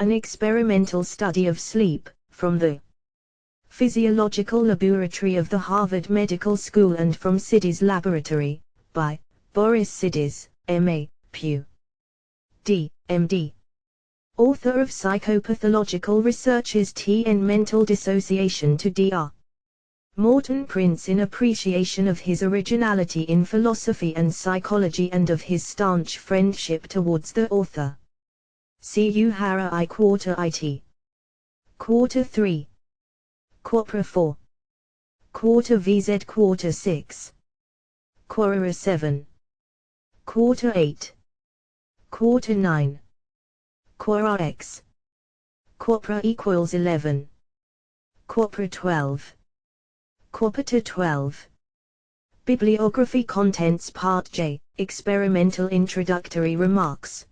An experimental study of sleep, from the Physiological Laboratory of the Harvard Medical School and from Sidis Laboratory, by Boris Sidis, M.A., Ph.D., M.D. Author of Psychopathological Researches T.N. Mental Dissociation to Dr. Morton Prince in appreciation of his originality in philosophy and psychology and of his staunch friendship towards the author. Cu Hara I Quarter IT. Quarter 3. Quopra 4. Quarter VZ Quarter 6. Quora 7. Quarter 8. Quarter 9. Quora X. Quopra equals 11. Quopra 12. Quopata 12. Bibliography Contents Part J. Experimental Introductory Remarks.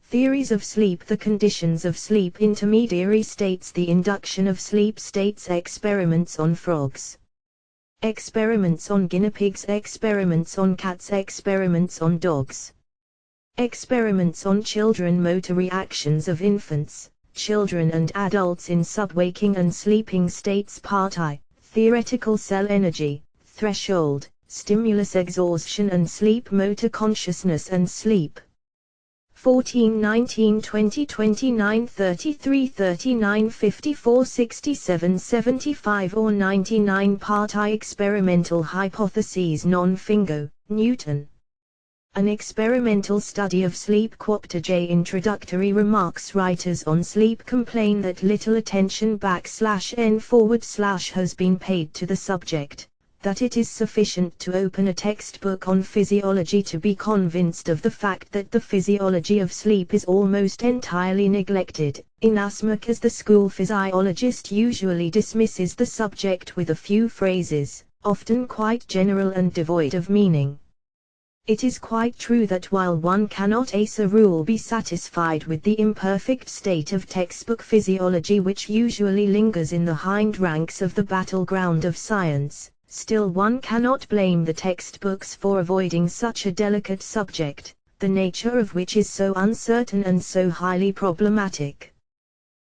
Theories of sleep. The conditions of sleep. Intermediary states. The induction of sleep states. Experiments on frogs. Experiments on guinea pigs. Experiments on cats. Experiments on dogs. Experiments on children. Motor reactions of infants, children and adults in subwaking and sleeping states. Part I. Theoretical cell energy, threshold, stimulus exhaustion and sleep. Motor consciousness and sleep. 14, 19, 20, 29, 33, 39, 54, 67, 75 or 99. Part I. Experimental hypotheses. Non-Fingo, Newton. An experimental study of sleep. Quopta J. Introductory remarks. Writers on sleep complain that little attention /n/ has been paid to the subject, that it is sufficient to open a textbook on physiology to be convinced of the fact that the physiology of sleep is almost entirely neglected, inasmuch as the school physiologist usually dismisses the subject with a few phrases, often quite general and devoid of meaning. It is quite true that while one cannot as a rule be satisfied with the imperfect state of textbook physiology which usually lingers in the hind ranks of the battleground of science, still one cannot blame the textbooks for avoiding such a delicate subject, the nature of which is so uncertain and so highly problematic.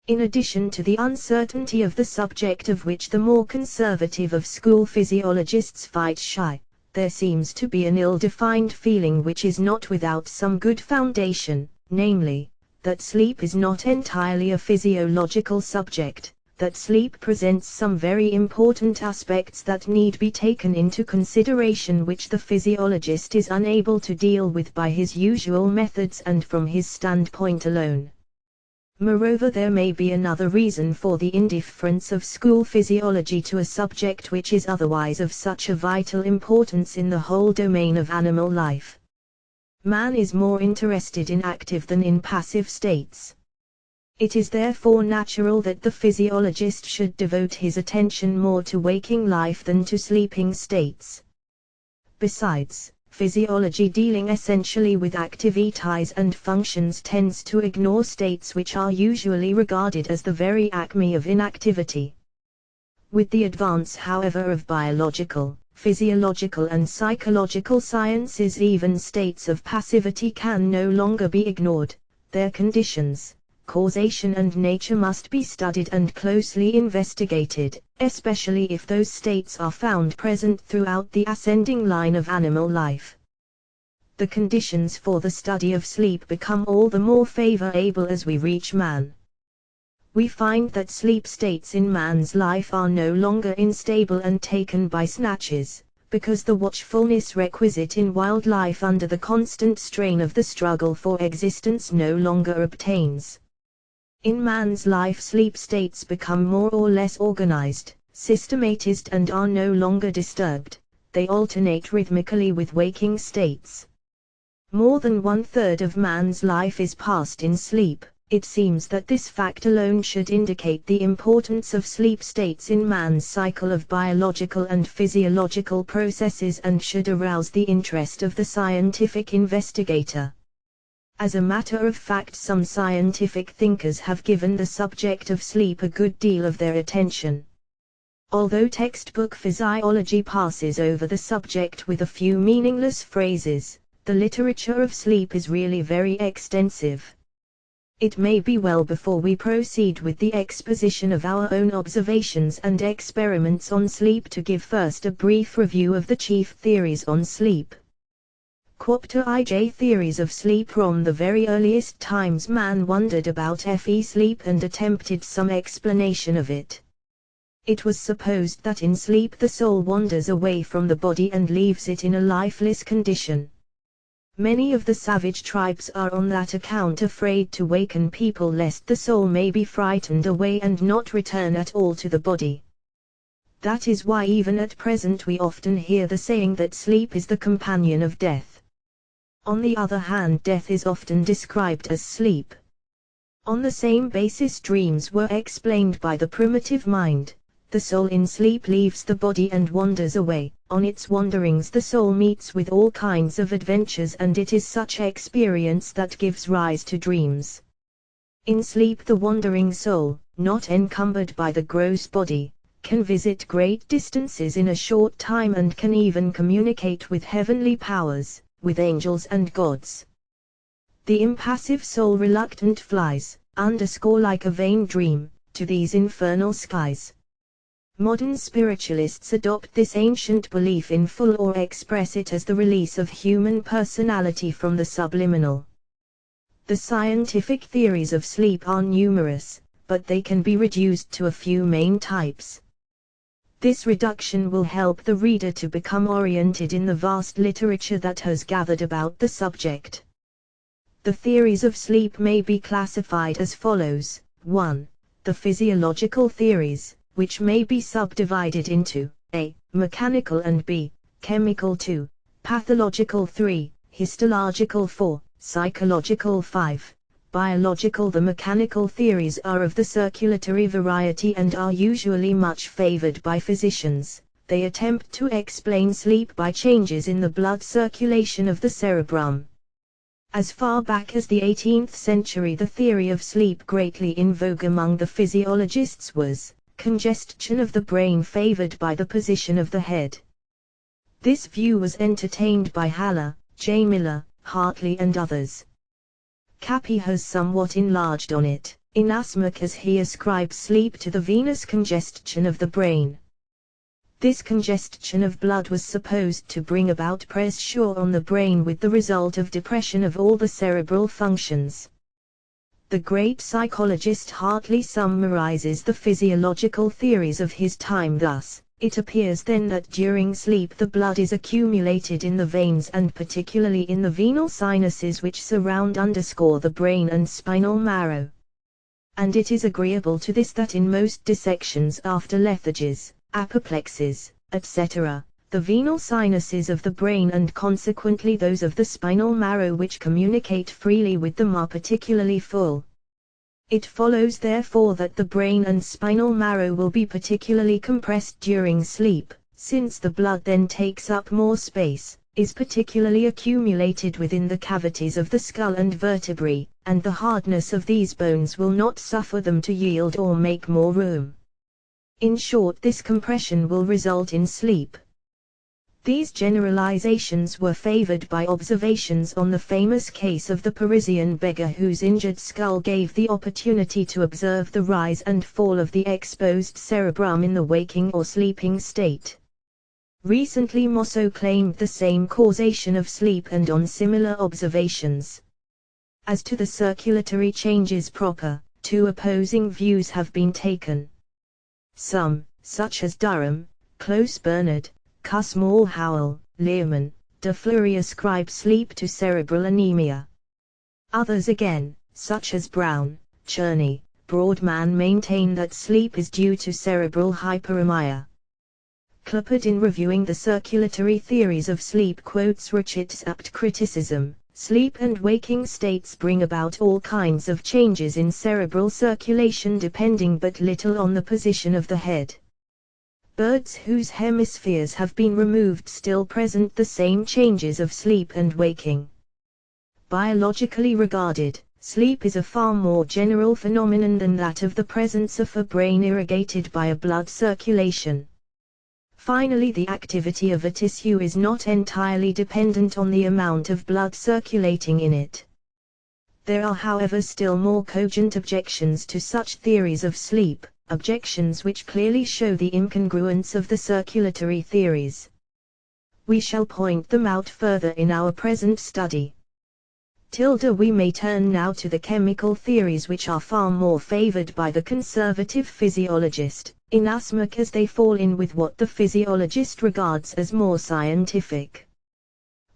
In addition to the uncertainty of the subject of which the more conservative of school physiologists fight shy, there seems to be an ill-defined feeling which is not without some good foundation, namely, that sleep is not entirely a physiological subject, that sleep presents some very important aspects that need be taken into consideration which the physiologist is unable to deal with by his usual methods and from his standpoint alone. Moreover, there may be another reason for the indifference of school physiology to a subject which is otherwise of such a vital importance in the whole domain of animal life. Man is more interested in active than in passive states. It is therefore natural that the physiologist should devote his attention more to waking life than to sleeping states. Besides, physiology dealing essentially with activities and functions tends to ignore states which are usually regarded as the very acme of inactivity. With the advance, however, of biological, physiological and psychological sciences, even states of passivity can no longer be ignored. Their conditions, causation and nature must be studied and closely investigated, especially if those states are found present throughout the ascending line of animal life. The conditions for the study of sleep become all the more favorable as we reach man. We find that sleep states in man's life are no longer unstable and taken by snatches, because the watchfulness requisite in wildlife under the constant strain of the struggle for existence no longer obtains. In man's life, sleep states become more or less organized, systematized and are no longer disturbed. They alternate rhythmically with waking states. More than 1/3 of man's life is passed in sleep. It seems that this fact alone should indicate the importance of sleep states in man's cycle of biological and physiological processes and should arouse the interest of the scientific investigator. As a matter of fact, some scientific thinkers have given the subject of sleep a good deal of their attention. Although textbook physiology passes over the subject with a few meaningless phrases, the literature of sleep is really very extensive. It may be well before we proceed with the exposition of our own observations and experiments on sleep to give first a brief review of the chief theories on sleep. Quopter IJ theories of sleep. From the very earliest times man wondered about sleep and attempted some explanation of it. It was supposed that in sleep the soul wanders away from the body and leaves it in a lifeless condition. Many of the savage tribes are on that account afraid to waken people lest the soul may be frightened away and not return at all to the body. That is why even at present we often hear the saying that sleep is the companion of death. On the other hand, death is often described as sleep. On the same basis, dreams were explained by the primitive mind. The soul in sleep leaves the body and wanders away. On its wanderings the soul meets with all kinds of adventures, and it is such experience that gives rise to dreams. In sleep the wandering soul, not encumbered by the gross body, can visit great distances in a short time and can even communicate with heavenly powers, with angels and gods. The impassive soul reluctant flies, like a vain dream, to these infernal skies. Modern spiritualists adopt this ancient belief in full or express it as the release of human personality from the subliminal. The scientific theories of sleep are numerous, but they can be reduced to a few main types. This reduction will help the reader to become oriented in the vast literature that has gathered about the subject. The theories of sleep may be classified as follows: 1. The physiological theories, which may be subdivided into A. Mechanical and B. Chemical. 2. Pathological. 3. Histological. 4. Psychological. 5. Biological. The mechanical theories are of the circulatory variety and are usually much favored by physicians. They attempt to explain sleep by changes in the blood circulation of the cerebrum. As far back as the 18th century, the theory of sleep greatly in vogue among the physiologists was congestion of the brain favored by the position of the head. This view was entertained by Haller, J. Miller, Hartley and others. Cappy has somewhat enlarged on it, inasmuch as he ascribes sleep to the venous congestion of the brain. This congestion of blood was supposed to bring about pressure on the brain with the result of depression of all the cerebral functions. The great psychologist Hartley summarizes the physiological theories of his time thus: it appears then that during sleep the blood is accumulated in the veins and particularly in the venal sinuses which surround the brain and spinal marrow. And it is agreeable to this that in most dissections after lethargies, apoplexies, etc., the venal sinuses of the brain and consequently those of the spinal marrow which communicate freely with them are particularly full. It follows therefore that the brain and spinal marrow will be particularly compressed during sleep, since the blood then takes up more space, is particularly accumulated within the cavities of the skull and vertebrae, and the hardness of these bones will not suffer them to yield or make more room. In short, this compression will result in sleep. These generalizations were favored by observations on the famous case of the Parisian beggar whose injured skull gave the opportunity to observe the rise and fall of the exposed cerebrum in the waking or sleeping state. Recently Mosso claimed the same causation of sleep and on similar observations. As to the circulatory changes proper, two opposing views have been taken. Some, such as Durham, Close Bernard, Kussmaul Howell, Learman, de Fleury ascribe sleep to cerebral anemia. Others again, such as Brown, Cherney, Broadman maintain that sleep is due to cerebral hyperemia. Clippard in reviewing the circulatory theories of sleep quotes Richard's apt criticism: sleep and waking states bring about all kinds of changes in cerebral circulation depending but little on the position of the head. Birds whose hemispheres have been removed still present the same changes of sleep and waking. Biologically regarded, sleep is a far more general phenomenon than that of the presence of a brain irrigated by a blood circulation. Finally, the activity of a tissue is not entirely dependent on the amount of blood circulating in it. There are however still more cogent objections to such theories of sleep, objections which clearly show the incongruence of the circulatory theories. We shall point them out further in our present study. We may turn now to the chemical theories, which are far more favored by the conservative physiologist, inasmuch as they fall in with what the physiologist regards as more scientific.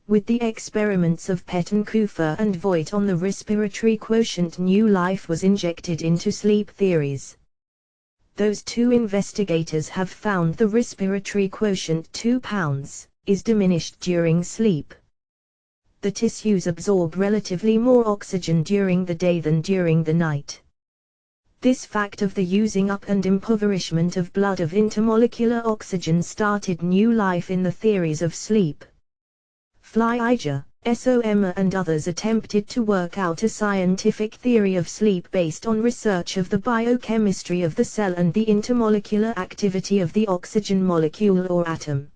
With the experiments of Pettenkofer and Voigt on the respiratory quotient, new life was injected into sleep theories. Those two investigators have found the respiratory quotient 2 pounds is diminished during sleep. The tissues absorb relatively more oxygen during the day than during the night. This fact of the using up and impoverishment of blood of intermolecular oxygen started new life in the theories of sleep. Flieger, SOM and others attempted to work out a scientific theory of sleep based on research of the biochemistry of the cell and the intermolecular activity of the oxygen molecule or atom.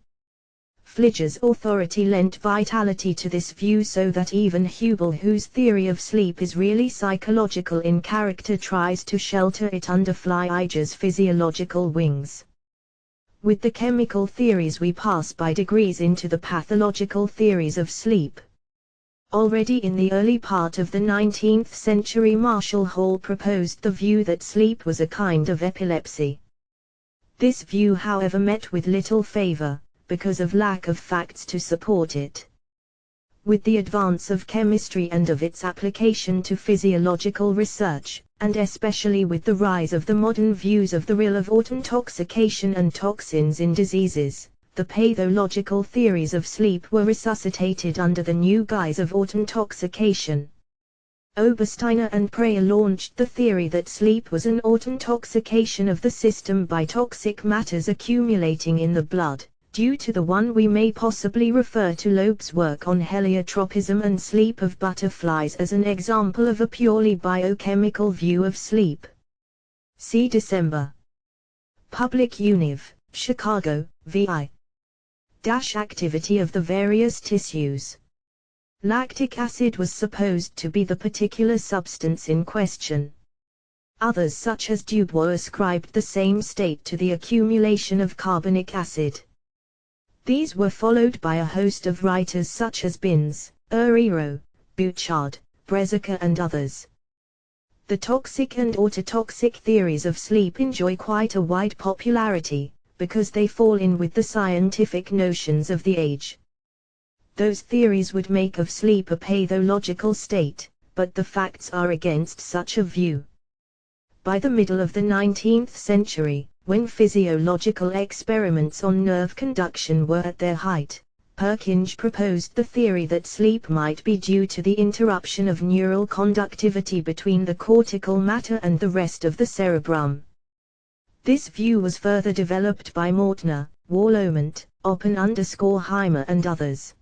Flieger's authority lent vitality to this view, so that even Hubel, whose theory of sleep is really psychological in character, tries to shelter it under Flieger's physiological wings. With the chemical theories we pass by degrees into the pathological theories of sleep. Already in the early part of the 19th century, Marshall Hall proposed the view that sleep was a kind of epilepsy. This view, however, met with little favor, because of lack of facts to support it. With the advance of chemistry and of its application to physiological research, and especially with the rise of the modern views of the role of autointoxication and toxins in diseases, the pathological theories of sleep were resuscitated under the new guise of autointoxication. Obersteiner and Preyer launched the theory that sleep was an autointoxication of the system by toxic matters accumulating in the blood, due to the one we may possibly refer to Loeb's work on heliotropism and sleep of butterflies as an example of a purely biochemical view of sleep. See December. Public Univ, Chicago, VI. Activity of the various tissues. Lactic acid was supposed to be the particular substance in question. Others, such as Dubois, ascribed the same state to the accumulation of carbonic acid. These were followed by a host of writers such as Binz, Herrero, Bouchard, Breziker and others. The toxic and autotoxic theories of sleep enjoy quite a wide popularity, because they fall in with the scientific notions of the age. Those theories would make of sleep a pathological state, but the facts are against such a view. By the middle of the 19th century, when physiological experiments on nerve conduction were at their height, Purkinje proposed the theory that sleep might be due to the interruption of neural conductivity between the cortical matter and the rest of the cerebrum. This view was further developed by Mortner, Warlomont, Oppen_Heimer and others.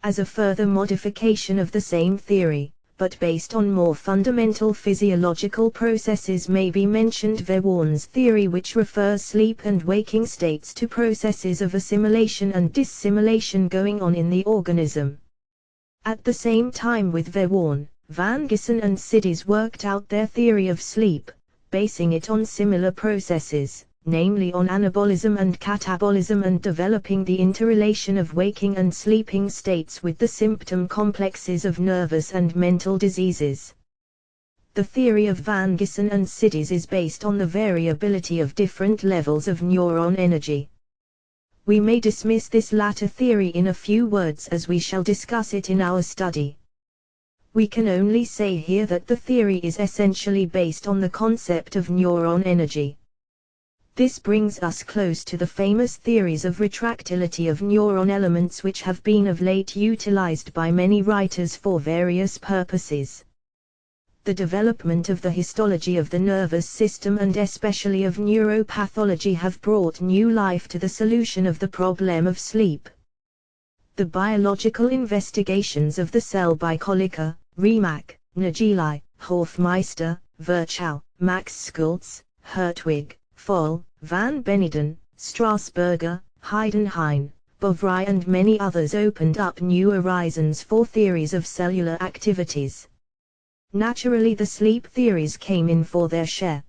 As a further modification of the same theory, but based on more fundamental physiological processes, may be mentioned Verworn's theory, which refers sleep and waking states to processes of assimilation and dissimilation going on in the organism. At the same time with Verworn, Van Gissen and Sidis worked out their theory of sleep, basing it on similar processes, namely on anabolism and catabolism, and developing the interrelation of waking and sleeping states with the symptom complexes of nervous and mental diseases. The theory of Van Gissen and Sidis is based on the variability of different levels of neuron energy. We may dismiss this latter theory in a few words, as we shall discuss it in our study. We can only say here that the theory is essentially based on the concept of neuron energy. This brings us close to the famous theories of retractility of neuron elements, which have been of late utilized by many writers for various purposes. The development of the histology of the nervous system and especially of neuropathology have brought new life to the solution of the problem of sleep. The biological investigations of the cell by Kolliker, Remak, Nageli, Hofmeister, Virchow, Max Schultz, Hertwig, Foll, Van Beneden, Strasburger, Heidenhain, Bovry and many others opened up new horizons for theories of cellular activities. Naturally, the sleep theories came in for their share.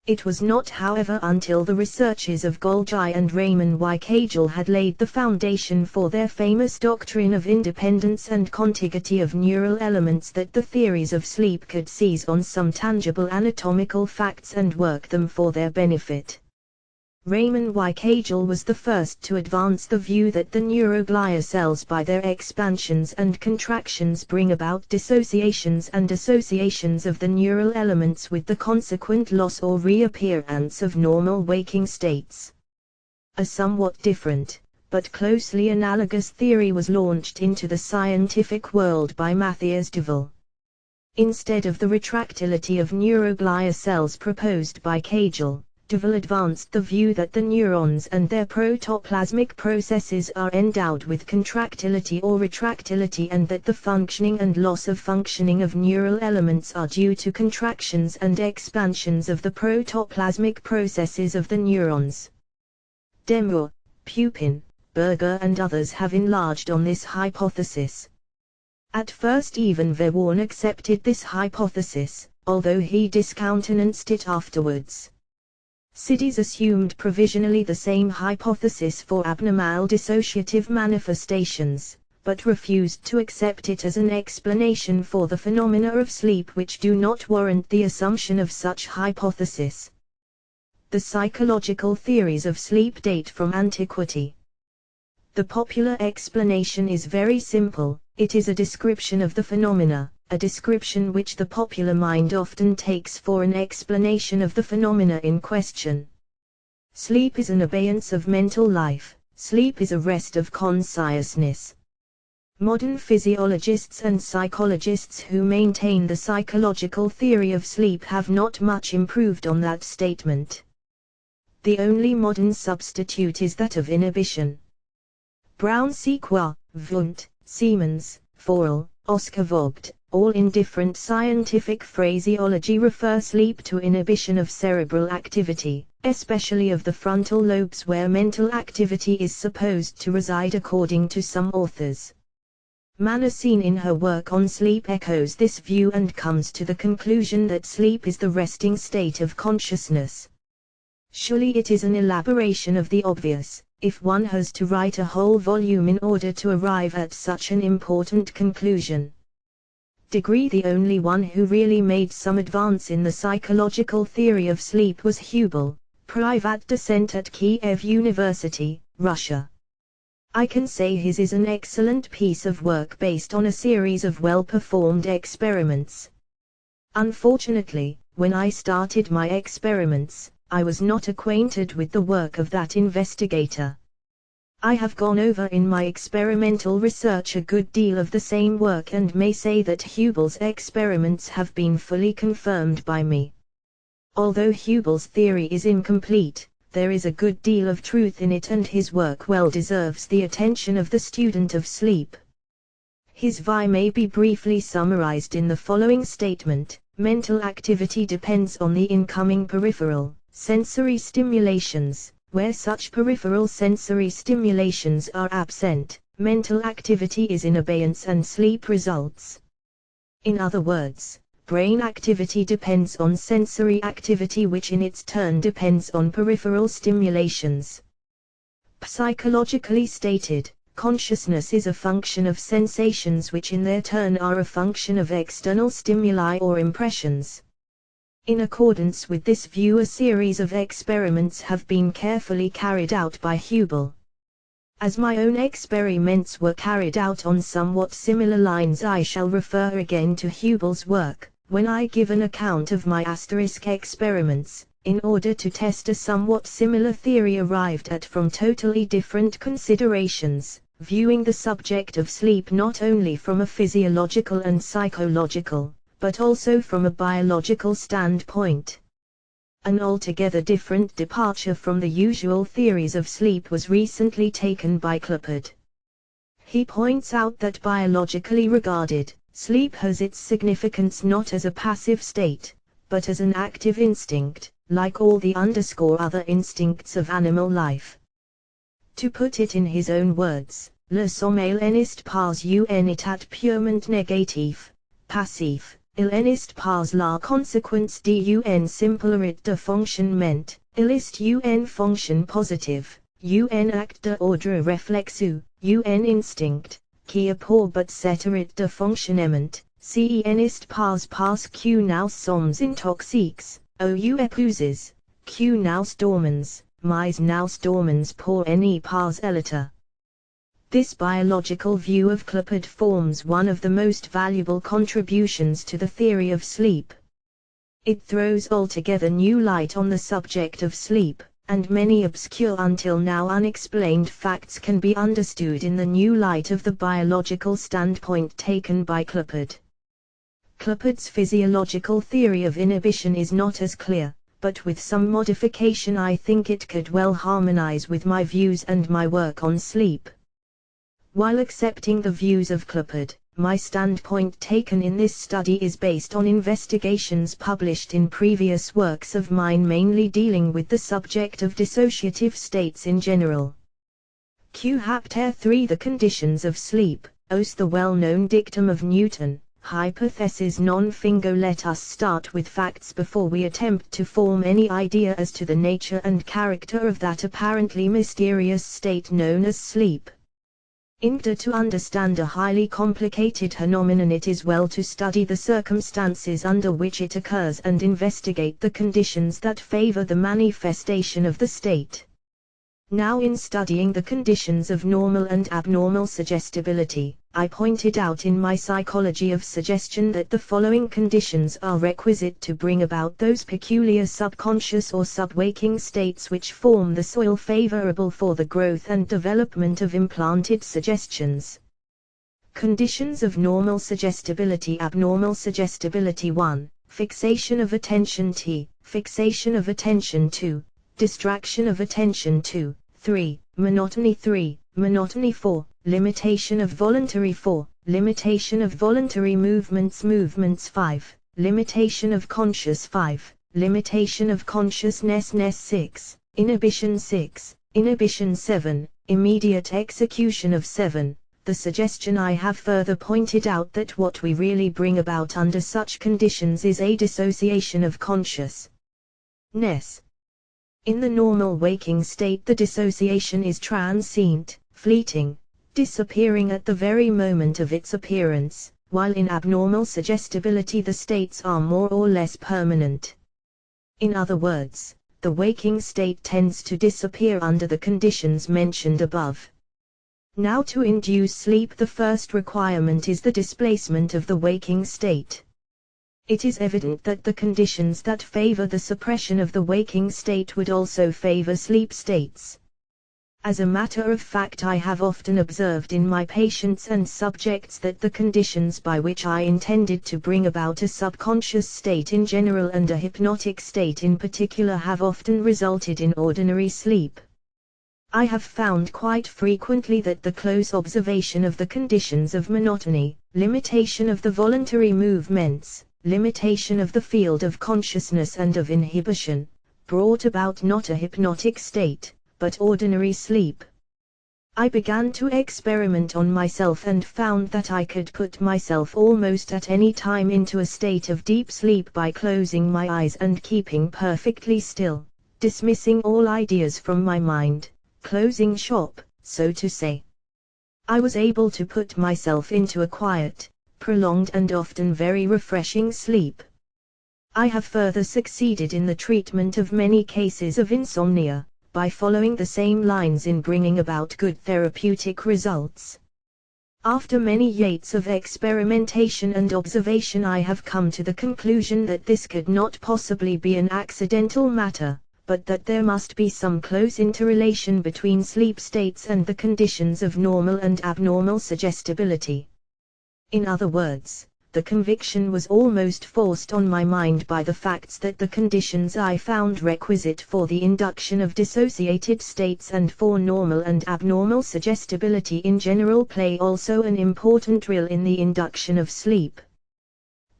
It was not, however, until the researches of Golgi and Raymond Y. Cahill had laid the foundation for their famous doctrine of independence and contiguity of neural elements that the theories of sleep could seize on some tangible anatomical facts and work them for their benefit. Raymond Y. Cahill was the first to advance the view that the neuroglia cells by their expansions and contractions bring about dissociations and associations of the neural elements with the consequent loss or reappearance of normal waking states. A somewhat different, but closely analogous theory was launched into the scientific world by Matthias Duval. Instead of the retractility of neuroglia cells proposed by Cahill, Duval advanced the view that the neurons and their protoplasmic processes are endowed with contractility or retractility, and that the functioning and loss of functioning of neural elements are due to contractions and expansions of the protoplasmic processes of the neurons. Demure, Pupin, Berger and others have enlarged on this hypothesis. At first even Verworn accepted this hypothesis, although he discountenanced it afterwards. Sidis assumed provisionally the same hypothesis for abnormal dissociative manifestations, but refused to accept it as an explanation for the phenomena of sleep which do not warrant the assumption of such hypothesis. The psychological theories of sleep date from antiquity. The popular explanation is very simple: it is a description of the phenomena, a description which the popular mind often takes for an explanation of the phenomena in question. Sleep is an abeyance of mental life, sleep is a rest of consciousness. Modern physiologists and psychologists who maintain the psychological theory of sleep have not much improved on that statement. The only modern substitute is that of inhibition. Brown, Sequa, Wundt, Siemens, Forel, Oscar Vogt, all in different scientific phraseology refer sleep to inhibition of cerebral activity, especially of the frontal lobes where mental activity is supposed to reside according to some authors. Manasine in her work on sleep echoes this view and comes to the conclusion that sleep is the resting state of consciousness. Surely it is an elaboration of the obvious, if one has to write a whole volume in order to arrive at such an important conclusion. Degree the only one who really made some advance in the psychological theory of sleep was Hubel, privat docent at Kiev University, Russia. I can say his is an excellent piece of work based on a series of well-performed experiments. Unfortunately, when I started my experiments, I was not acquainted with the work of that investigator. I have gone over in my experimental research a good deal of the same work and may say that Hubel's experiments have been fully confirmed by me. Although Hubel's theory is incomplete, there is a good deal of truth in it and his work well deserves the attention of the student of sleep. His view may be briefly summarized in the following statement: mental activity depends on the incoming peripheral, sensory stimulations. Where such peripheral sensory stimulations are absent, mental activity is in abeyance and sleep results. In other words, brain activity depends on sensory activity, which in its turn depends on peripheral stimulations. Psychologically stated, consciousness is a function of sensations which in their turn are a function of external stimuli or impressions. In accordance with this view, a series of experiments have been carefully carried out by Hubel. As my own experiments were carried out on somewhat similar lines, I shall refer again to Hubel's work, when I give an account of my asterisk experiments, in order to test a somewhat similar theory arrived at from totally different considerations, viewing the subject of sleep not only from a physiological and psychological, but also from a biological standpoint. An altogether different departure from the usual theories of sleep was recently taken by Kluppert. He points out that biologically regarded, sleep has its significance not as a passive state, but as an active instinct, like all the other instincts of animal life. To put it in his own words, le sommeil n'est pas une état purement négatif, passif, il n'est pas la conséquence d'un simple arrêt de fonctionnement, il est une fonction positive, un acte d'ordre réflexu, un instinct, qui a pour but cet arrêt de fonctionnement, ce n'est pas parce que nous sommes intoxiques, ou épuisés, que nous dormons, mais nous dormons pour ne pas l'être. This biological view of Clifford forms one of the most valuable contributions to the theory of sleep. It throws altogether new light on the subject of sleep, and many obscure until now unexplained facts can be understood in the new light of the biological standpoint taken by Clifford. Clifford's physiological theory of inhibition is not as clear, but with some modification I think it could well harmonize with my views and my work on sleep. While accepting the views of Clifford, my standpoint taken in this study is based on investigations published in previous works of mine mainly dealing with the subject of dissociative states in general. Chapter 3 The conditions of sleep, ose the well-known dictum of Newton, hypothesis non fingo. Let us start with facts before we attempt to form any idea as to the nature and character of that apparently mysterious state known as sleep. In order to understand a highly complicated phenomenon, it is well to study the circumstances under which it occurs and investigate the conditions that favor the manifestation of the state. Now, in studying the conditions of normal and abnormal suggestibility, I pointed out in my Psychology of Suggestion that the following conditions are requisite to bring about those peculiar subconscious or subwaking states which form the soil favorable for the growth and development of implanted suggestions. Conditions of normal suggestibility. Abnormal suggestibility. 1. Fixation of attention. Fixation of attention. 2. Distraction of attention. 2. 3. Monotony. 3. Monotony. 4. Limitation of voluntary. 4. Limitation of voluntary movements. 5. Limitation of conscious. 5. Limitation of consciousness. 6. Inhibition. 6. Inhibition. 7. Immediate execution of 7. The suggestion I have further pointed out that what we really bring about under such conditions is a dissociation of consciousness. In the normal waking state, the dissociation is transient, fleeting, disappearing at the very moment of its appearance, while in abnormal suggestibility the states are more or less permanent. In other words, the waking state tends to disappear under the conditions mentioned above. Now, to induce sleep, the first requirement is the displacement of the waking state. It is evident that the conditions that favor the suppression of the waking state would also favor sleep states. As a matter of fact, I have often observed in my patients and subjects that the conditions by which I intended to bring about a subconscious state in general and a hypnotic state in particular have often resulted in ordinary sleep. I have found quite frequently that the close observation of the conditions of monotony, limitation of the voluntary movements, limitation of the field of consciousness and of inhibition, brought about not a hypnotic state, but ordinary sleep. I began to experiment on myself and found that I could put myself almost at any time into a state of deep sleep by closing my eyes and keeping perfectly still, dismissing all ideas from my mind, closing shop, so to say. I was able to put myself into a quiet, prolonged and often very refreshing sleep. I have further succeeded in the treatment of many cases of insomnia, by following the same lines in bringing about good therapeutic results. After many years of experimentation and observation, I have come to the conclusion that this could not possibly be an accidental matter, but that there must be some close interrelation between sleep states and the conditions of normal and abnormal suggestibility. In other words, the conviction was almost forced on my mind by the facts that the conditions I found requisite for the induction of dissociated states and for normal and abnormal suggestibility in general play also an important role in the induction of sleep.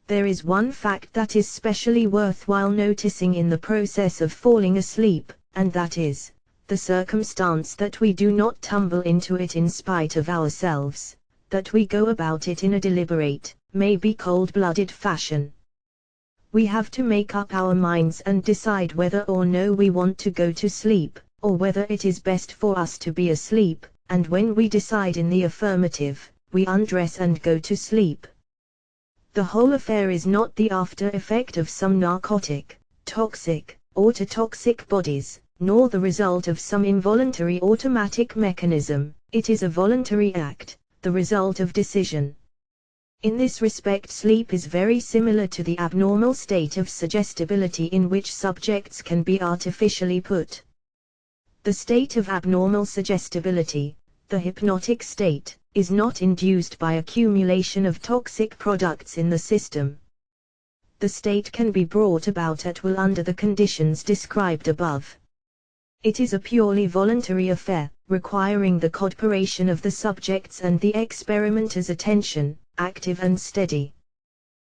There is one fact that is specially worthwhile noticing in the process of falling asleep, and that is, the circumstance that we do not tumble into it in spite of ourselves, that we go about it in a deliberate, maybe cold-blooded fashion. We have to make up our minds and decide whether or no we want to go to sleep, or whether it is best for us to be asleep, and when we decide in the affirmative, we undress and go to sleep. The whole affair is not the after effect of some narcotic, toxic, autotoxic bodies, nor the result of some involuntary automatic mechanism. It is a voluntary act, the result of decision. In this respect, sleep is very similar to the abnormal state of suggestibility in which subjects can be artificially put. The state of abnormal suggestibility, the hypnotic state, is not induced by accumulation of toxic products in the system. The state can be brought about at will under the conditions described above. It is a purely voluntary affair, requiring the cooperation of the subjects and the experimenter's attention, active and steady.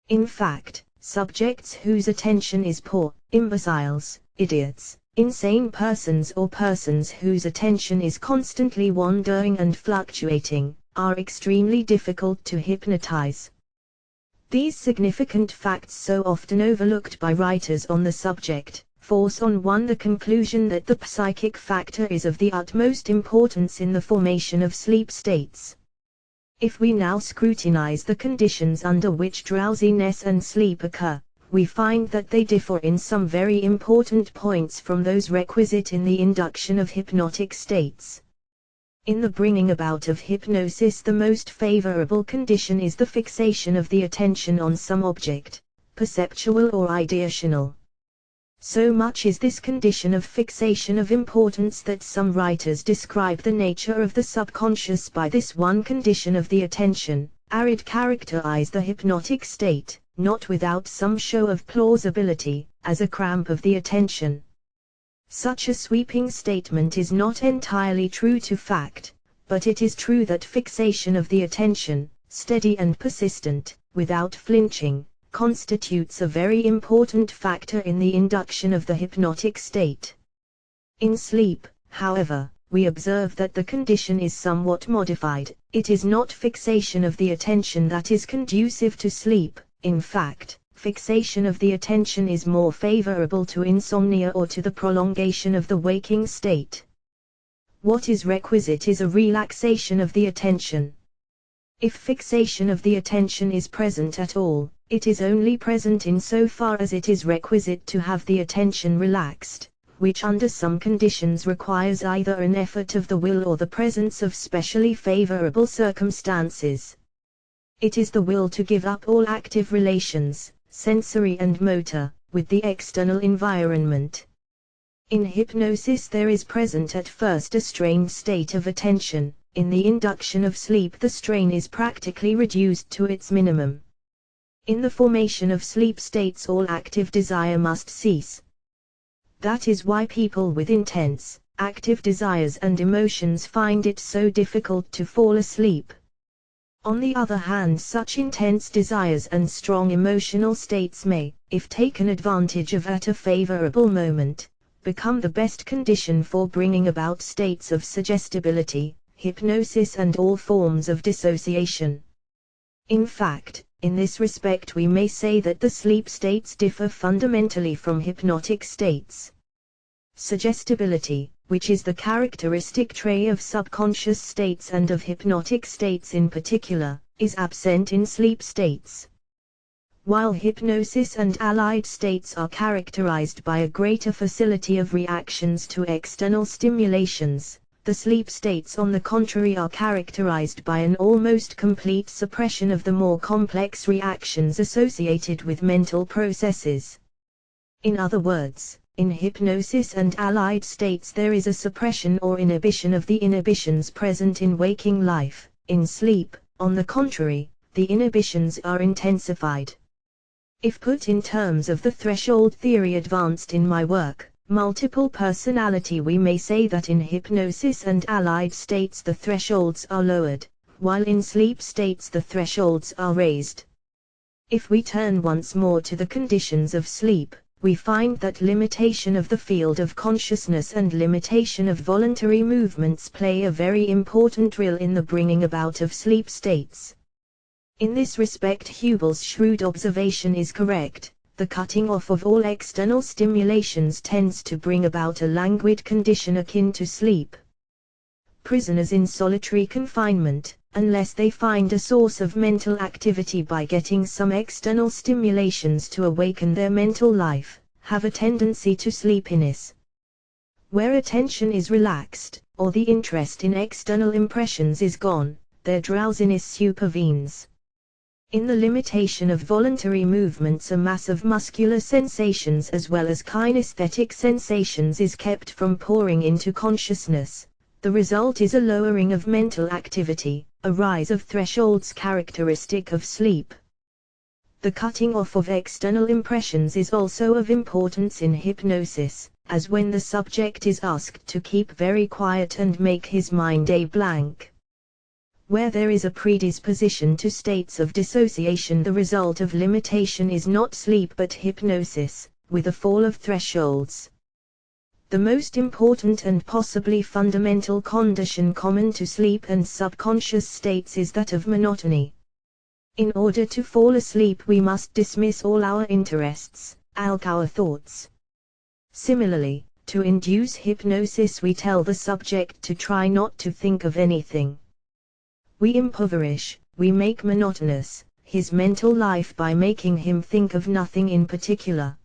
In fact, subjects whose attention is poor, imbeciles, idiots, insane persons, or persons whose attention is constantly wandering and fluctuating, are extremely difficult to hypnotize. These significant facts, so often overlooked by writers on the subject, force on one the conclusion that the psychic factor is of the utmost importance in the formation of sleep states. If we now scrutinize the conditions under which drowsiness and sleep occur, we find that they differ in some very important points from those requisite in the induction of hypnotic states. In the bringing about of hypnosis, the most favorable condition is the fixation of the attention on some object, perceptual or ideational. So much is this condition of fixation of importance that some writers describe the nature of the subconscious by this one condition of the attention. Arid characterize the hypnotic state, not without some show of plausibility, as a cramp of the attention. Such a sweeping statement is not entirely true to fact, but it is true that fixation of the attention, steady and persistent, without flinching, constitutes a very important factor in the induction of the hypnotic state. In sleep, however, we observe that the condition is somewhat modified. It is not fixation of the attention that is conducive to sleep. In fact, fixation of the attention is more favorable to insomnia or to the prolongation of the waking state. What is requisite is a relaxation of the attention. If fixation of the attention is present at all, it is only present in so far as it is requisite to have the attention relaxed, which under some conditions requires either an effort of the will or the presence of specially favorable circumstances. It is the will to give up all active relations, sensory and motor, with the external environment. In hypnosis there is present at first a strained state of attention. In the induction of sleep the strain is practically reduced to its minimum. In the formation of sleep states all active desire must cease. That is why people with intense, active desires and emotions find it so difficult to fall asleep. On the other hand, such intense desires and strong emotional states may, if taken advantage of at a favorable moment, become the best condition for bringing about states of suggestibility, hypnosis and all forms of dissociation. In fact, in this respect we may say that the sleep states differ fundamentally from hypnotic states. Suggestibility, which is the characteristic trait of subconscious states and of hypnotic states in particular, is absent in sleep states. While hypnosis and allied states are characterized by a greater facility of reactions to external stimulations, the sleep states on the contrary are characterized by an almost complete suppression of the more complex reactions associated with mental processes. In other words, in hypnosis and allied states there is a suppression or inhibition of the inhibitions present in waking life. In sleep, on the contrary, the inhibitions are intensified. If put in terms of the threshold theory advanced in my work, Multiple Personality, we may say that in hypnosis and allied states the thresholds are lowered, while in sleep states the thresholds are raised. If we turn once more to the conditions of sleep, we find that limitation of the field of consciousness and limitation of voluntary movements play a very important role in the bringing about of sleep states. In this respect, Hubel's shrewd observation is correct. The cutting off of all external stimulations tends to bring about a languid condition akin to sleep. Prisoners in solitary confinement, unless they find a source of mental activity by getting some external stimulations to awaken their mental life, have a tendency to sleepiness. Where attention is relaxed, or the interest in external impressions is gone, their drowsiness supervenes. In the limitation of voluntary movements, a mass of muscular sensations as well as kinesthetic sensations is kept from pouring into consciousness. The result is a lowering of mental activity, a rise of thresholds characteristic of sleep. The cutting off of external impressions is also of importance in hypnosis, as when the subject is asked to keep very quiet and make his mind a blank. Where there is a predisposition to states of dissociation, the result of limitation is not sleep but hypnosis, with a fall of thresholds. The most important and possibly fundamental condition common to sleep and subconscious states is that of monotony. In order to fall asleep, we must dismiss all our interests, our thoughts. Similarly, to induce hypnosis, we tell the subject to try not to think of anything. We impoverish, we make monotonous, his mental life by making him think of nothing in particular.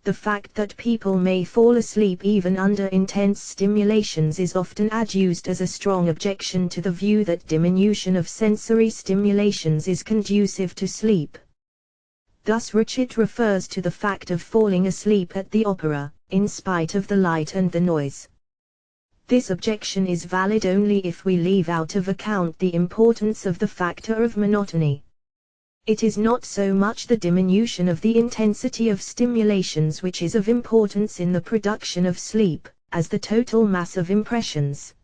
The fact that people may fall asleep even under intense stimulations is often adduced as a strong objection to the view that diminution of sensory stimulations is conducive to sleep. Thus Richard refers to the fact of falling asleep at the opera, in spite of the light and the noise. This objection is valid only if we leave out of account the importance of the factor of monotony. It is not so much the diminution of the intensity of stimulations which is of importance in the production of sleep, as the total mass of impressions.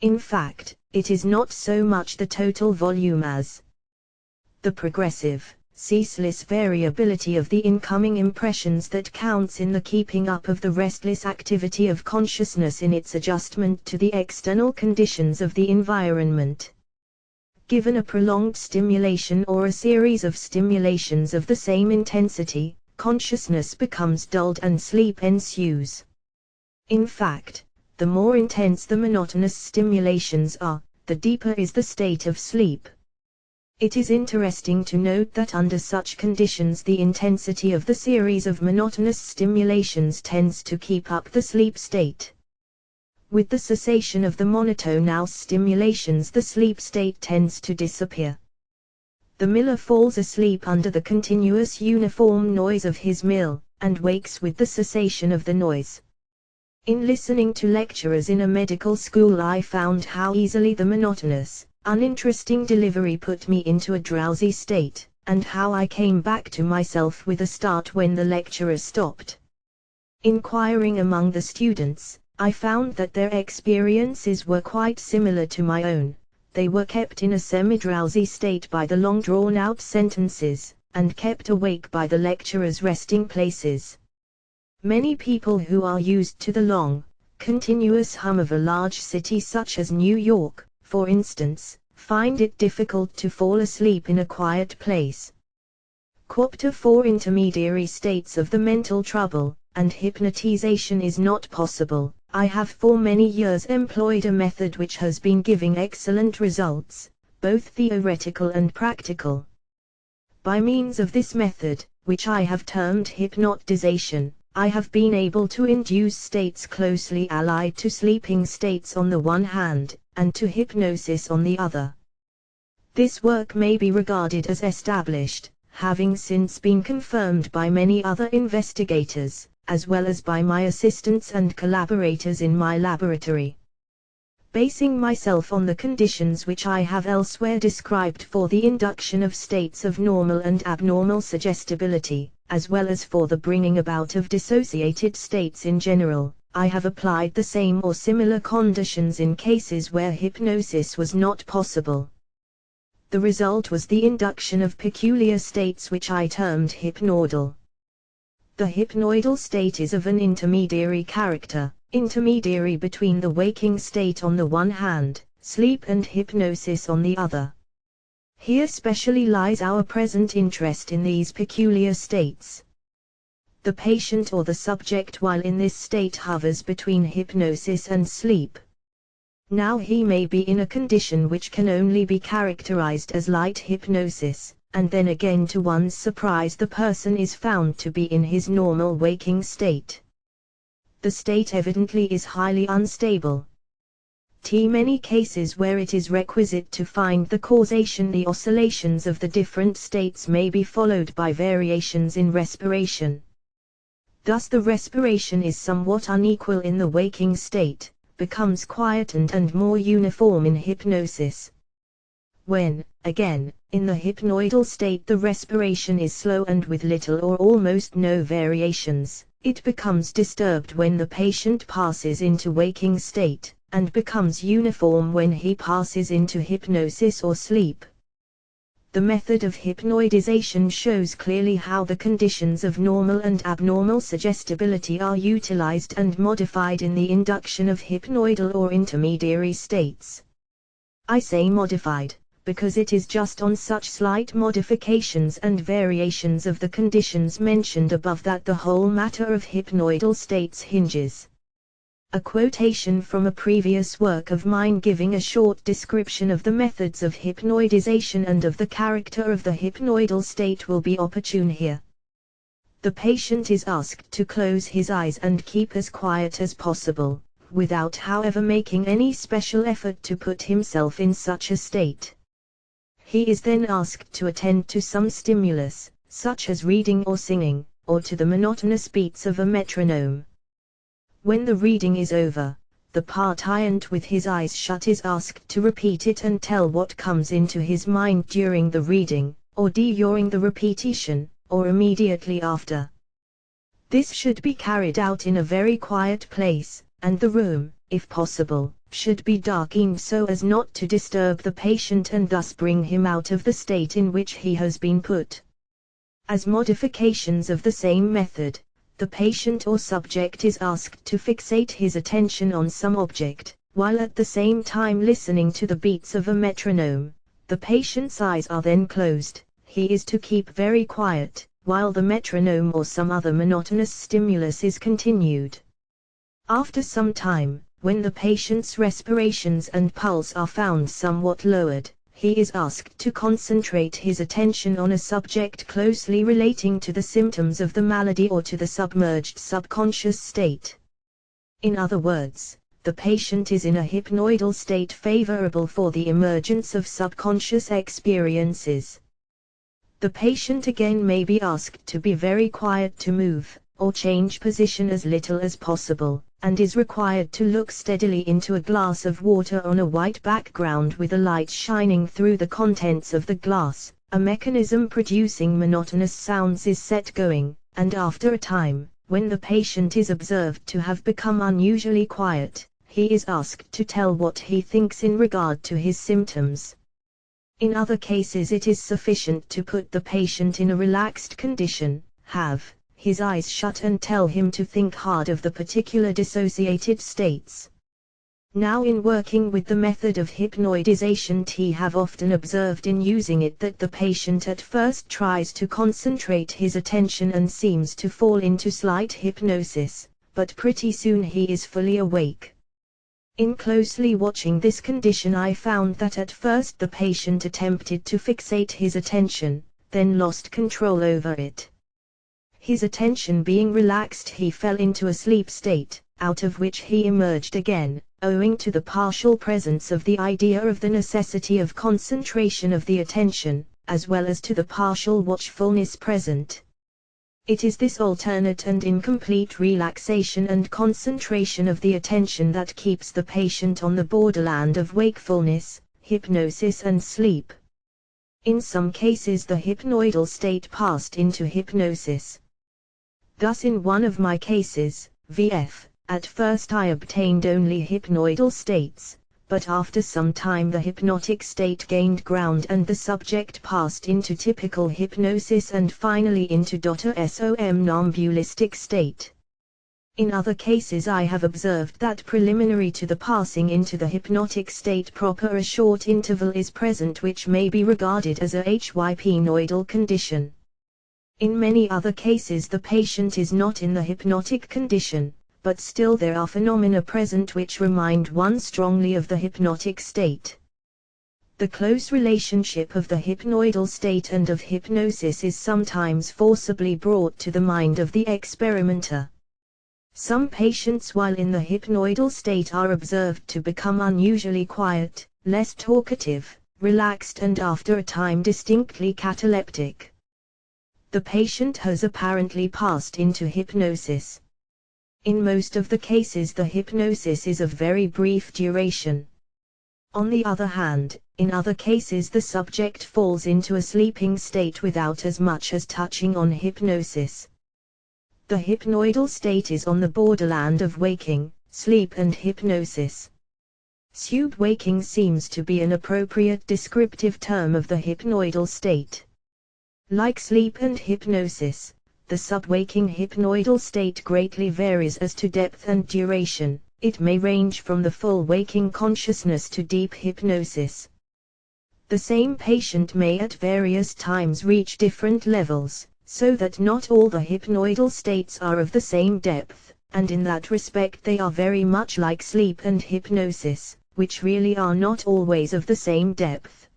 In fact, it is not so much the total volume as the progressive, ceaseless variability of the incoming impressions that counts in the keeping up of the restless activity of consciousness in its adjustment to the external conditions of the environment. Given a prolonged stimulation or a series of stimulations of the same intensity, consciousness becomes dulled and sleep ensues. In fact, the more intense the monotonous stimulations are, the deeper is the state of sleep. It is interesting to note that under such conditions the intensity of the series of monotonous stimulations tends to keep up the sleep state. With the cessation of the monotonal stimulations, the sleep state tends to disappear. The miller falls asleep under the continuous uniform noise of his mill, and wakes with the cessation of the noise. In listening to lecturers in a medical school, I found how easily the monotonous, uninteresting delivery put me into a drowsy state, and how I came back to myself with a start when the lecturer stopped. Inquiring among the students, I found that their experiences were quite similar to my own. They were kept in a semi-drowsy state by the long drawn-out sentences, and kept awake by the lecturer's resting places. Many people who are used to the long, continuous hum of a large city such as New York, for instance, find it difficult to fall asleep in a quiet place. Chapter 4 Intermediary states of the mental trouble, and hypnotization is not possible. I have for many years employed a method which has been giving excellent results, both theoretical and practical. By means of this method, which I have termed hypnotization, I have been able to induce states closely allied to sleeping states on the one hand, and to hypnosis on the other. This work may be regarded as established, having since been confirmed by many other investigators, as well as by my assistants and collaborators in my laboratory. Basing myself on the conditions which I have elsewhere described for the induction of states of normal and abnormal suggestibility, as well as for the bringing about of dissociated states in general, I have applied the same or similar conditions in cases where hypnosis was not possible. The result was the induction of peculiar states which I termed hypnoidal. The hypnoidal state is of an intermediary character, intermediary between the waking state on the one hand, sleep and hypnosis on the other. Here specially lies our present interest in these peculiar states. The patient or the subject while in this state hovers between hypnosis and sleep. Now he may be in a condition which can only be characterized as light hypnosis, and then again to one's surprise the person is found to be in his normal waking state. The state evidently is highly unstable. Many cases where it is requisite to find the causation, the oscillations of the different states may be followed by variations in respiration. Thus the respiration is somewhat unequal in the waking state, becomes quietened and more uniform in hypnosis. When, again, in the hypnoidal state the respiration is slow and with little or almost no variations, it becomes disturbed when the patient passes into waking state, and becomes uniform when he passes into hypnosis or sleep. The method of hypnoidization shows clearly how the conditions of normal and abnormal suggestibility are utilized and modified in the induction of hypnoidal or intermediary states. I say modified, because it is just on such slight modifications and variations of the conditions mentioned above that the whole matter of hypnoidal states hinges. A quotation from a previous work of mine giving a short description of the methods of hypnoidization and of the character of the hypnoidal state will be opportune here. The patient is asked to close his eyes and keep as quiet as possible, without however making any special effort to put himself in such a state. He is then asked to attend to some stimulus, such as reading or singing, or to the monotonous beats of a metronome. When the reading is over, the participant with his eyes shut is asked to repeat it and tell what comes into his mind during the reading, or during the repetition, or immediately after. This should be carried out in a very quiet place, and the room, if possible, should be darkened so as not to disturb the patient and thus bring him out of the state in which he has been put. As modifications of the same method, the patient or subject is asked to fixate his attention on some object, while at the same time listening to the beats of a metronome. The patient's eyes are then closed. He is to keep very quiet, while the metronome or some other monotonous stimulus is continued. After some time, when the patient's respirations and pulse are found somewhat lowered, he is asked to concentrate his attention on a subject closely relating to the symptoms of the malady or to the submerged subconscious state. In other words, the patient is in a hypnoidal state favorable for the emergence of subconscious experiences. The patient again may be asked to be very quiet, to move, or change position as little as possible, and is required to look steadily into a glass of water on a white background with a light shining through the contents of the glass. A mechanism producing monotonous sounds is set going, and after a time, when the patient is observed to have become unusually quiet, he is asked to tell what he thinks in regard to his symptoms. In other cases it is sufficient to put the patient in a relaxed condition, have his eyes shut and tell him to think hard of the particular dissociated states. Now in working with the method of hypnoidization, I have often observed in using it that the patient at first tries to concentrate his attention and seems to fall into slight hypnosis, but pretty soon he is fully awake. In closely watching this condition I found that at first the patient attempted to fixate his attention, then lost control over it. His attention being relaxed, he fell into a sleep state, out of which he emerged again, owing to the partial presence of the idea of the necessity of concentration of the attention, as well as to the partial watchfulness present. It is this alternate and incomplete relaxation and concentration of the attention that keeps the patient on the borderland of wakefulness, hypnosis and sleep. In some cases the hypnoidal state passed into hypnosis. Thus in one of my cases, VF, at first I obtained only hypnoidal states, but after some time the hypnotic state gained ground and the subject passed into typical hypnosis and finally into somnambulistic state. In other cases I have observed that preliminary to the passing into the hypnotic state proper a short interval is present which may be regarded as a hypnoidal condition. In many other cases the patient is not in the hypnotic condition, but still there are phenomena present which remind one strongly of the hypnotic state. The close relationship of the hypnoidal state and of hypnosis is sometimes forcibly brought to the mind of the experimenter. Some patients while in the hypnoidal state are observed to become unusually quiet, less talkative, relaxed and after a time distinctly cataleptic. The patient has apparently passed into hypnosis. In most of the cases the hypnosis is of very brief duration. On the other hand, in other cases the subject falls into a sleeping state without as much as touching on hypnosis. The hypnoidal state is on the borderland of waking, sleep and hypnosis. Sub-waking seems to be an appropriate descriptive term of the hypnoidal state. Like sleep and hypnosis, the sub-waking hypnoidal state greatly varies as to depth and duration. It may range from the full waking consciousness to deep hypnosis. The same patient may at various times reach different levels, so that not all the hypnoidal states are of the same depth, and in that respect they are very much like sleep and hypnosis, which really are not always of the same depth.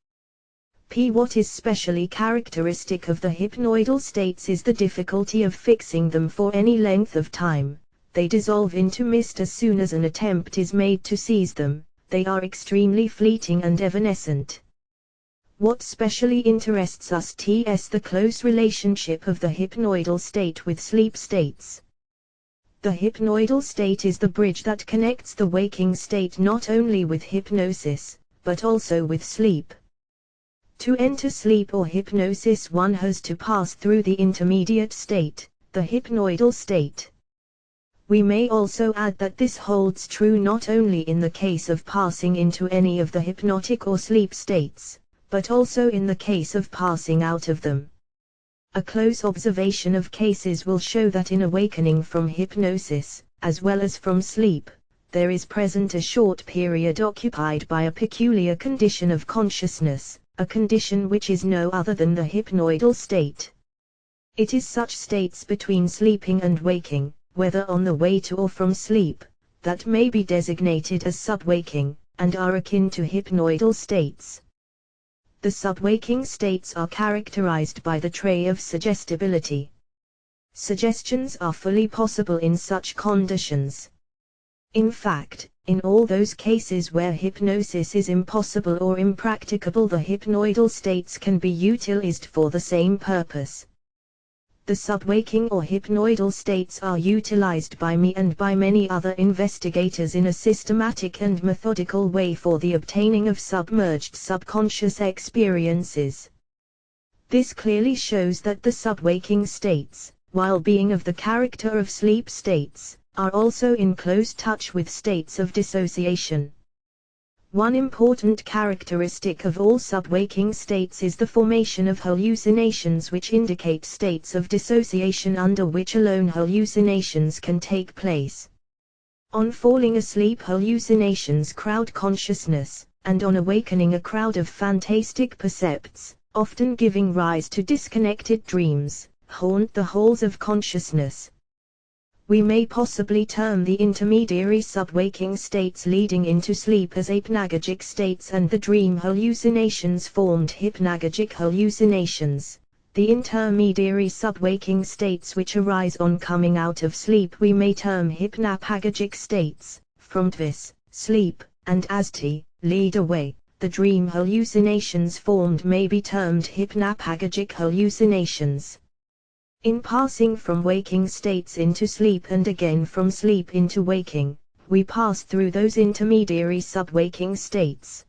What is specially characteristic of the hypnoidal states is the difficulty of fixing them for any length of time. They dissolve into mist as soon as an attempt is made to seize them. They are extremely fleeting and evanescent. What specially interests us is the close relationship of the hypnoidal state with sleep states. The hypnoidal state is the bridge that connects the waking state not only with hypnosis, but also with sleep. To enter sleep or hypnosis one has to pass through the intermediate state, the hypnoidal state. We may also add that this holds true not only in the case of passing into any of the hypnotic or sleep states, but also in the case of passing out of them. A close observation of cases will show that in awakening from hypnosis, as well as from sleep, there is present a short period occupied by a peculiar condition of consciousness, a condition which is no other than the hypnoidal state. It is such states between sleeping and waking, whether on the way to or from sleep, that may be designated as subwaking, and are akin to hypnoidal states. The subwaking states are characterized by the trait of suggestibility. Suggestions are fully possible in such conditions. In fact, in all those cases where hypnosis is impossible or impracticable, the hypnoidal states can be utilized for the same purpose. The subwaking or hypnoidal states are utilized by me and by many other investigators in a systematic and methodical way for the obtaining of submerged subconscious experiences. This clearly shows that the subwaking states, while being of the character of sleep states, are also in close touch with states of dissociation. One important characteristic of all subwaking states is the formation of hallucinations, which indicate states of dissociation under which alone hallucinations can take place. On falling asleep, hallucinations crowd consciousness, and on awakening a crowd of fantastic percepts, often giving rise to disconnected dreams, haunt the halls of consciousness. We may possibly term the intermediary subwaking states leading into sleep as hypnagogic states, and the dream hallucinations formed hypnagogic hallucinations. The intermediary subwaking states which arise on coming out of sleep we may term hypnagogic states. From this, sleep, and as to lead away, the dream hallucinations formed may be termed hypnagogic hallucinations. In passing from waking states into sleep and again from sleep into waking, we pass through those intermediary subwaking states.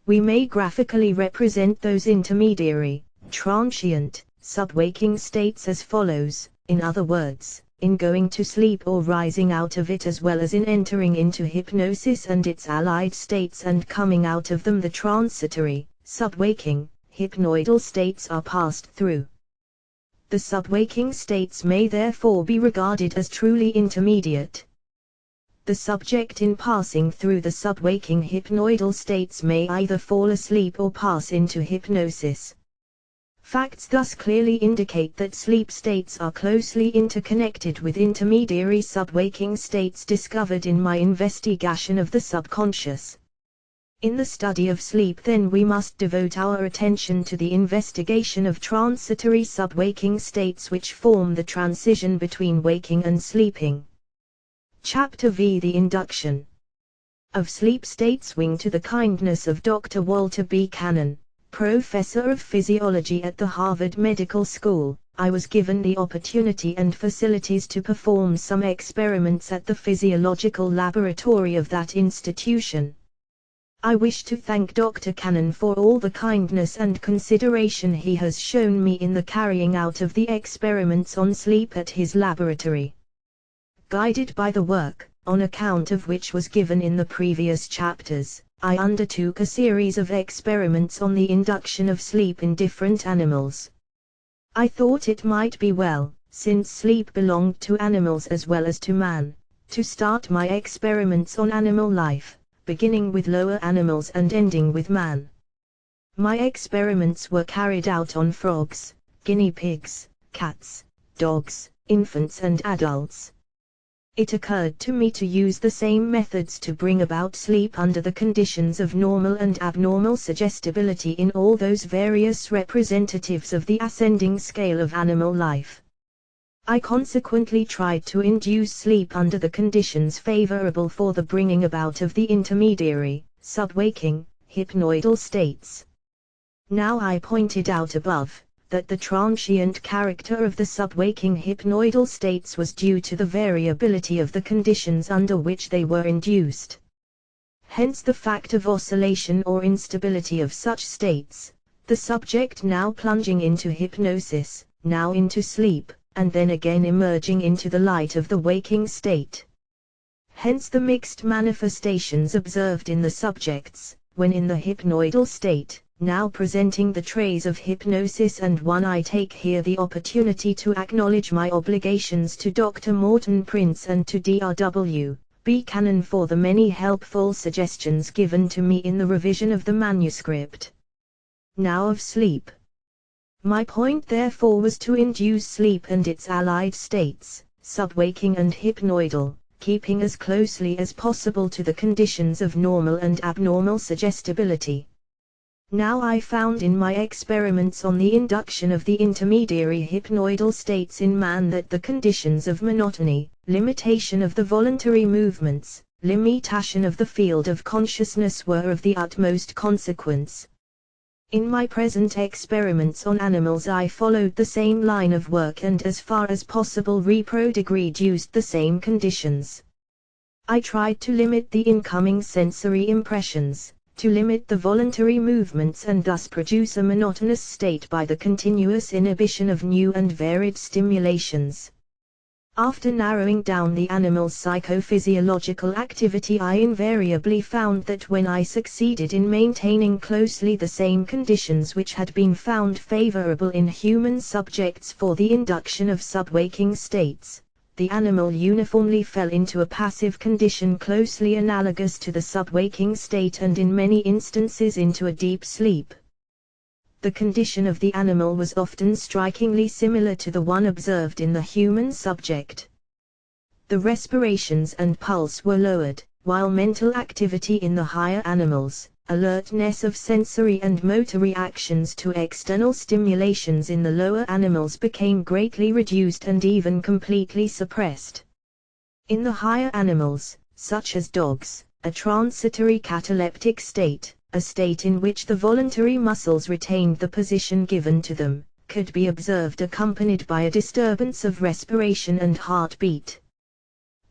We may graphically represent those intermediary, transient, subwaking states as follows, in other words, in going to sleep or rising out of it, as well as in entering into hypnosis and its allied states and coming out of them. The transitory, subwaking, hypnoidal states are passed through. The subwaking states may therefore be regarded as truly intermediate. The subject in passing through the subwaking hypnoidal states may either fall asleep or pass into hypnosis. Facts thus clearly indicate that sleep states are closely interconnected with intermediary subwaking states discovered in my investigation of the subconscious. In the study of sleep, then, we must devote our attention to the investigation of transitory subwaking states which form the transition between waking and sleeping. Chapter V. The Induction of Sleep States. Wing to the kindness of Dr. Walter B. Cannon, Professor of Physiology at the Harvard Medical School, I was given the opportunity and facilities to perform some experiments at the physiological laboratory of that institution. I wish to thank Dr. Cannon for all the kindness and consideration he has shown me in the carrying out of the experiments on sleep at his laboratory. Guided by the work, on account of which was given in the previous chapters, I undertook a series of experiments on the induction of sleep in different animals. I thought it might be well, since sleep belonged to animals as well as to man, to start my experiments on animal life, beginning with lower animals and ending with man. My experiments were carried out on frogs, guinea pigs, cats, dogs, infants and adults. It occurred to me to use the same methods to bring about sleep under the conditions of normal and abnormal suggestibility in all those various representatives of the ascending scale of animal life. I consequently tried to induce sleep under the conditions favorable for the bringing about of the intermediary, subwaking, hypnoidal states. Now I pointed out above, that the transient character of the subwaking hypnoidal states was due to the variability of the conditions under which they were induced. Hence the fact of oscillation or instability of such states, the subject now plunging into hypnosis, now into sleep, and then again emerging into the light of the waking state. Hence the mixed manifestations observed in the subjects, when in the hypnoidal state, now presenting the trace of hypnosis. And one, I take here the opportunity to acknowledge my obligations to Dr. Morton Prince and to Dr. B. Cannon for the many helpful suggestions given to me in the revision of the manuscript. Now of sleep. My point therefore was to induce sleep and its allied states, subwaking and hypnoidal, keeping as closely as possible to the conditions of normal and abnormal suggestibility. Now I found in my experiments on the induction of the intermediary hypnoidal states in man that the conditions of monotony, limitation of the voluntary movements, limitation of the field of consciousness were of the utmost consequence. In my present experiments on animals I followed the same line of work and as far as possible reproduced the same conditions. I tried to limit the incoming sensory impressions, to limit the voluntary movements and thus produce a monotonous state by the continuous inhibition of new and varied stimulations. After narrowing down the animal's psychophysiological activity, I invariably found that when I succeeded in maintaining closely the same conditions which had been found favorable in human subjects for the induction of subwaking states, the animal uniformly fell into a passive condition closely analogous to the subwaking state and in many instances into a deep sleep. The condition of the animal was often strikingly similar to the one observed in the human subject. The respirations and pulse were lowered, while mental activity in the higher animals, alertness of sensory and motor reactions to external stimulations in the lower animals became greatly reduced and even completely suppressed. In the higher animals, such as dogs, a transitory cataleptic state, a state in which the voluntary muscles retained the position given to them, could be observed accompanied by a disturbance of respiration and heartbeat.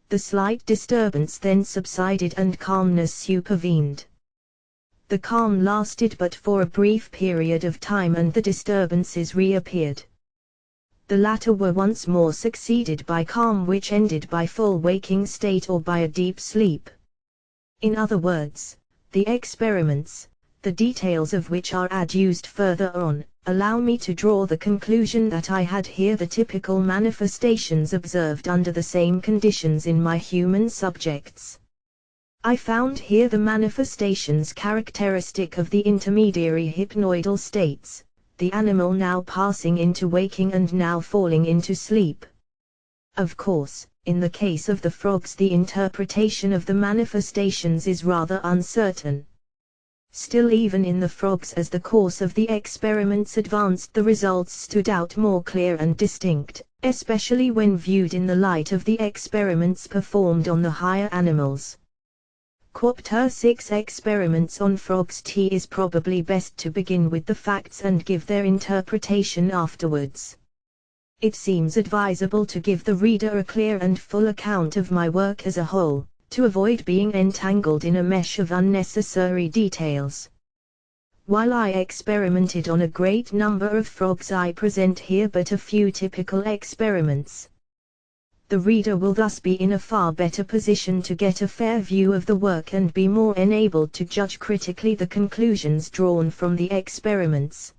The slight disturbance then subsided and calmness supervened. The calm lasted but for a brief period of time and the disturbances reappeared. The latter were once more succeeded by calm, which ended by full waking state or by a deep sleep. In other words, the experiments, the details of which are adduced further on, allow me to draw the conclusion that I had here the typical manifestations observed under the same conditions in my human subjects. I found here the manifestations characteristic of the intermediary hypnoidal states, the animal now passing into waking and now falling into sleep. Of course, in the case of the frogs, the interpretation of the manifestations is rather uncertain. Still, even in the frogs, as the course of the experiments advanced, the results stood out more clear and distinct, especially when viewed in the light of the experiments performed on the higher animals. Chapter 6 Experiments on Frogs. It is probably best to begin with the facts and give their interpretation afterwards. It seems advisable to give the reader a clear and full account of my work as a whole, to avoid being entangled in a mesh of unnecessary details. While I experimented on a great number of frogs, I present here but a few typical experiments. The reader will thus be in a far better position to get a fair view of the work and be more enabled to judge critically the conclusions drawn from the experiments.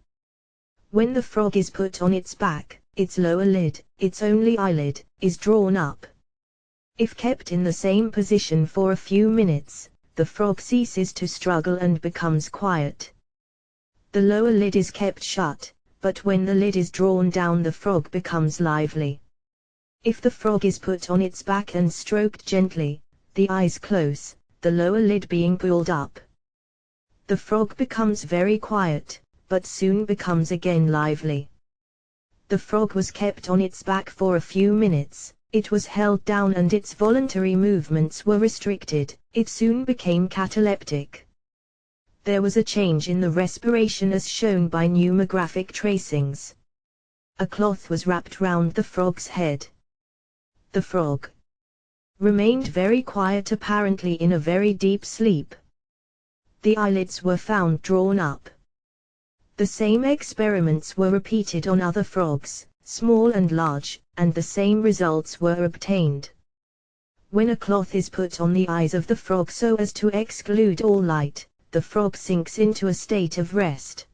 When the frog is put on its back, its lower lid, its only eyelid, is drawn up. If kept in the same position for a few minutes, the frog ceases to struggle and becomes quiet. The lower lid is kept shut, but when the lid is drawn down, the frog becomes lively. If the frog is put on its back and stroked gently, the eyes close, the lower lid being pulled up, the frog becomes very quiet, but soon becomes again lively. The frog was kept on its back for a few minutes. It was held down and its voluntary movements were restricted. It soon became cataleptic. There was a change in the respiration as shown by pneumographic tracings. A cloth was wrapped round the frog's head. The frog remained very quiet, apparently in a very deep sleep. The eyelids were found drawn up. The same experiments were repeated on other frogs, small and large, and the same results were obtained. When a cloth is put on the eyes of the frog so as to exclude all light, the frog sinks into a state of rest.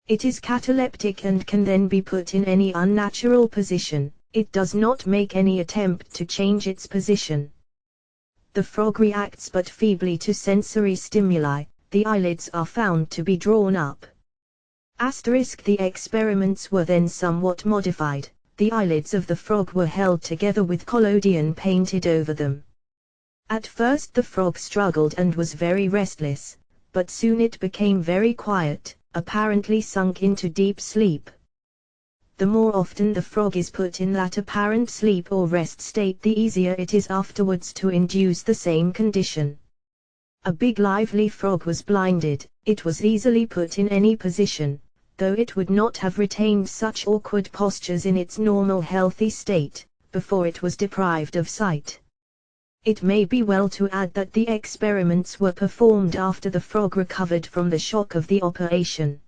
It is cataleptic and can then be put in any unnatural position. It does not make any attempt to change its position. The frog reacts but feebly to sensory stimuli. The eyelids are found to be drawn up. The experiments were then somewhat modified. The eyelids of the frog were held together with collodion painted over them. At first the frog struggled and was very restless, but soon it became very quiet, apparently sunk into deep sleep. The more often the frog is put in that apparent sleep or rest state, the easier it is afterwards to induce the same condition. A big lively frog was blinded. It was easily put in any position, though it would not have retained such awkward postures in its normal healthy state, before it was deprived of sight. It may be well to add that the experiments were performed after the frog recovered from the shock of the operation.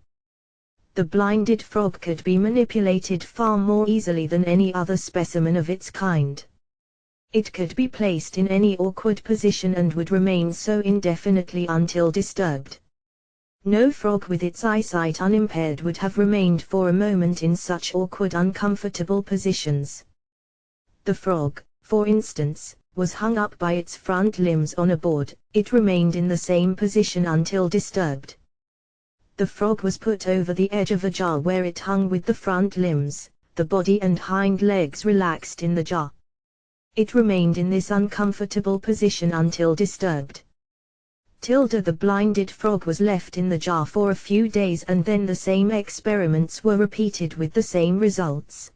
The blinded frog could be manipulated far more easily than any other specimen of its kind. It could be placed in any awkward position and would remain so indefinitely until disturbed. No frog with its eyesight unimpaired would have remained for a moment in such awkward, uncomfortable positions. The frog, for instance, was hung up by its front limbs on a board. It remained in the same position until disturbed. The frog was put over the edge of a jar where it hung with the front limbs, the body and hind legs relaxed in the jar. It remained in this uncomfortable position until disturbed. The blinded frog was left in the jar for a few days and then the same experiments were repeated with the same results.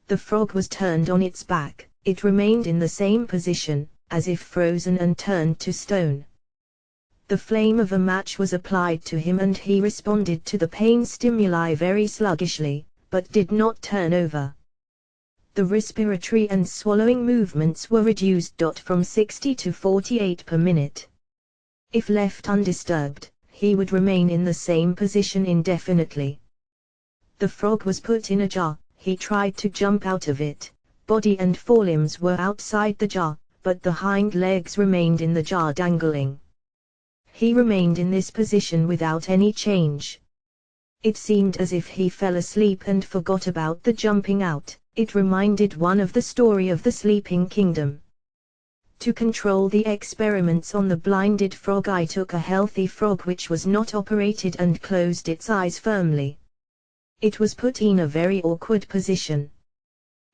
The frog was turned on its back. It remained in the same position, as if frozen and turned to stone. The flame of a match was applied to him and he responded to the pain stimuli very sluggishly, but did not turn over. The respiratory and swallowing movements were reduced from 60 to 48 per minute. If left undisturbed, he would remain in the same position indefinitely. The frog was put in a jar. he tried to jump out of it. Body and forelimbs were outside the jar, but the hind legs remained in the jar dangling. He remained in this position without any change. It seemed as if he fell asleep and forgot about the jumping out. It reminded one of the story of the sleeping kingdom. To control the experiments on the blinded frog, I took a healthy frog which was not operated and closed its eyes firmly. It was put in a very awkward position.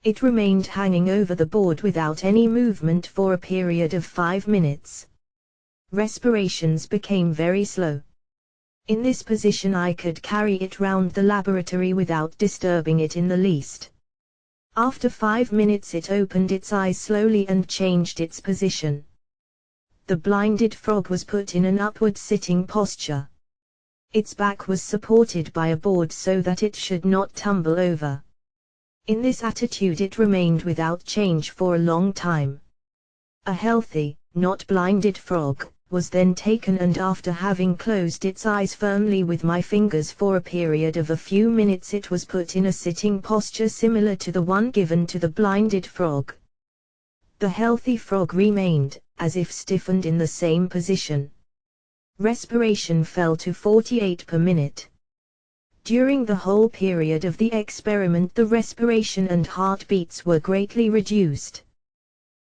It remained hanging over the board without any movement for a period of 5 minutes. Respirations became very slow. In this position I could carry it round the laboratory without disturbing it in the least. After 5 minutes it opened its eyes slowly and changed its position. The blinded frog was put in an upward sitting posture. Its back was supported by a board so that it should not tumble over. In this attitude it remained without change for a long time. A healthy, not blinded frog was then taken, and after having closed its eyes firmly with my fingers for a period of a few minutes, it was put in a sitting posture similar to the one given to the blinded frog. The healthy frog remained, as if stiffened in the same position. Respiration fell to 48 per minute. During the whole period of the experiment the respiration and heartbeats were greatly reduced.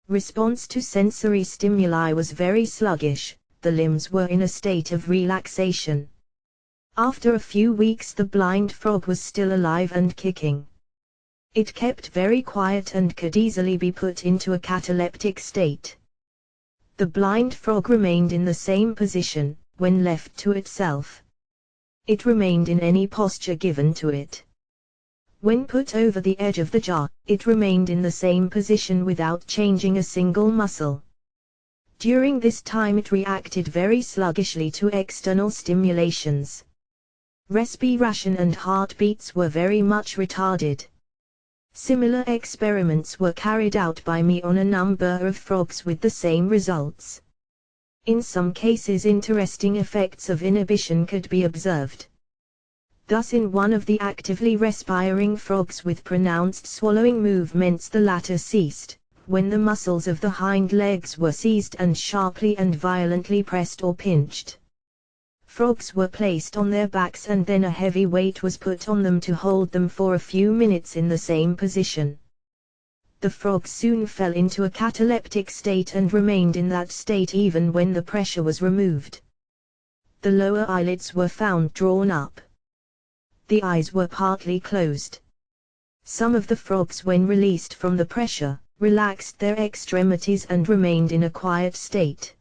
Response to sensory stimuli was very sluggish, the limbs were in a state of relaxation. After a few weeks the blind frog was still alive and kicking. It kept very quiet and could easily be put into a cataleptic state. The blind frog remained in the same position, when left to itself. It remained in any posture given to it. When put over the edge of the jar, it remained in the same position without changing a single muscle. During this time it reacted very sluggishly to external stimulations. Respiration and heartbeats were very much retarded. Similar experiments were carried out by me on a number of frogs with the same results. In some cases interesting effects of inhibition could be observed. Thus in one of the actively respiring frogs with pronounced swallowing movements the latter ceased, when the muscles of the hind legs were seized and sharply and violently pressed or pinched. Frogs were placed on their backs and then a heavy weight was put on them to hold them for a few minutes in the same position. The frog soon fell into a cataleptic state and remained in that state even when the pressure was removed. The lower eyelids were found drawn up. The eyes were partly closed. Some of the frogs, when released from the pressure, relaxed their extremities and remained in a quiet state.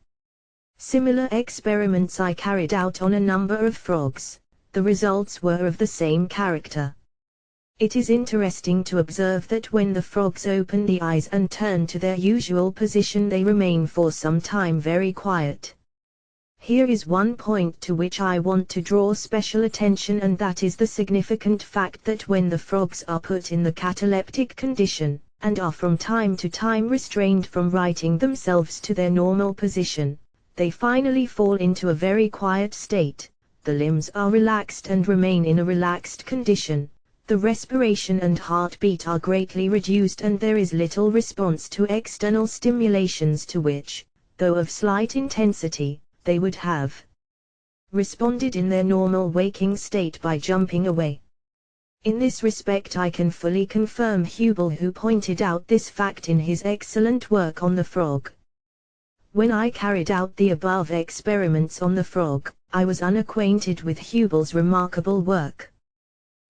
Similar experiments I carried out on a number of frogs. The results were of the same character. It is interesting to observe that when the frogs open the eyes and turn to their usual position they remain for some time very quiet. Here is one point to which I want to draw special attention, and that is the significant fact that when the frogs are put in the cataleptic condition, and are from time to time restrained from righting themselves to their normal position, they finally fall into a very quiet state, the limbs are relaxed and remain in a relaxed condition. The respiration and heartbeat are greatly reduced and there is little response to external stimulations to which, though of slight intensity, they would have responded in their normal waking state by jumping away. In this respect I can fully confirm Hubel, who pointed out this fact in his excellent work on the frog. When I carried out the above experiments on the frog, I was unacquainted with Hubel's remarkable work.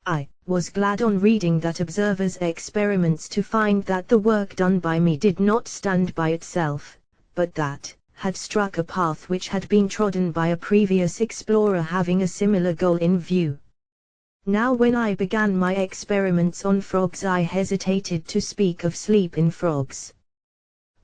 I was glad on reading that observers' experiments to find that the work done by me did not stand by itself, but that had struck a path which had been trodden by a previous explorer having a similar goal in view. Now when I began my experiments on frogs I hesitated to speak of sleep in frogs.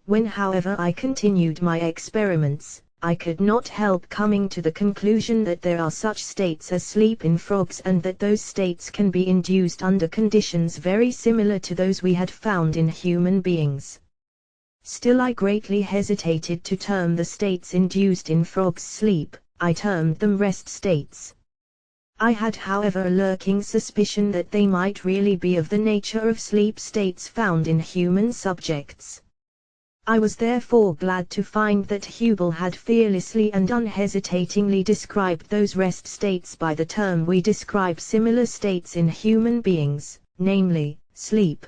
When however I continued my experiments, I could not help coming to the conclusion that there are such states as sleep in frogs and that those states can be induced under conditions very similar to those we had found in human beings. Still I greatly hesitated to term the states induced in frogs sleep, I termed them rest states. I had however a lurking suspicion that they might really be of the nature of sleep states found in human subjects. I was therefore glad to find that Hubel had fearlessly and unhesitatingly described those rest states by the term we describe similar states in human beings, namely, sleep.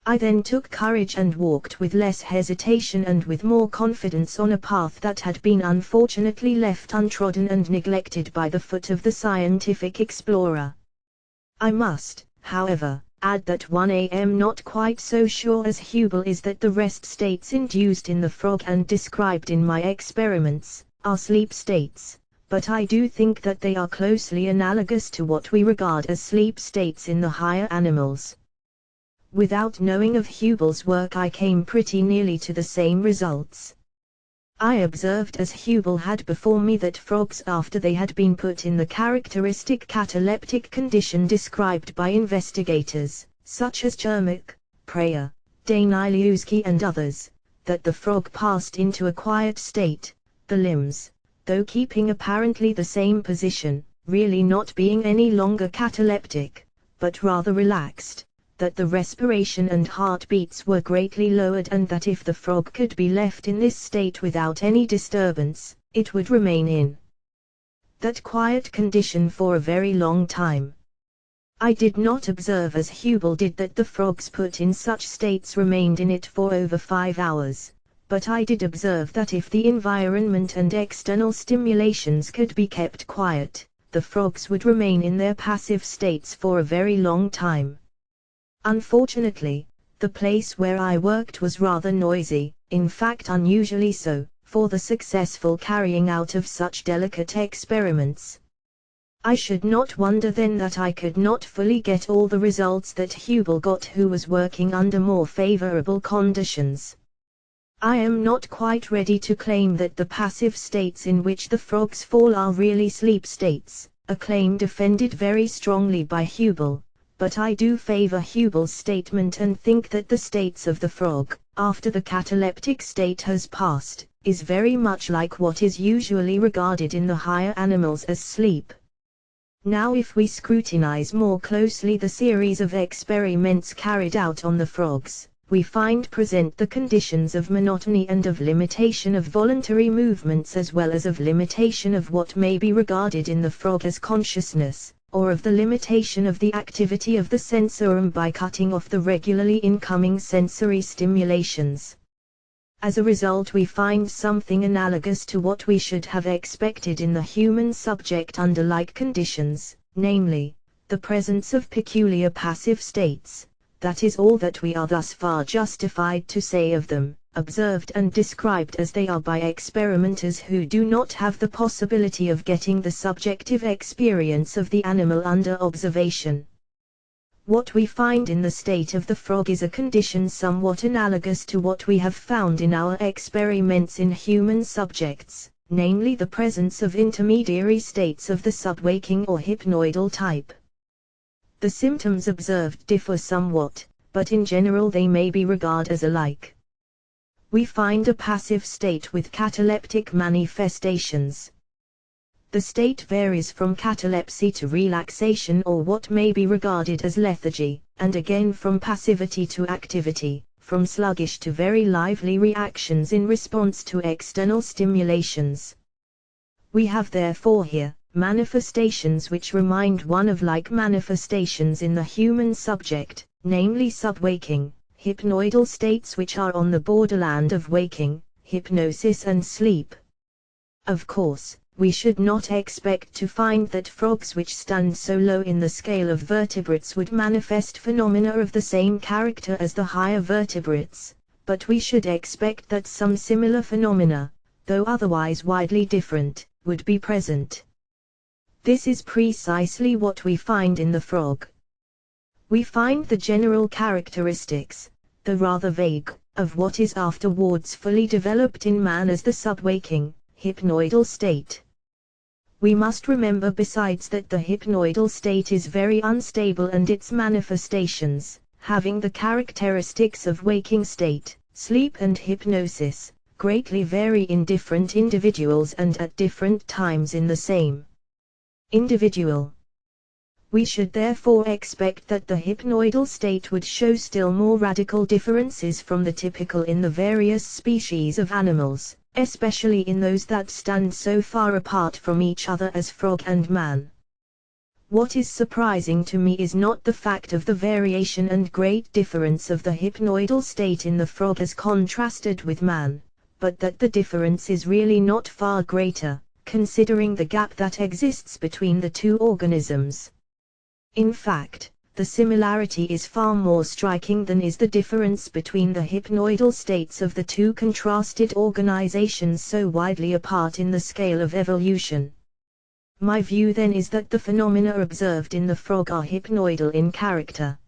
I then took courage and walked with less hesitation and with more confidence on a path that had been unfortunately left untrodden and neglected by the foot of the scientific explorer. I must, however, add that I am not quite so sure as Hubel is that the rest states induced in the frog and described in my experiments are sleep states, but I do think that they are closely analogous to what we regard as sleep states in the higher animals. Without knowing of Hubel's work, I came pretty nearly to the same results. I observed as Hubel had before me that frogs, after they had been put in the characteristic cataleptic condition described by investigators, such as Chermak, Preyer, Danilewski and others, that the frog passed into a quiet state, the limbs, though keeping apparently the same position, really not being any longer cataleptic, but rather relaxed, that the respiration and heartbeats were greatly lowered, and that if the frog could be left in this state without any disturbance, it would remain in that quiet condition for a very long time. I did not observe as Hubel did that the frogs put in such states remained in it for over 5 hours, but I did observe that if the environment and external stimulations could be kept quiet, the frogs would remain in their passive states for a very long time. Unfortunately, the place where I worked was rather noisy, in fact unusually so, for the successful carrying out of such delicate experiments. I should not wonder then that I could not fully get all the results that Hubel got, who was working under more favorable conditions. I am not quite ready to claim that the passive states in which the frogs fall are really sleep states, a claim defended very strongly by Hubel. But I do favor Hubel's statement and think that the states of the frog, after the cataleptic state has passed, is very much like what is usually regarded in the higher animals as sleep. Now if we scrutinize more closely the series of experiments carried out on the frogs, we find present the conditions of monotony and of limitation of voluntary movements, as well as of limitation of what may be regarded in the frog as consciousness, or of the limitation of the activity of the sensorum by cutting off the regularly incoming sensory stimulations. As a result, we find something analogous to what we should have expected in the human subject under like conditions, namely, the presence of peculiar passive states. That is all that we are thus far justified to say of them, observed and described as they are by experimenters who do not have the possibility of getting the subjective experience of the animal under observation. What we find in the state of the frog is a condition somewhat analogous to what we have found in our experiments in human subjects, namely the presence of intermediary states of the subwaking or hypnoidal type. The symptoms observed differ somewhat, but in general they may be regarded as alike. We find a passive state with cataleptic manifestations. The state varies from catalepsy to relaxation or what may be regarded as lethargy, and again from passivity to activity, from sluggish to very lively reactions in response to external stimulations. We have therefore here manifestations which remind one of like manifestations in the human subject, namely subwaking, hypnoidal states which are on the borderland of waking, hypnosis and sleep. Of course, we should not expect to find that frogs which stand so low in the scale of vertebrates would manifest phenomena of the same character as the higher vertebrates, but we should expect that some similar phenomena, though otherwise widely different, would be present. This is precisely what we find in the frog. We find the general characteristics, though rather vague, of what is afterwards fully developed in man as the subwaking, hypnoidal state. We must remember besides that the hypnoidal state is very unstable and its manifestations, having the characteristics of waking state, sleep and hypnosis, greatly vary in different individuals and at different times in the same individual. We should therefore expect that the hypnoidal state would show still more radical differences from the typical in the various species of animals, especially in those that stand so far apart from each other as frog and man. What is surprising to me is not the fact of the variation and great difference of the hypnoidal state in the frog as contrasted with man, but that the difference is really not far greater, considering the gap that exists between the two organisms. In fact, the similarity is far more striking than is the difference between the hypnoidal states of the two contrasted organizations so widely apart in the scale of evolution. My view then is that the phenomena observed in the frog are hypnoidal in character.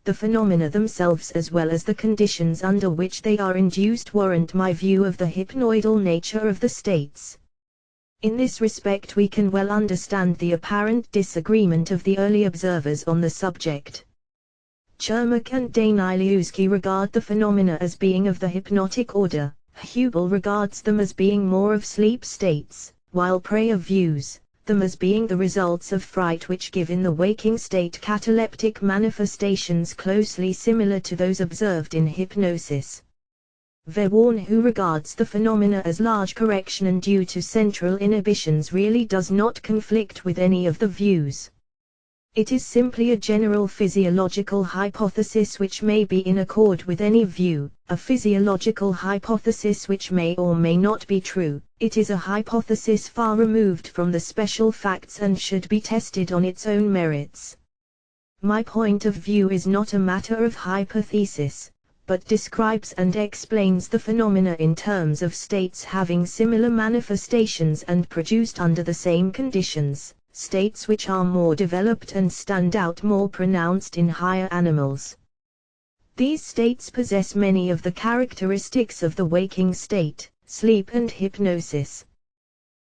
The phenomena themselves as well as the conditions under which they are induced warrant my view of the hypnoidal nature of the states. In this respect we can well understand the apparent disagreement of the early observers on the subject. Chermak and Danilewski regard the phenomena as being of the hypnotic order, Hubel regards them as being more of sleep states, while Preyer views them as being the results of fright which give in the waking state cataleptic manifestations closely similar to those observed in hypnosis. Verworn, who regards the phenomena as large correction and due to central inhibitions, really does not conflict with any of the views. It is simply a general physiological hypothesis which may be in accord with any view, a physiological hypothesis which may or may not be true. It is a hypothesis far removed from the special facts and should be tested on its own merits. My point of view is not a matter of hypothesis, but describes and explains the phenomena in terms of states having similar manifestations and produced under the same conditions, states which are more developed and stand out more pronounced in higher animals. These states possess many of the characteristics of the waking state, sleep and hypnosis.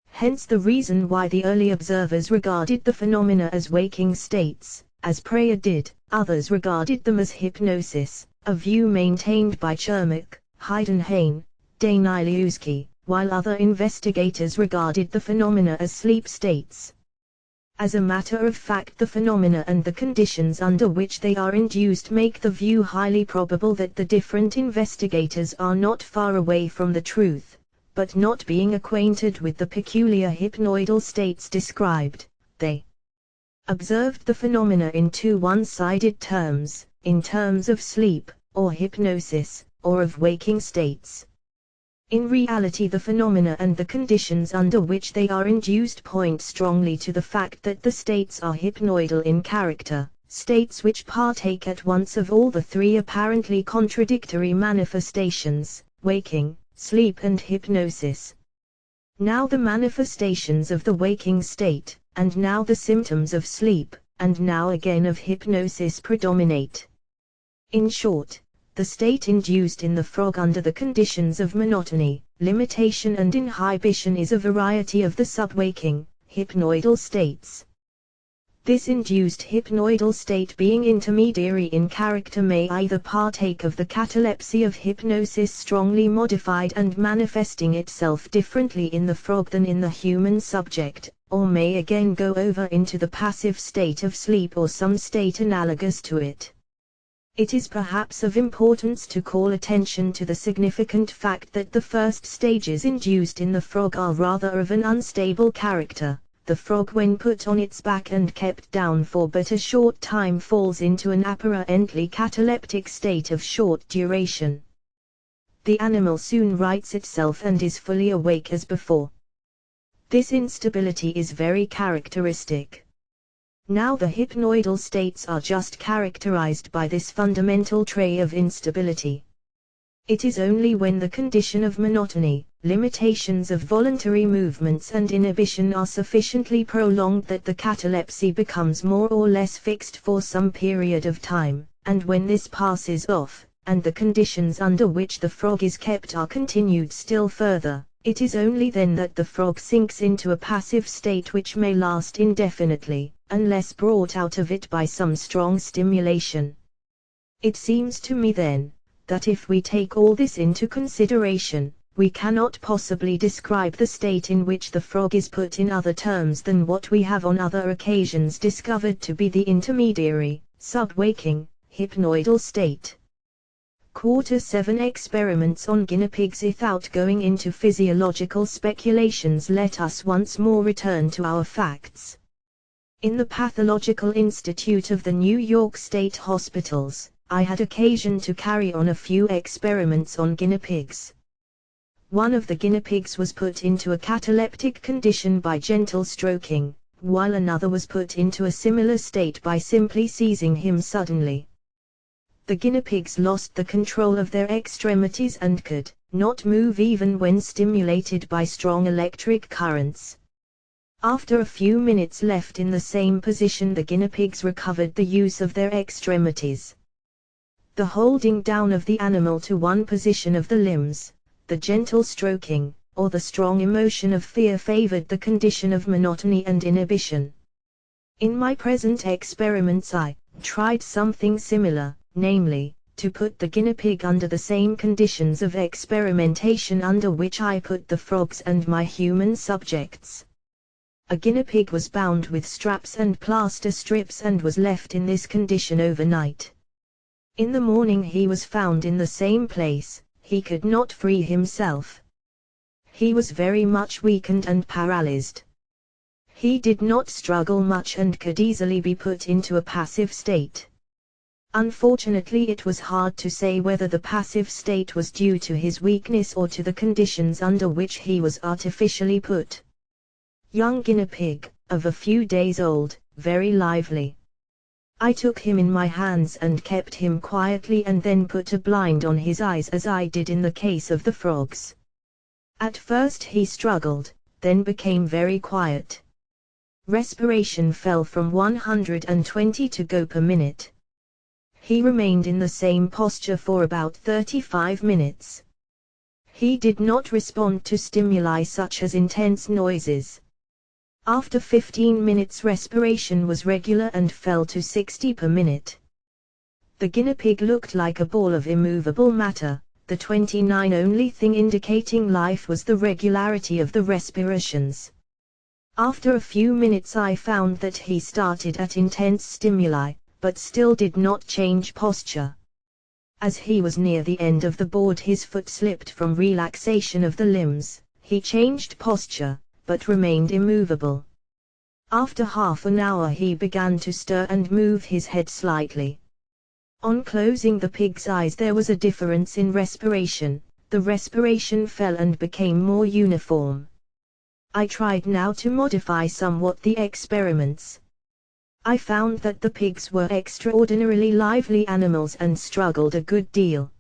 Hence the reason why the early observers regarded the phenomena as waking states, as Preyer did. Others regarded them as hypnosis, a view maintained by Chermak, Heidenhain, Danilewski, while other investigators regarded the phenomena as sleep states. As a matter of fact, the phenomena and the conditions under which they are induced make the view highly probable that the different investigators are not far away from the truth, but not being acquainted with the peculiar hypnoidal states described, they observed the phenomena in two one-sided terms, in terms of sleep, or hypnosis, or of waking states. In reality, the phenomena and the conditions under which they are induced point strongly to the fact that the states are hypnoidal in character, states which partake at once of all the three apparently contradictory manifestations, waking, sleep and hypnosis. Now the manifestations of the waking state, and now the symptoms of sleep, and now again of hypnosis predominate. In short, the state induced in the frog under the conditions of monotony, limitation and inhibition is a variety of the subwaking, hypnoidal states. This induced hypnoidal state, being intermediary in character, may either partake of the catalepsy of hypnosis strongly modified and manifesting itself differently in the frog than in the human subject, or may again go over into the passive state of sleep or some state analogous to it. It is perhaps of importance to call attention to the significant fact that the first stages induced in the frog are rather of an unstable character. The frog, when put on its back and kept down for but a short time, falls into an apparently cataleptic state of short duration. The animal soon rights itself and is fully awake as before. This instability is very characteristic. Now the hypnoidal states are just characterized by this fundamental trait of instability. It is only when the condition of monotony, limitations of voluntary movements and inhibition are sufficiently prolonged that the catalepsy becomes more or less fixed for some period of time, and when this passes off, and the conditions under which the frog is kept are continued still further, it is only then that the frog sinks into a passive state which may last indefinitely, unless brought out of it by some strong stimulation. It seems to me then, that if we take all this into consideration, we cannot possibly describe the state in which the frog is put in other terms than what we have on other occasions discovered to be the intermediary, sub-waking, hypnoidal state. Quarter 7 Experiments on guinea pigs. Without going into physiological speculations, let us once more return to our facts. In the Pathological Institute of the New York State Hospitals, I had occasion to carry on a few experiments on guinea pigs. One of the guinea pigs was put into a cataleptic condition by gentle stroking, while another was put into a similar state by simply seizing him suddenly. The guinea pigs lost the control of their extremities and could not move even when stimulated by strong electric currents. After a few minutes left in the same position, the guinea pigs recovered the use of their extremities. The holding down of the animal to one position of the limbs, the gentle stroking, or the strong emotion of fear favored the condition of monotony and inhibition. In my present experiments I tried something similar, namely, to put the guinea pig under the same conditions of experimentation under which I put the frogs and my human subjects. A guinea pig was bound with straps and plaster strips and was left in this condition overnight. In the morning he was found in the same place. He could not free himself. He was very much weakened and paralyzed. He did not struggle much and could easily be put into a passive state. Unfortunately, it was hard to say whether the passive state was due to his weakness or to the conditions under which he was artificially put. Young guinea pig, of a few days old, very lively. I took him in my hands and kept him quietly and then put a blind on his eyes as I did in the case of the frogs. At first he struggled, then became very quiet. Respiration fell from 120 to go per minute. He remained in the same posture for about 35 minutes. He did not respond to stimuli such as intense noises. After 15 minutes respiration was regular and fell to 60 per minute. The guinea pig looked like a ball of immovable matter. The 29 only thing indicating life was the regularity of the respirations. After a few minutes I found that he started at intense stimuli, but still did not change posture. As he was near the end of the board, his foot slipped from relaxation of the limbs. He changed posture, but remained immovable. After half an hour he began to stir and move his head slightly. On closing the pig's eyes there was a difference in respiration. The respiration fell and became more uniform. I tried now to modify somewhat the experiments. I found that the pigs were extraordinarily lively animals and struggled a good deal.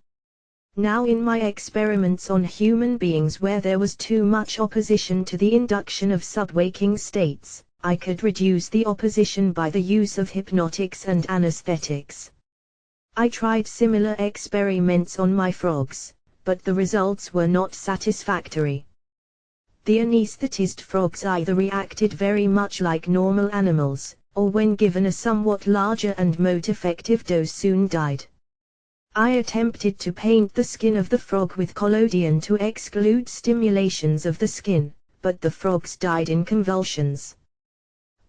Now in my experiments on human beings where there was too much opposition to the induction of sub-waking states, I could reduce the opposition by the use of hypnotics and anesthetics. I tried similar experiments on my frogs, but the results were not satisfactory. The anesthetized frogs either reacted very much like normal animals, or when given a somewhat larger and most effective dose soon died. I attempted to paint the skin of the frog with collodion to exclude stimulations of the skin, but the frogs died in convulsions.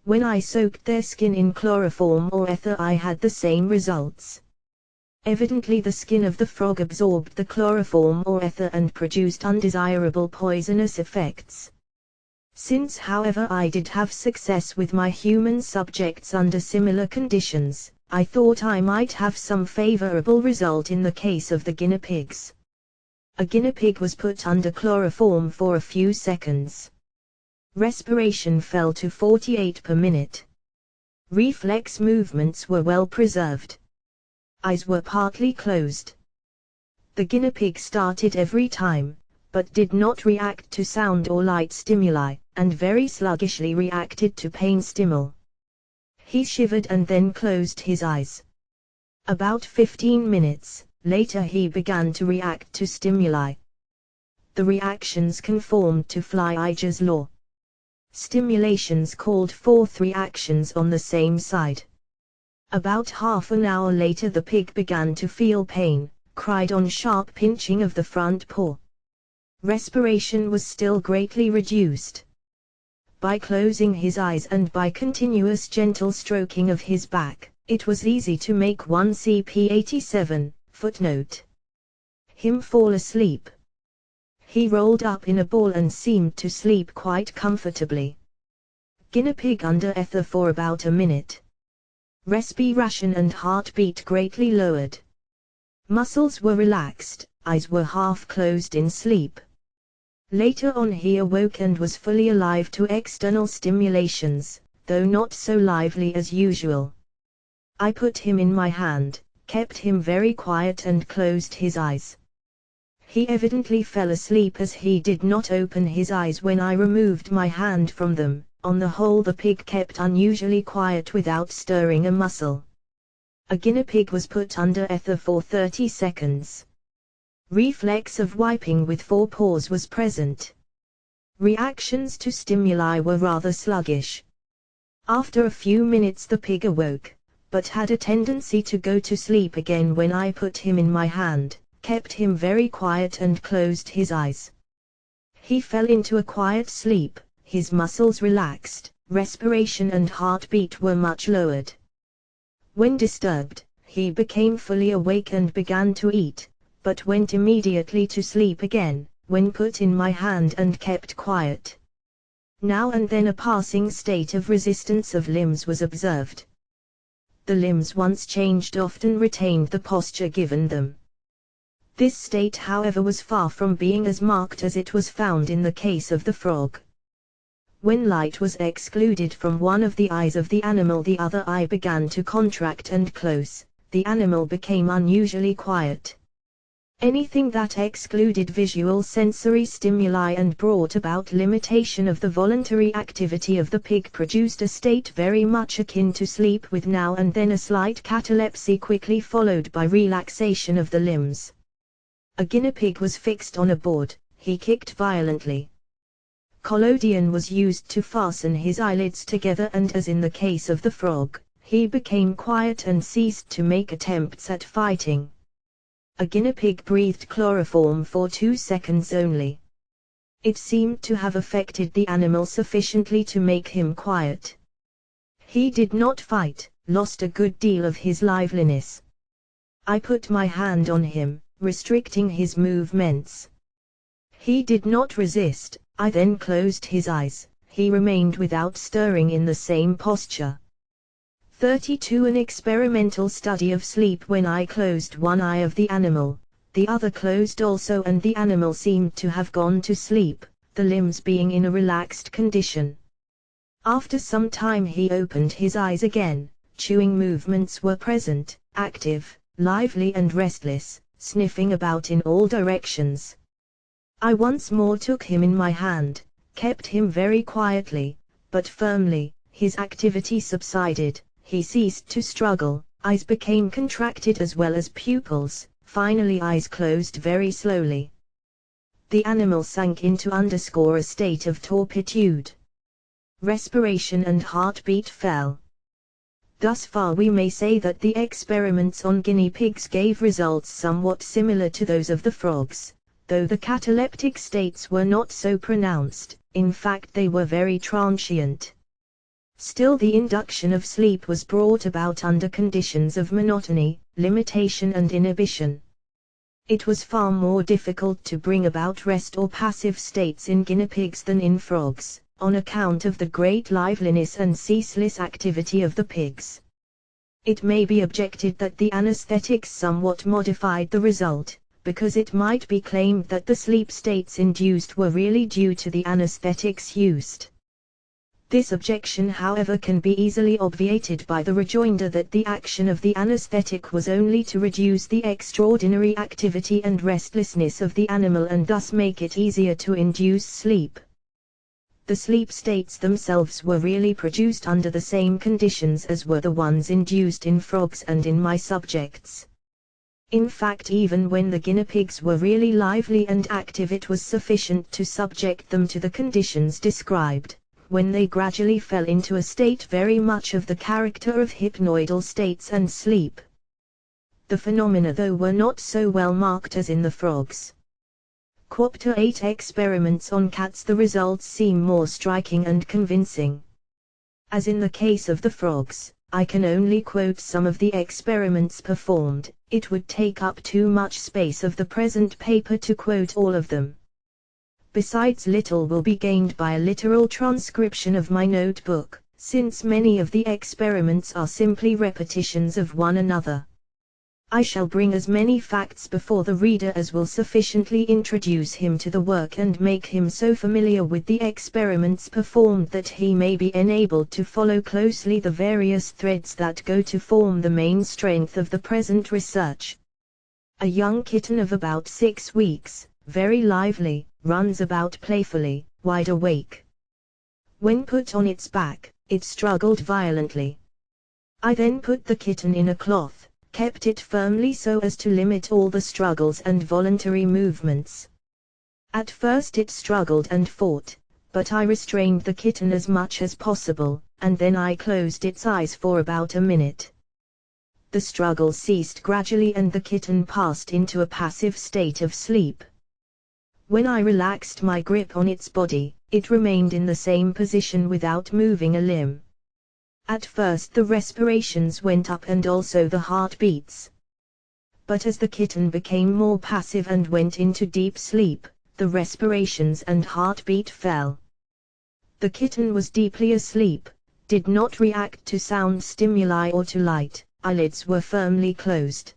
When I soaked their skin in chloroform or ether I had the same results. Evidently the skin of the frog absorbed the chloroform or ether and produced undesirable poisonous effects. Since however I did have success with my human subjects under similar conditions, I thought I might have some favorable result in the case of the guinea pigs. A guinea pig was put under chloroform for a few seconds. Respiration fell to 48 per minute. Reflex movements were well preserved. Eyes were partly closed. The guinea pig started every time, but did not react to sound or light stimuli, and very sluggishly reacted to pain stimuli. He shivered and then closed his eyes. About 15 minutes later he began to react to stimuli. The reactions conformed to Fleiger's law. Stimulations called forth reactions on the same side. About half an hour later the pig began to feel pain, cried on sharp pinching of the front paw. Respiration was still greatly reduced. By closing his eyes and by continuous gentle stroking of his back, it was easy to make 1 CP 87, footnote. Him fall asleep. He rolled up in a ball and seemed to sleep quite comfortably. Guinea pig under ether for about a minute. Respiration and heartbeat greatly lowered. Muscles were relaxed, eyes were half closed in sleep. Later on he awoke and was fully alive to external stimulations, though not so lively as usual. I put him in my hand, kept him very quiet and closed his eyes. He evidently fell asleep as he did not open his eyes when I removed my hand from them. On the whole the pig kept unusually quiet without stirring a muscle. A guinea pig was put under ether for 30 seconds. Reflex of wiping with forepaws was present. Reactions to stimuli were rather sluggish. After a few minutes the pig awoke, but had a tendency to go to sleep again when I put him in my hand, kept him very quiet and closed his eyes. He fell into a quiet sleep, his muscles relaxed, respiration and heartbeat were much lowered. When disturbed, he became fully awake and began to eat, but went immediately to sleep again, when put in my hand and kept quiet. Now and then a passing state of resistance of limbs was observed. The limbs once changed often retained the posture given them. This state however was far from being as marked as it was found in the case of the frog. When light was excluded from one of the eyes of the animal the other eye began to contract and close, the animal became unusually quiet. Anything that excluded visual sensory stimuli and brought about limitation of the voluntary activity of the pig produced a state very much akin to sleep with now and then a slight catalepsy quickly followed by relaxation of the limbs. A guinea pig was fixed on a board, he kicked violently. Collodion was used to fasten his eyelids together and as in the case of the frog, he became quiet and ceased to make attempts at fighting. A guinea pig breathed chloroform for 2 seconds only. It seemed to have affected the animal sufficiently to make him quiet. He did not fight, lost a good deal of his liveliness. I put my hand on him, restricting his movements. He did not resist. I then closed his eyes, he remained without stirring in the same posture. 32 An experimental study of sleep. When I closed one eye of the animal, the other closed also and the animal seemed to have gone to sleep, the limbs being in a relaxed condition. After some time he opened his eyes again, chewing movements were present, active, lively and restless, sniffing about in all directions. I once more took him in my hand, kept him very quietly, but firmly, his activity subsided, he ceased to struggle, eyes became contracted as well as pupils, finally eyes closed very slowly. The animal sank into a state of torpitude. Respiration and heartbeat fell. Thus far we may say that the experiments on guinea pigs gave results somewhat similar to those of the frogs. Though the cataleptic states were not so pronounced, in fact they were very transient. Still the induction of sleep was brought about under conditions of monotony, limitation and inhibition. It was far more difficult to bring about rest or passive states in guinea pigs than in frogs, on account of the great liveliness and ceaseless activity of the pigs. It may be objected that the anesthetics somewhat modified the result, because it might be claimed that the sleep states induced were really due to the anesthetics used. This objection however can be easily obviated by the rejoinder that the action of the anesthetic was only to reduce the extraordinary activity and restlessness of the animal and thus make it easier to induce sleep. The sleep states themselves were really produced under the same conditions as were the ones induced in frogs and in my subjects. In fact, even when the guinea pigs were really lively and active it was sufficient to subject them to the conditions described, when they gradually fell into a state very much of the character of hypnoidal states and sleep. The phenomena though were not so well marked as in the frogs. Chapter 8 Experiments on cats. The results seem more striking and convincing. As in the case of the frogs, I can only quote some of the experiments performed. It would take up too much space of the present paper to quote all of them. Besides, little will be gained by a literal transcription of my notebook, since many of the experiments are simply repetitions of one another. I shall bring as many facts before the reader as will sufficiently introduce him to the work and make him so familiar with the experiments performed that he may be enabled to follow closely the various threads that go to form the main strength of the present research. A young kitten of about 6 weeks, very lively, runs about playfully, wide awake. When put on its back, it struggled violently. I then put the kitten in a cloth, kept it firmly so as to limit all the struggles and voluntary movements. At first it struggled and fought, but I restrained the kitten as much as possible, and then I closed its eyes for about a minute. The struggle ceased gradually and the kitten passed into a passive state of sleep. When I relaxed my grip on its body, it remained in the same position without moving a limb. At first the respirations went up and also the heartbeats. But as the kitten became more passive and went into deep sleep, the respirations and heartbeat fell. The kitten was deeply asleep, did not react to sound stimuli or to light, eyelids were firmly closed.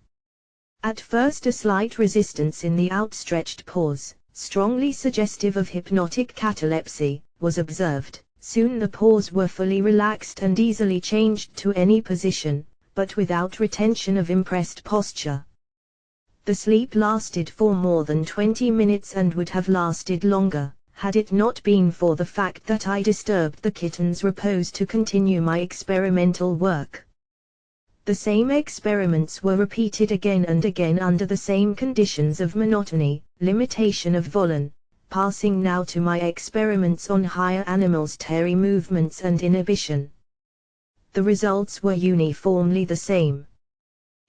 At first a slight resistance in the outstretched paws, strongly suggestive of hypnotic catalepsy, was observed. Soon the paws were fully relaxed and easily changed to any position, but without retention of impressed posture. The sleep lasted for more than 20 minutes and would have lasted longer, had it not been for the fact that I disturbed the kitten's repose to continue my experimental work. The same experiments were repeated again and again under the same conditions of monotony, limitation of volun. Passing now to my experiments on higher animals' terry movements and inhibition. The results were uniformly the same.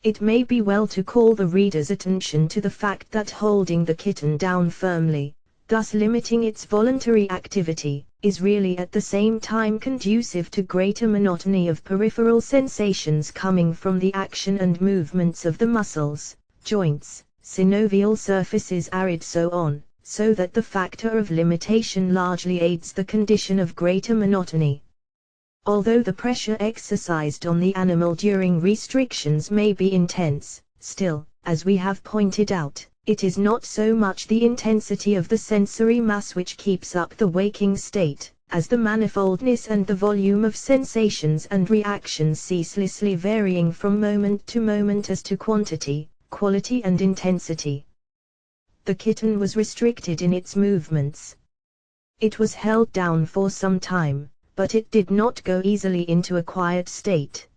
It may be well to call the reader's attention to the fact that holding the kitten down firmly, thus limiting its voluntary activity, is really at the same time conducive to greater monotony of peripheral sensations coming from the action and movements of the muscles, joints, synovial surfaces, and so on. So that the factor of limitation largely aids the condition of greater monotony. Although the pressure exercised on the animal during restrictions may be intense, still, as we have pointed out, it is not so much the intensity of the sensory mass which keeps up the waking state, as the manifoldness and the volume of sensations and reactions ceaselessly varying from moment to moment as to quantity, quality and intensity. The kitten was restricted in its movements. It was held down for some time, but it did not go easily into a quiet state.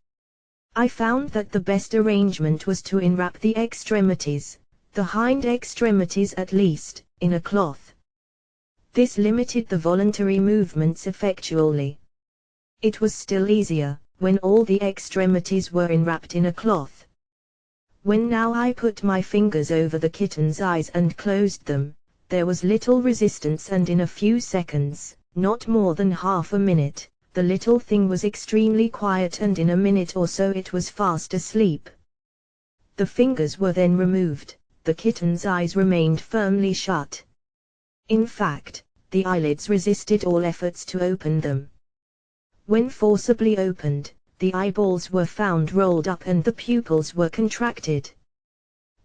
I found that the best arrangement was to enwrap the extremities, the hind extremities at least, in a cloth. This limited the voluntary movements effectually. It was still easier, when all the extremities were enwrapped in a cloth. When now I put my fingers over the kitten's eyes and closed them, there was little resistance and in a few seconds, not more than half a minute, the little thing was extremely quiet and in a minute or so it was fast asleep. The fingers were then removed, the kitten's eyes remained firmly shut. In fact, the eyelids resisted all efforts to open them. When forcibly opened, the eyeballs were found rolled up and the pupils were contracted.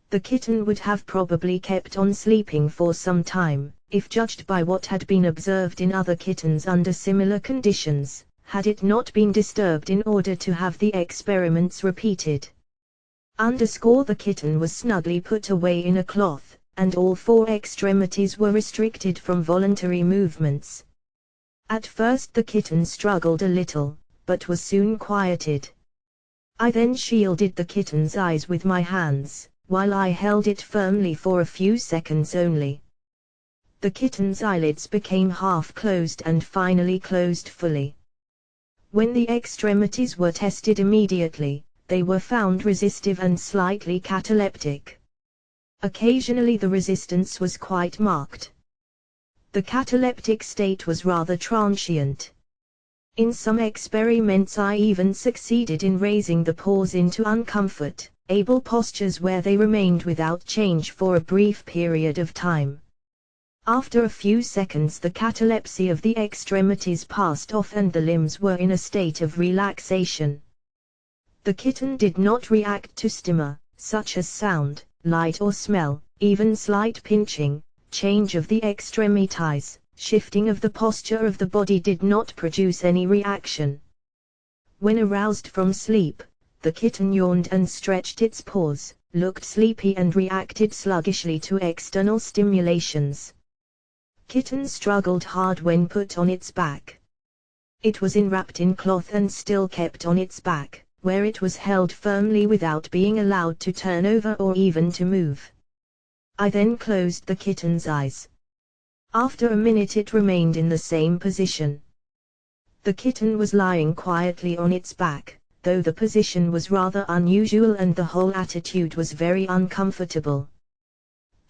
The kitten would have probably kept on sleeping for some time, if judged by what had been observed in other kittens under similar conditions, had it not been disturbed in order to have the experiments repeated. The kitten was snugly put away in a cloth, and all 4 extremities were restricted from voluntary movements. At first the kitten struggled a little, but was soon quieted. I then shielded the kitten's eyes with my hands, while I held it firmly for a few seconds only. The kitten's eyelids became half closed and finally closed fully. When the extremities were tested immediately, they were found resistive and slightly cataleptic. Occasionally the resistance was quite marked. The cataleptic state was rather transient. In some experiments I even succeeded in raising the paws into uncomfortable postures where they remained without change for a brief period of time. After a few seconds the catalepsy of the extremities passed off and the limbs were in a state of relaxation. The kitten did not react to stimuli, such as sound, light or smell, even slight pinching, change of the extremities, shifting of the posture of the body did not produce any reaction. When aroused from sleep, the kitten yawned and stretched its paws, looked sleepy and reacted sluggishly to external stimulations. Kitten struggled hard when put on its back. It was enwrapped in cloth and still kept on its back, where it was held firmly without being allowed to turn over or even to move. I then closed the kitten's eyes. After a minute it remained in the same position. The kitten was lying quietly on its back, though the position was rather unusual and the whole attitude was very uncomfortable.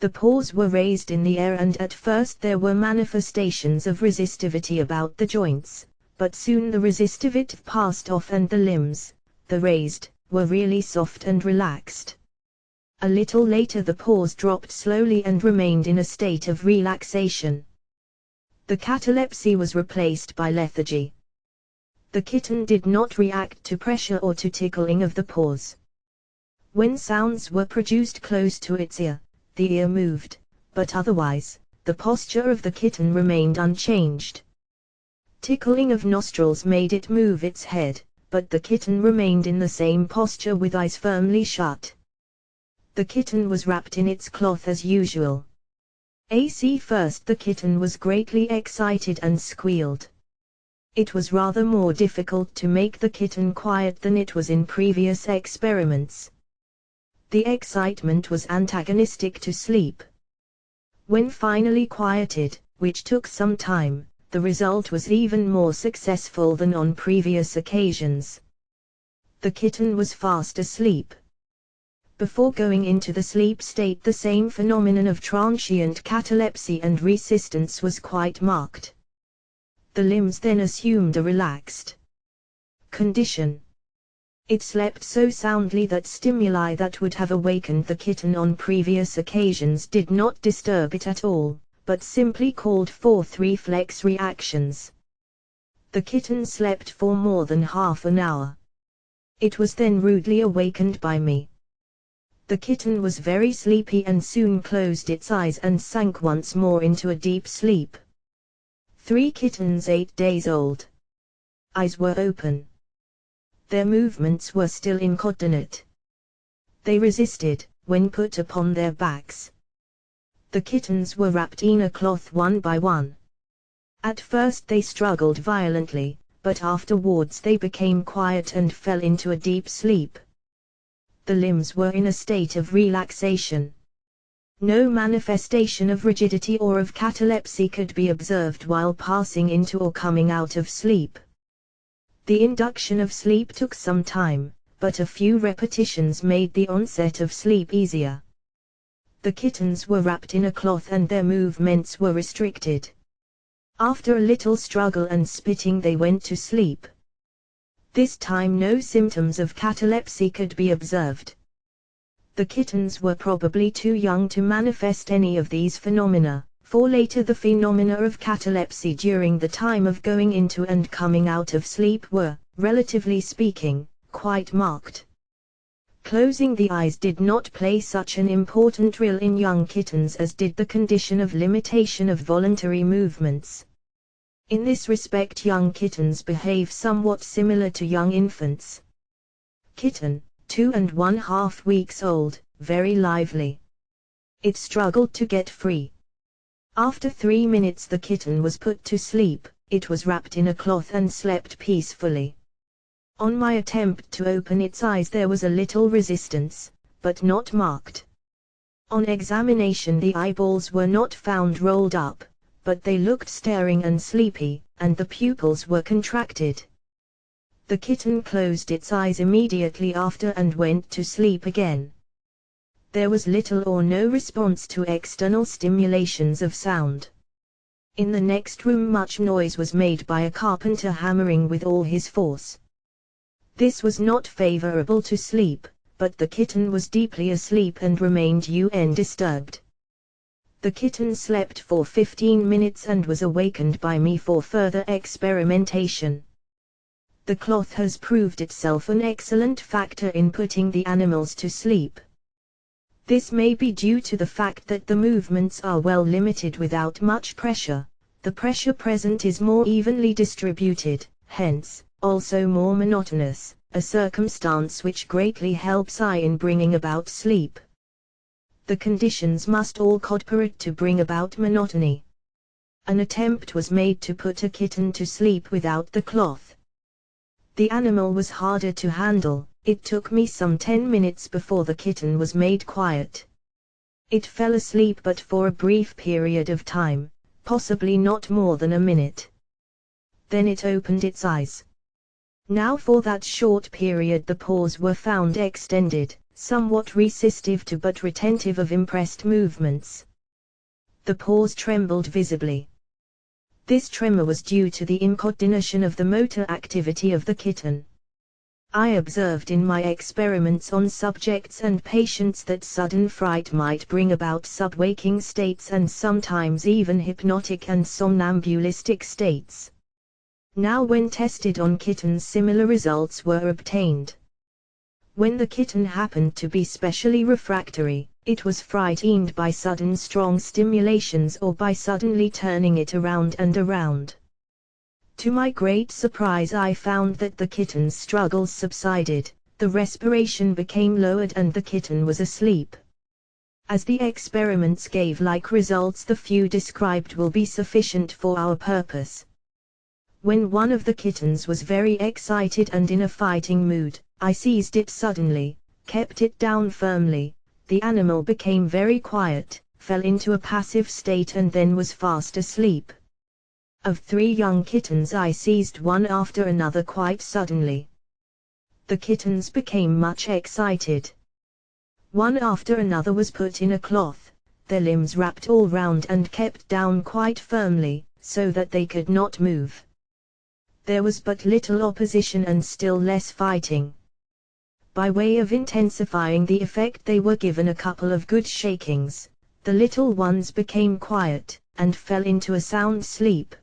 The paws were raised in the air and at first there were manifestations of resistivity about the joints, but soon the resistivity passed off and the limbs, though raised, were really soft and relaxed. A little later the paws dropped slowly and remained in a state of relaxation. The catalepsy was replaced by lethargy. The kitten did not react to pressure or to tickling of the paws. When sounds were produced close to its ear, the ear moved, but otherwise, the posture of the kitten remained unchanged. Tickling of nostrils made it move its head, but the kitten remained in the same posture with eyes firmly shut. The kitten was wrapped in its cloth as usual. First the kitten was greatly excited and squealed. It was rather more difficult to make the kitten quiet than it was in previous experiments. The excitement was antagonistic to sleep. When finally quieted, which took some time, the result was even more successful than on previous occasions. The kitten was fast asleep. Before going into the sleep state the same phenomenon of transient catalepsy and resistance was quite marked. The limbs then assumed a relaxed condition. It slept so soundly that stimuli that would have awakened the kitten on previous occasions did not disturb it at all, but simply called forth reflex reactions. The kitten slept for more than half an hour. It was then rudely awakened by me. The kitten was very sleepy and soon closed its eyes and sank once more into a deep sleep. 3 kittens 8 days old. Eyes were open. Their movements were still incoordinate. They resisted, when put upon their backs. The kittens were wrapped in a cloth one by one. At first they struggled violently, but afterwards they became quiet and fell into a deep sleep. The limbs were in a state of relaxation. No manifestation of rigidity or of catalepsy could be observed while passing into or coming out of sleep. The induction of sleep took some time, but a few repetitions made the onset of sleep easier. The kittens were wrapped in a cloth and their movements were restricted. After a little struggle and spitting they went to sleep. This time no symptoms of catalepsy could be observed. The kittens were probably too young to manifest any of these phenomena, for later the phenomena of catalepsy during the time of going into and coming out of sleep were, relatively speaking, quite marked. Closing the eyes did not play such an important role in young kittens as did the condition of limitation of voluntary movements. In this respect young kittens behave somewhat similar to young infants. Kitten, 2½ weeks old, very lively. It struggled to get free. After 3 minutes the kitten was put to sleep, it was wrapped in a cloth and slept peacefully. On my attempt to open its eyes there was a little resistance, but not marked. On examination the eyeballs were not found rolled up, but they looked staring and sleepy, and the pupils were contracted. The kitten closed its eyes immediately after and went to sleep again. There was little or no response to external stimulations of sound. In the next room much noise was made by a carpenter hammering with all his force. This was not favorable to sleep, but the kitten was deeply asleep and remained undisturbed. The kitten slept for 15 minutes and was awakened by me for further experimentation. The cloth has proved itself an excellent factor in putting the animals to sleep. This may be due to the fact that the movements are well limited without much pressure. The pressure present is more evenly distributed, hence, also more monotonous, a circumstance which greatly helps in bringing about sleep. The conditions must all cooperate to bring about monotony. An attempt was made to put a kitten to sleep without the cloth. The animal was harder to handle. It took me some 10 minutes before the kitten was made quiet. It fell asleep but for a brief period of time, possibly not more than a minute. Then it opened its eyes. Now for that short period the paws were found extended, somewhat resistive to but retentive of impressed movements. The paws trembled visibly. This tremor was due to the incoordination of the motor activity of the kitten. I observed in my experiments on subjects and patients that sudden fright might bring about subwaking states and sometimes even hypnotic and somnambulistic states. Now when tested on kittens similar results were obtained. When the kitten happened to be specially refractory, it was frightened by sudden strong stimulations or by suddenly turning it around and around. To my great surprise I found that the kitten's struggles subsided, the respiration became lowered and the kitten was asleep. As the experiments gave like results, the few described will be sufficient for our purpose. When one of the kittens was very excited and in a fighting mood, I seized it suddenly, kept it down firmly. The animal became very quiet, fell into a passive state and then was fast asleep. Of 3 young kittens I seized one after another quite suddenly. The kittens became much excited. One after another was put in a cloth, their limbs wrapped all round and kept down quite firmly, so that they could not move. There was but little opposition and still less fighting. By way of intensifying the effect they were given a couple of good shakings. The little ones became quiet, and fell into a sound sleep.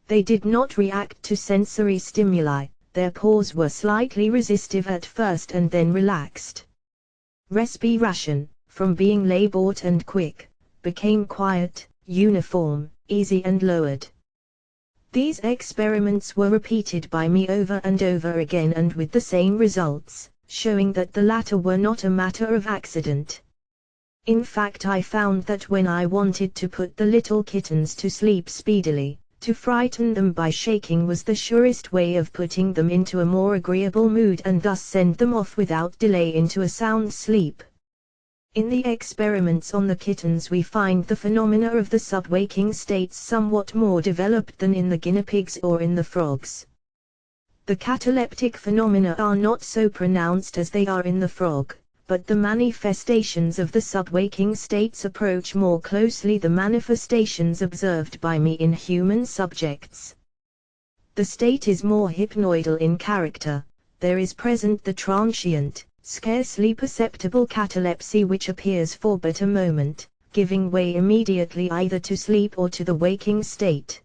They did not react to sensory stimuli, their paws were slightly resistive at first and then relaxed. Respiration, from being laborious and quick, became quiet, uniform, easy and lowered. These experiments were repeated by me over and over again and with the same results, showing that the latter were not a matter of accident. In fact, I found that when I wanted to put the little kittens to sleep speedily, to frighten them by shaking was the surest way of putting them into a more agreeable mood and thus send them off without delay into a sound sleep. In the experiments on the kittens we find the phenomena of the subwaking states somewhat more developed than in the guinea pigs or in the frogs. The cataleptic phenomena are not so pronounced as they are in the frog, but the manifestations of the subwaking states approach more closely the manifestations observed by me in human subjects. The state is more hypnoidal in character. There is present the transient, scarcely perceptible catalepsy which appears for but a moment, giving way immediately either to sleep or to the waking state.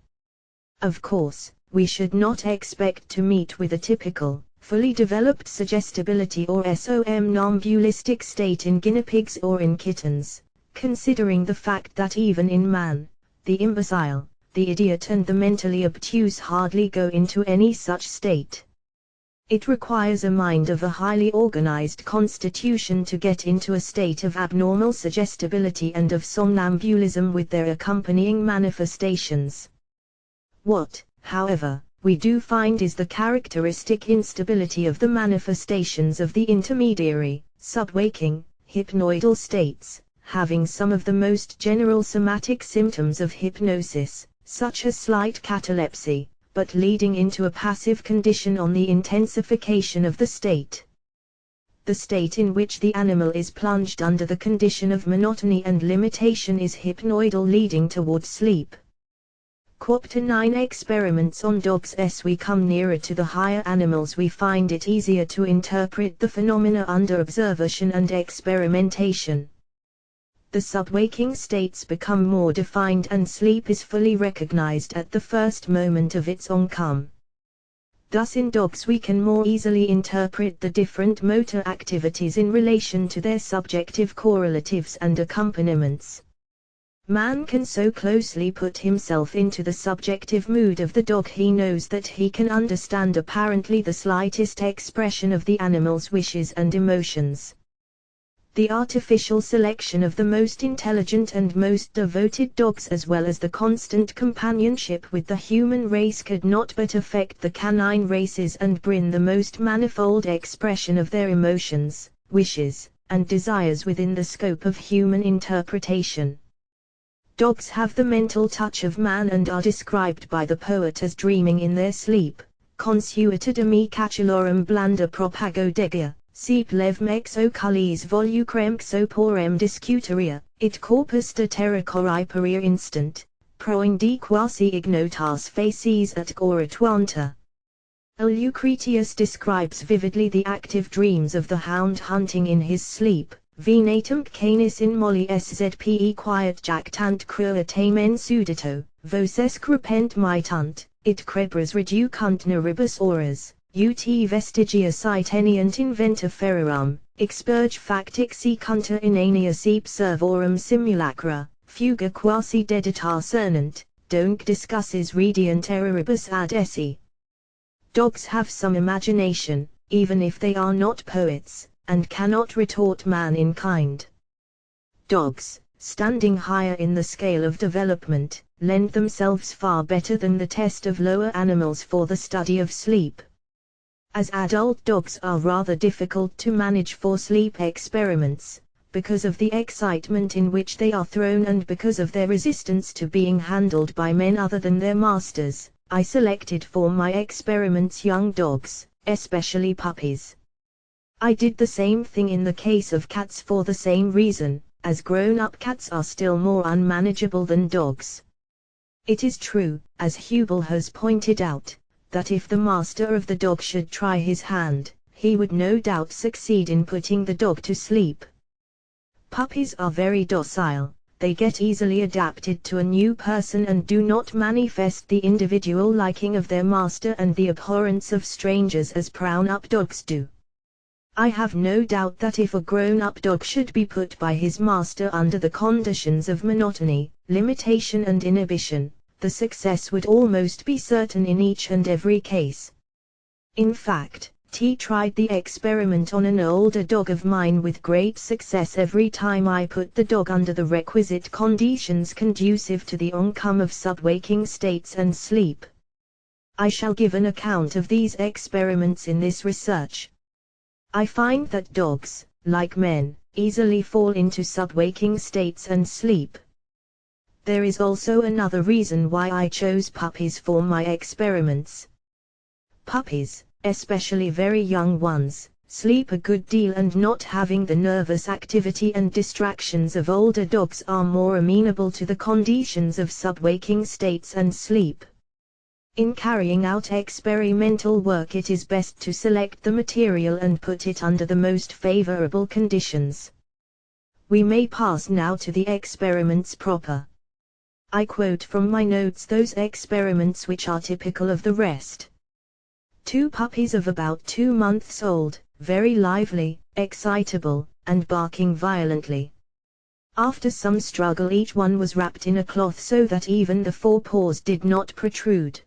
Of course, we should not expect to meet with a typical, fully developed suggestibility or somnambulistic state in guinea pigs or in kittens, considering the fact that even in man, the imbecile, the idiot and the mentally obtuse hardly go into any such state. It requires a mind of a highly organized constitution to get into a state of abnormal suggestibility and of somnambulism with their accompanying manifestations. What, however, we do find is the characteristic instability of the manifestations of the intermediary, subwaking, hypnoidal states, having some of the most general somatic symptoms of hypnosis, such as slight catalepsy, but leading into a passive condition on the intensification of the state. The state in which the animal is plunged under the condition of monotony and limitation is hypnoidal, leading toward sleep. Chapter 9 Experiments on dogs. As we come nearer to the higher animals, we find it easier to interpret the phenomena under observation and experimentation. The subwaking states become more defined and sleep is fully recognized at the first moment of its oncome. Thus in dogs we can more easily interpret the different motor activities in relation to their subjective correlatives and accompaniments. Man can so closely put himself into the subjective mood of the dog he knows that he can understand apparently the slightest expression of the animal's wishes and emotions. The artificial selection of the most intelligent and most devoted dogs, as well as the constant companionship with the human race, could not but affect the canine races and bring the most manifold expression of their emotions, wishes, and desires within the scope of human interpretation. Dogs have the mental touch of man and are described by the poet as dreaming in their sleep. Consueta de me catulorum blanda propago degia. Seep lev mexo cullis volucrem xoporem discuteria, it corpus de terra corriperia instant, proindi quasi ignotas facies et oratuanta. Lucretius describes vividly the active dreams of the hound hunting in his sleep. Venatum canis in molli szpe quiet jactant crua tamen sudito, voces crepent mitunt, it crebras reducunt naribus auras. Ut vestigia teniant inventa ferarum, expurge factic secunta inania seep servorum simulacra, fuga quasi dedita cernant, donc discusses rediant erroribus ad esse. Dogs have some imagination, even if they are not poets, and cannot retort man in kind. Dogs, standing higher in the scale of development, lend themselves far better than the test of lower animals for the study of sleep. As adult dogs are rather difficult to manage for sleep experiments, because of the excitement in which they are thrown and because of their resistance to being handled by men other than their masters, I selected for my experiments young dogs, especially puppies. I did the same thing in the case of cats for the same reason, as grown-up cats are still more unmanageable than dogs. It is true, as Hubel has pointed out, that if the master of the dog should try his hand, he would no doubt succeed in putting the dog to sleep. Puppies are very docile, they get easily adapted to a new person and do not manifest the individual liking of their master and the abhorrence of strangers as grown-up dogs do. I have no doubt that if a grown-up dog should be put by his master under the conditions of monotony, limitation and inhibition, the success would almost be certain in each and every case. In fact, T tried the experiment on an older dog of mine with great success every time I put the dog under the requisite conditions conducive to the oncome of subwaking states and sleep. I shall give an account of these experiments in this research. I find that dogs, like men, easily fall into subwaking states and sleep. There is also another reason why I chose puppies for my experiments. Puppies, especially very young ones, sleep a good deal and not having the nervous activity and distractions of older dogs are more amenable to the conditions of subwaking states and sleep. In carrying out experimental work it is best to select the material and put it under the most favorable conditions. We may pass now to the experiments proper. I quote from my notes those experiments which are typical of the rest. 2 puppies of about 2 months old, very lively, excitable, and barking violently. After some struggle each one was wrapped in a cloth so that even the forepaws did not protrude.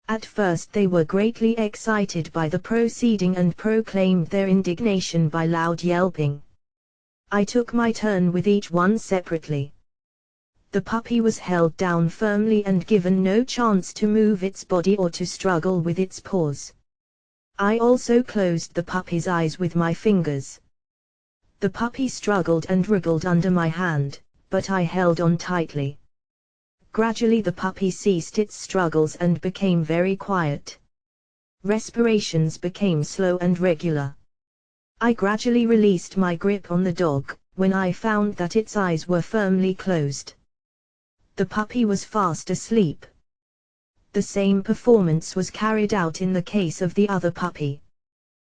At first they were greatly excited by the proceeding and proclaimed their indignation by loud yelping. I took my turn with each one separately. The puppy was held down firmly and given no chance to move its body or to struggle with its paws. I also closed the puppy's eyes with my fingers. The puppy struggled and wriggled under my hand, but I held on tightly. Gradually the puppy ceased its struggles and became very quiet. Respirations became slow and regular. I gradually released my grip on the dog, when I found that its eyes were firmly closed. The puppy was fast asleep. The same performance was carried out in the case of the other puppy.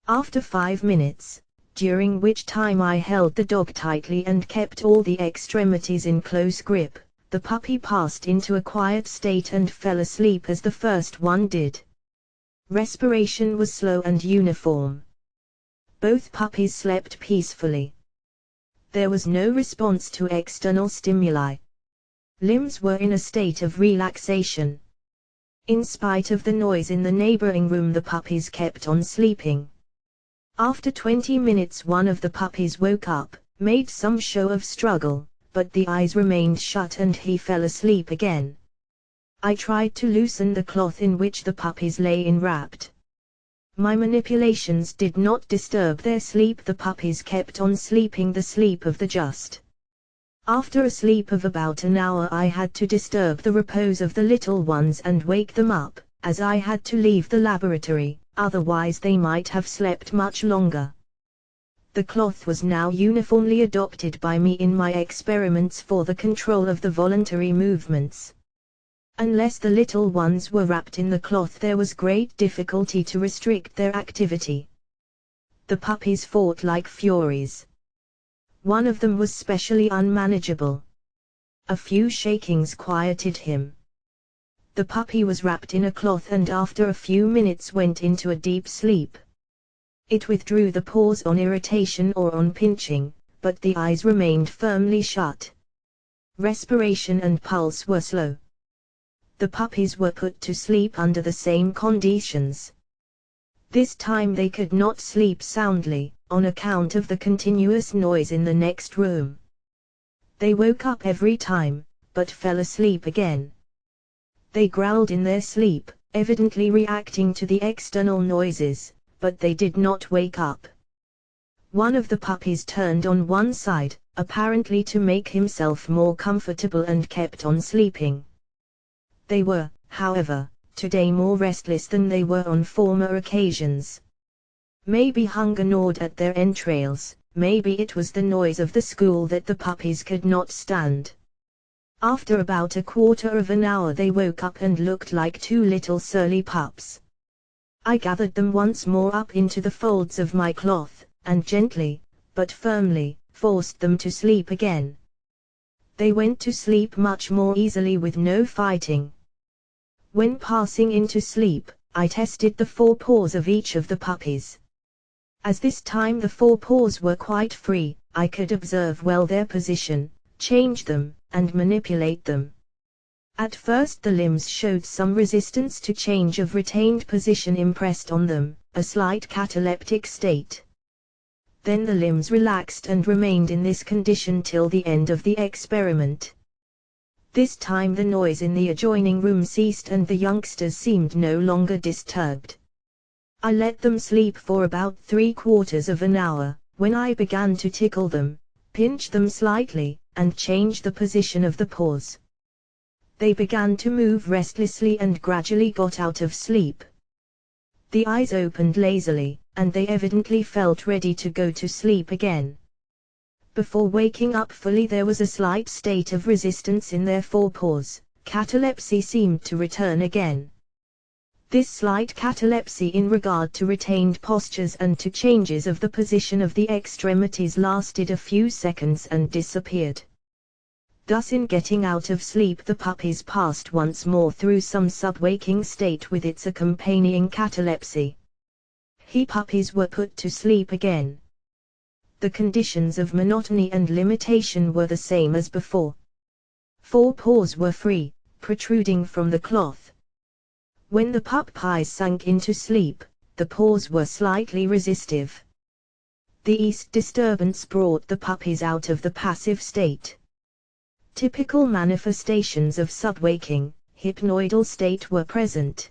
After 5 minutes, during which time I held the dog tightly and kept all the extremities in close grip, the puppy passed into a quiet state and fell asleep as the first one did. Respiration was slow and uniform. Both puppies slept peacefully. There was no response to external stimuli. Limbs were in a state of relaxation. In spite of the noise in the neighboring room, the puppies kept on sleeping. After 20 minutes, one of the puppies woke up, made some show of struggle, but the eyes remained shut and he fell asleep again. I tried to loosen the cloth in which the puppies lay enwrapped. My manipulations did not disturb their sleep. The puppies kept on sleeping the sleep of the just. After a sleep of about an hour, I had to disturb the repose of the little ones and wake them up, as I had to leave the laboratory, otherwise they might have slept much longer. The cloth was now uniformly adopted by me in my experiments for the control of the voluntary movements. Unless the little ones were wrapped in the cloth, there was great difficulty to restrict their activity. The puppies fought like furies. One of them was specially unmanageable. A few shakings quieted him. The puppy was wrapped in a cloth and after a few minutes went into a deep sleep. It withdrew the paws on irritation or on pinching, but the eyes remained firmly shut. Respiration and pulse were slow. The puppies were put to sleep under the same conditions. This time they could not sleep soundly, on account of the continuous noise in the next room. They woke up every time, but fell asleep again. They growled in their sleep, evidently reacting to the external noises, but they did not wake up. One of the puppies turned on one side, apparently to make himself more comfortable, and kept on sleeping. They were, however, today more restless than they were on former occasions. Maybe hunger gnawed at their entrails, maybe it was the noise of the school that the puppies could not stand. After about a quarter of an hour they woke up and looked like two little surly pups. I gathered them once more up into the folds of my cloth, and gently, but firmly, forced them to sleep again. They went to sleep much more easily with no fighting. When passing into sleep, I tested the forepaws of each of the puppies. As this time the forepaws were quite free, I could observe well their position, change them, and manipulate them. At first the limbs showed some resistance to change of retained position impressed on them, a slight cataleptic state. Then the limbs relaxed and remained in this condition till the end of the experiment. This time the noise in the adjoining room ceased and the youngsters seemed no longer disturbed. I let them sleep for about 3/4 of an hour, when I began to tickle them, pinch them slightly, and change the position of the paws. They began to move restlessly and gradually got out of sleep. The eyes opened lazily, and they evidently felt ready to go to sleep again. Before waking up fully there was a slight state of resistance in their forepaws. Catalepsy seemed to return again. This slight catalepsy in regard to retained postures and to changes of the position of the extremities lasted a few seconds and disappeared. Thus in getting out of sleep the puppies passed once more through some sub-waking state with its accompanying catalepsy. He puppies were put to sleep again. The conditions of monotony and limitation were the same as before. Forepaws were free, protruding from the cloth. When the puppies sank into sleep, the paws were slightly resistive. The east disturbance brought the puppies out of the passive state. Typical manifestations of subwaking, hypnoidal state were present.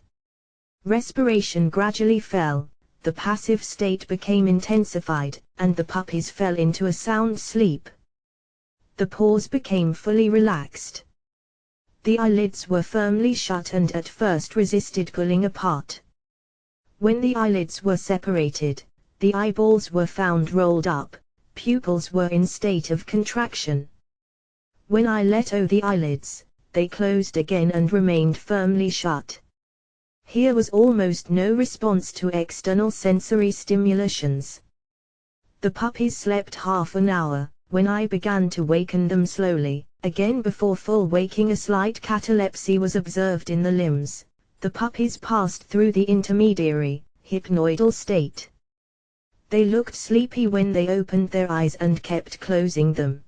Respiration gradually fell, the passive state became intensified, and the puppies fell into a sound sleep. The paws became fully relaxed. The eyelids were firmly shut and at first resisted pulling apart. When the eyelids were separated, the eyeballs were found rolled up, pupils were in state of contraction. When I let go the eyelids, they closed again and remained firmly shut. Here was almost no response to external sensory stimulations. The puppies slept half an hour. When I began to waken them slowly, again before full waking, a slight catalepsy was observed in the limbs. The puppies passed through the intermediary, hypnoidal state. They looked sleepy when they opened their eyes and kept closing them.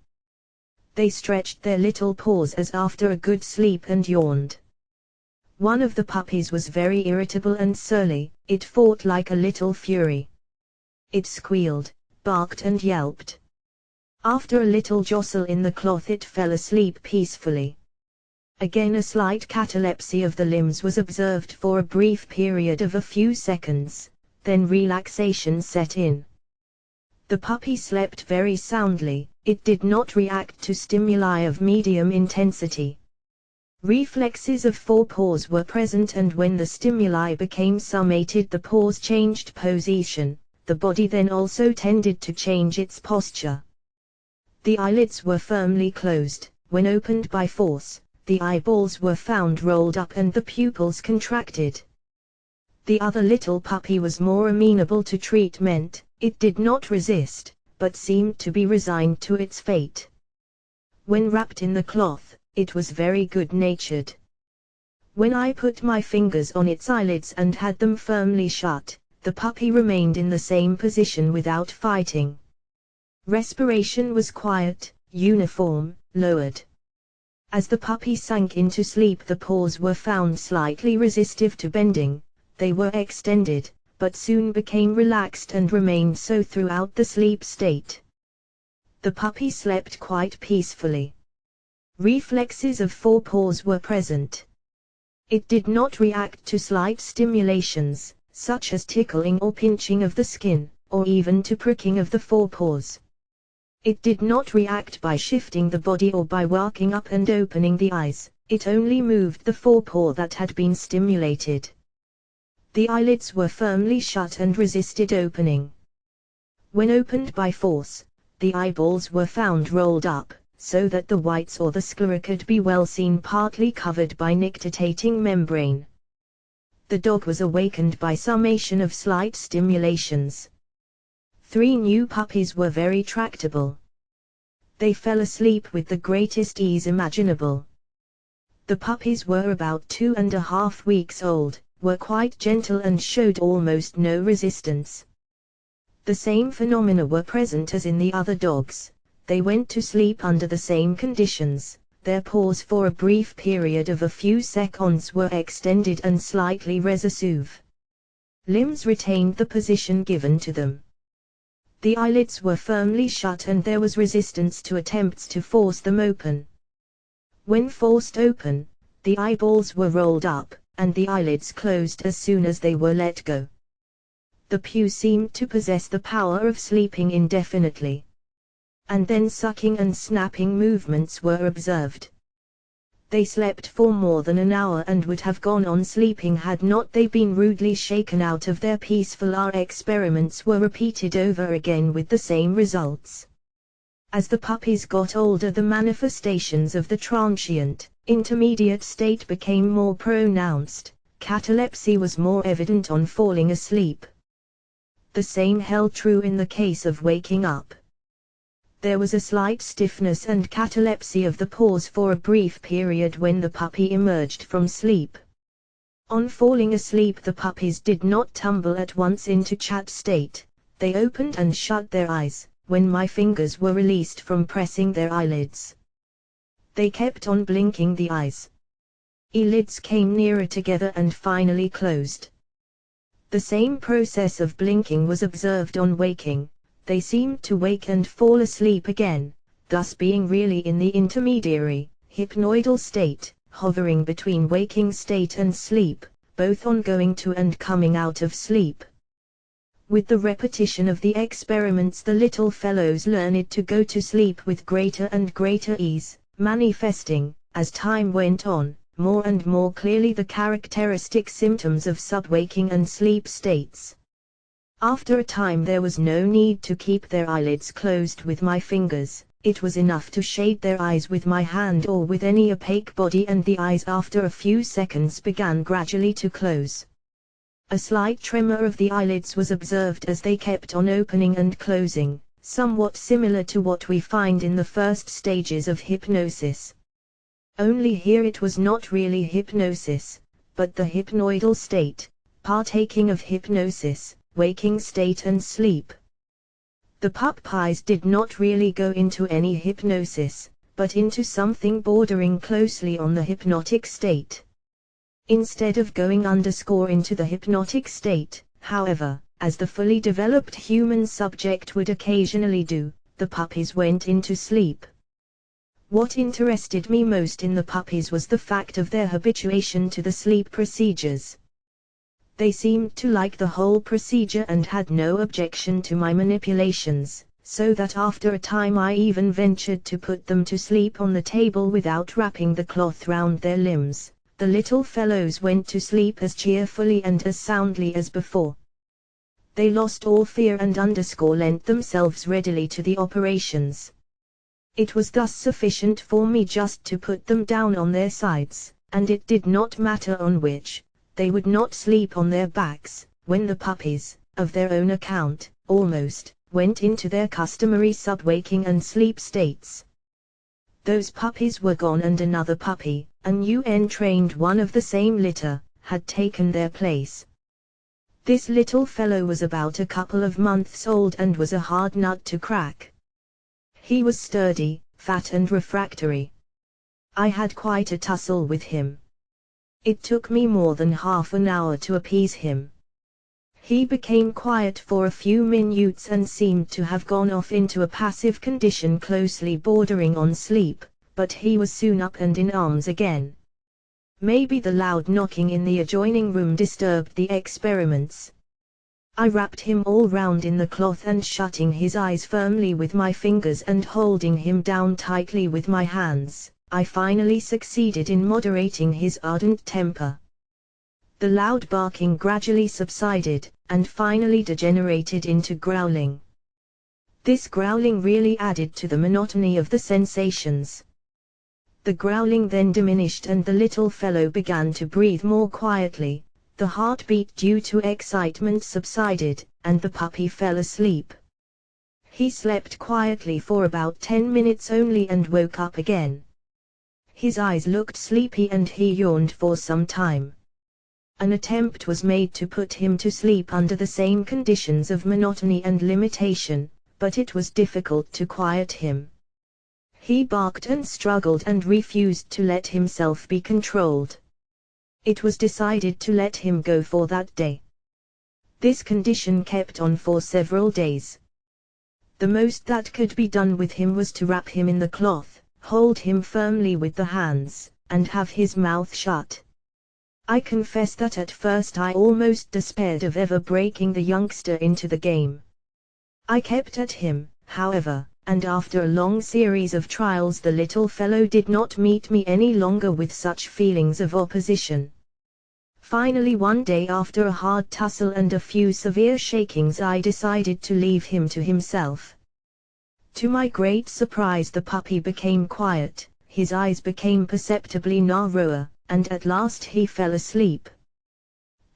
They stretched their little paws as after a good sleep and yawned. One of the puppies was very irritable and surly. It fought like a little fury. It squealed, barked and yelped. After a little jostle in the cloth it fell asleep peacefully. Again a slight catalepsy of the limbs was observed for a brief period of a few seconds, then relaxation set in. The puppy slept very soundly. It did not react to stimuli of medium intensity. Reflexes of forepaws were present, and when the stimuli became summated the paws changed position. The body then also tended to change its posture. The eyelids were firmly closed. When opened by force, the eyeballs were found rolled up and the pupils contracted. The other little puppy was more amenable to treatment. It did not resist, but seemed to be resigned to its fate. When wrapped in the cloth, it was very good-natured. When I put my fingers on its eyelids and had them firmly shut, the puppy remained in the same position without fighting. Respiration was quiet, uniform, lowered. As the puppy sank into sleep, the paws were found slightly resistive to bending. They were extended, but soon became relaxed and remained so throughout the sleep state. The puppy slept quite peacefully. Reflexes of forepaws were present. It did not react to slight stimulations, such as tickling or pinching of the skin, or even to pricking of the forepaws. It did not react by shifting the body or by working up and opening the eyes. It only moved the forepaw that had been stimulated. The eyelids were firmly shut and resisted opening. When opened by force, the eyeballs were found rolled up, so that the whites or the sclera could be well seen, partly covered by nictitating membrane. The dog was awakened by summation of slight stimulations. 3 new puppies were very tractable. They fell asleep with the greatest ease imaginable. The puppies were about 2.5 weeks old, were quite gentle and showed almost no resistance. The same phenomena were present as in the other dogs. They went to sleep under the same conditions. Their paws for a brief period of a few seconds were extended and slightly recessive. Limbs retained the position given to them. The eyelids were firmly shut and there was resistance to attempts to force them open. When forced open, the eyeballs were rolled up, and the eyelids closed as soon as they were let go. The pew seemed to possess the power of sleeping indefinitely. And then sucking and snapping movements were observed. They slept for more than an hour and would have gone on sleeping had not they been rudely shaken out of their peaceful. Our experiments were repeated over again with the same results. As the puppies got older, the manifestations of the transient, intermediate state became more pronounced. Catalepsy was more evident on falling asleep. The same held true in the case of waking up. There was a slight stiffness and catalepsy of the paws for a brief period when the puppy emerged from sleep. On falling asleep, the puppies did not tumble at once into chat state. They opened and shut their eyes, when my fingers were released from pressing their eyelids. They kept on blinking the eyes. Eyelids came nearer together and finally closed. The same process of blinking was observed on waking. They seemed to wake and fall asleep again, thus being really in the intermediary, hypnoidal state, hovering between waking state and sleep, both on going to and coming out of sleep. With the repetition of the experiments, the little fellows learned to go to sleep with greater and greater ease, manifesting, as time went on, more and more clearly the characteristic symptoms of subwaking and sleep states. After a time there was no need to keep their eyelids closed with my fingers, it was enough to shade their eyes with my hand or with any opaque body, and the eyes after a few seconds began gradually to close. A slight tremor of the eyelids was observed as they kept on opening and closing, somewhat similar to what we find in the first stages of hypnosis. Only here it was not really hypnosis, but the hypnoidal state, partaking of hypnosis, waking state and sleep. The puppies did not really go into any hypnosis, but into something bordering closely on the hypnotic state. Instead of going into the hypnotic state, however, as the fully developed human subject would occasionally do, the puppies went into sleep. What interested me most in the puppies was the fact of their habituation to the sleep procedures. They seemed to like the whole procedure and had no objection to my manipulations, so that after a time I even ventured to put them to sleep on the table without wrapping the cloth round their limbs. The little fellows went to sleep as cheerfully and as soundly as before. They lost all fear and lent themselves readily to the operations. It was thus sufficient for me just to put them down on their sides, and it did not matter on which. They would not sleep on their backs, when the puppies, of their own account, almost, went into their customary sub-waking and sleep states. Those puppies were gone and another puppy, a new trained one of the same litter, had taken their place. This little fellow was about a couple of months old and was a hard nut to crack. He was sturdy, fat and refractory. I had quite a tussle with him. It took me more than half an hour to appease him. He became quiet for a few minutes and seemed to have gone off into a passive condition closely bordering on sleep, but he was soon up and in arms again. Maybe the loud knocking in the adjoining room disturbed the experiments. I wrapped him all round in the cloth and shutting his eyes firmly with my fingers and holding him down tightly with my hands, I finally succeeded in moderating his ardent temper. The loud barking gradually subsided, and finally degenerated into growling. This growling really added to the monotony of the sensations. The growling then diminished and the little fellow began to breathe more quietly, the heartbeat due to excitement subsided, and the puppy fell asleep. He slept quietly for about 10 minutes only and woke up again. His eyes looked sleepy and he yawned for some time. An attempt was made to put him to sleep under the same conditions of monotony and limitation, but it was difficult to quiet him. He barked and struggled and refused to let himself be controlled. It was decided to let him go for that day. This condition kept on for several days. The most that could be done with him was to wrap him in the cloth, hold him firmly with the hands, and have his mouth shut. I confess that at first I almost despaired of ever breaking the youngster into the game. I kept at him, however, and after a long series of trials the little fellow did not meet me any longer with such feelings of opposition. Finally one day after a hard tussle and a few severe shakings I decided to leave him to himself. To my great surprise the puppy became quiet, his eyes became perceptibly narrower, and at last he fell asleep.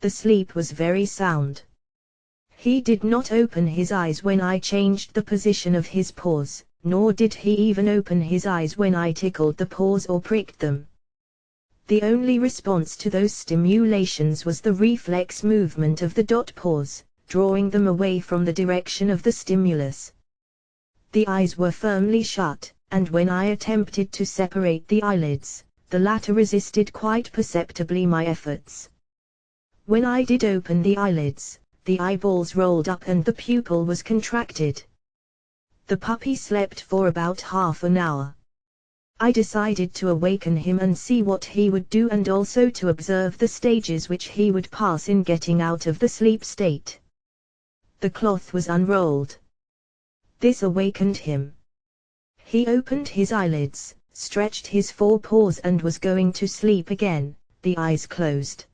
The sleep was very sound. He did not open his eyes when I changed the position of his paws, nor did he even open his eyes when I tickled the paws or pricked them. The only response to those stimulations was the reflex movement of the dot paws, drawing them away from the direction of the stimulus. The eyes were firmly shut, and when I attempted to separate the eyelids, the latter resisted quite perceptibly my efforts. When I did open the eyelids, the eyeballs rolled up and the pupil was contracted. The puppy slept for about half an hour. I decided to awaken him and see what he would do and also to observe the stages which he would pass in getting out of the sleep state. The cloth was unrolled. This awakened him. He opened his eyelids, stretched his forepaws and was going to sleep again, the eyes closed.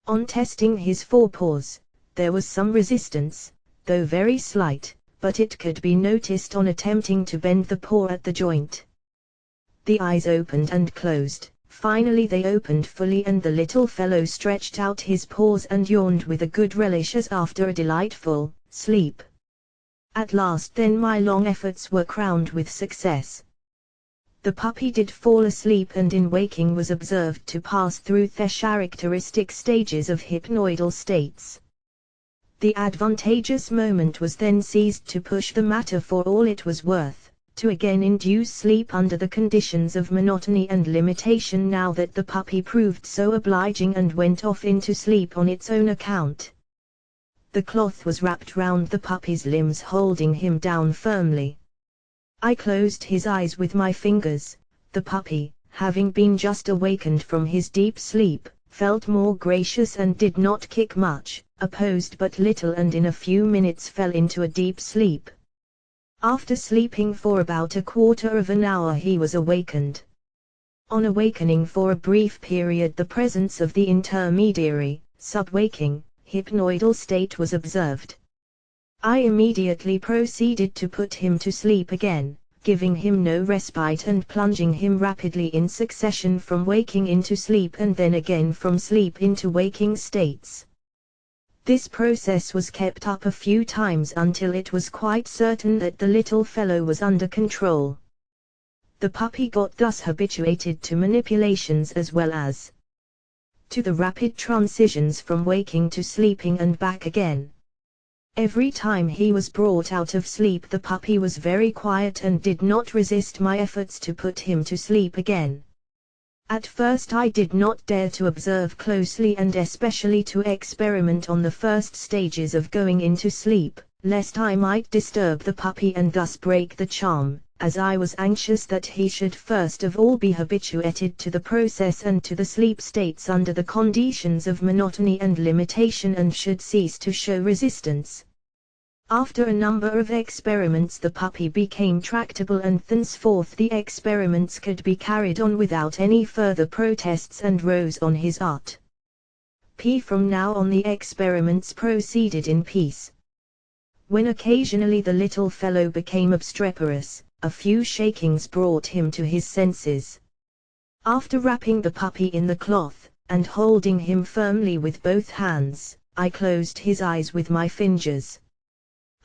On testing his forepaws, There was some resistance, though very slight, but it could be noticed on attempting to bend the paw at the joint. The eyes opened and closed. Finally they opened fully and the little fellow stretched out his paws and yawned with a good relish as after a delightful sleep. At last then my long efforts were crowned with success. The puppy did fall asleep and in waking was observed to pass through the characteristic stages of hypnoidal states. The advantageous moment was then seized to push the matter for all it was worth, to again induce sleep under the conditions of monotony and limitation now that the puppy proved so obliging and went off into sleep on its own account. The cloth was wrapped round the puppy's limbs holding him down firmly. I closed his eyes with my fingers. The puppy, having been just awakened from his deep sleep, felt more gracious and did not kick much, opposed but little and in a few minutes fell into a deep sleep. After sleeping for about a quarter of an hour he was awakened. On awakening for a brief period the presence of the intermediary, sub-waking, hypnoidal state was observed. I immediately proceeded to put him to sleep again, giving him no respite and plunging him rapidly in succession from waking into sleep and then again from sleep into waking states. This process was kept up a few times until it was quite certain that the little fellow was under control. The puppy got thus habituated to manipulations as well as to the rapid transitions from waking to sleeping and back again. Every time he was brought out of sleep the puppy was very quiet and did not resist my efforts to put him to sleep again. At first I did not dare to observe closely and especially to experiment on the first stages of going into sleep, lest I might disturb the puppy and thus break the charm, as I was anxious that he should first of all be habituated to the process and to the sleep states under the conditions of monotony and limitation and should cease to show resistance. After a number of experiments the puppy became tractable and thenceforth the experiments could be carried on without any further protests and rose on his art. From now on the experiments proceeded in peace. When occasionally the little fellow became obstreperous, a few shakings brought him to his senses. After wrapping the puppy in the cloth, and holding him firmly with both hands, I closed his eyes with my fingers.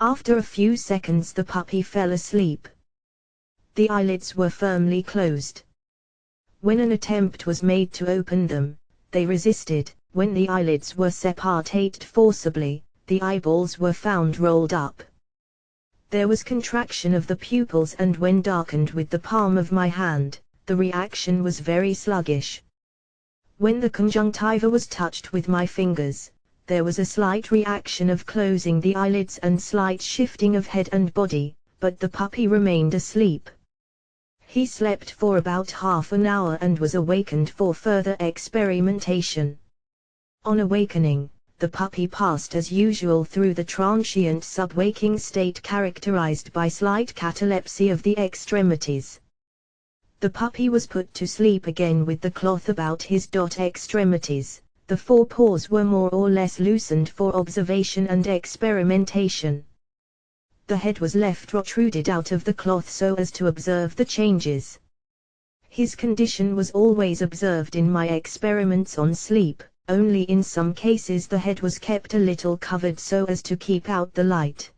After a few seconds the puppy fell asleep. The eyelids were firmly closed. When an attempt was made to open them, they resisted. When the eyelids were separated forcibly, the eyeballs were found rolled up. There was contraction of the pupils and when darkened with the palm of my hand, the reaction was very sluggish. When the conjunctiva was touched with my fingers, there was a slight reaction of closing the eyelids and slight shifting of head and body, but the puppy remained asleep. He slept for about half an hour and was awakened for further experimentation. On awakening, the puppy passed as usual through the transient sub-waking state characterized by slight catalepsy of the extremities. The puppy was put to sleep again with the cloth about his extremities. The forepaws were more or less loosened for observation and experimentation. The head was left protruded out of the cloth so as to observe the changes. His condition was always observed in my experiments on sleep, only in some cases the head was kept a little covered so as to keep out the light.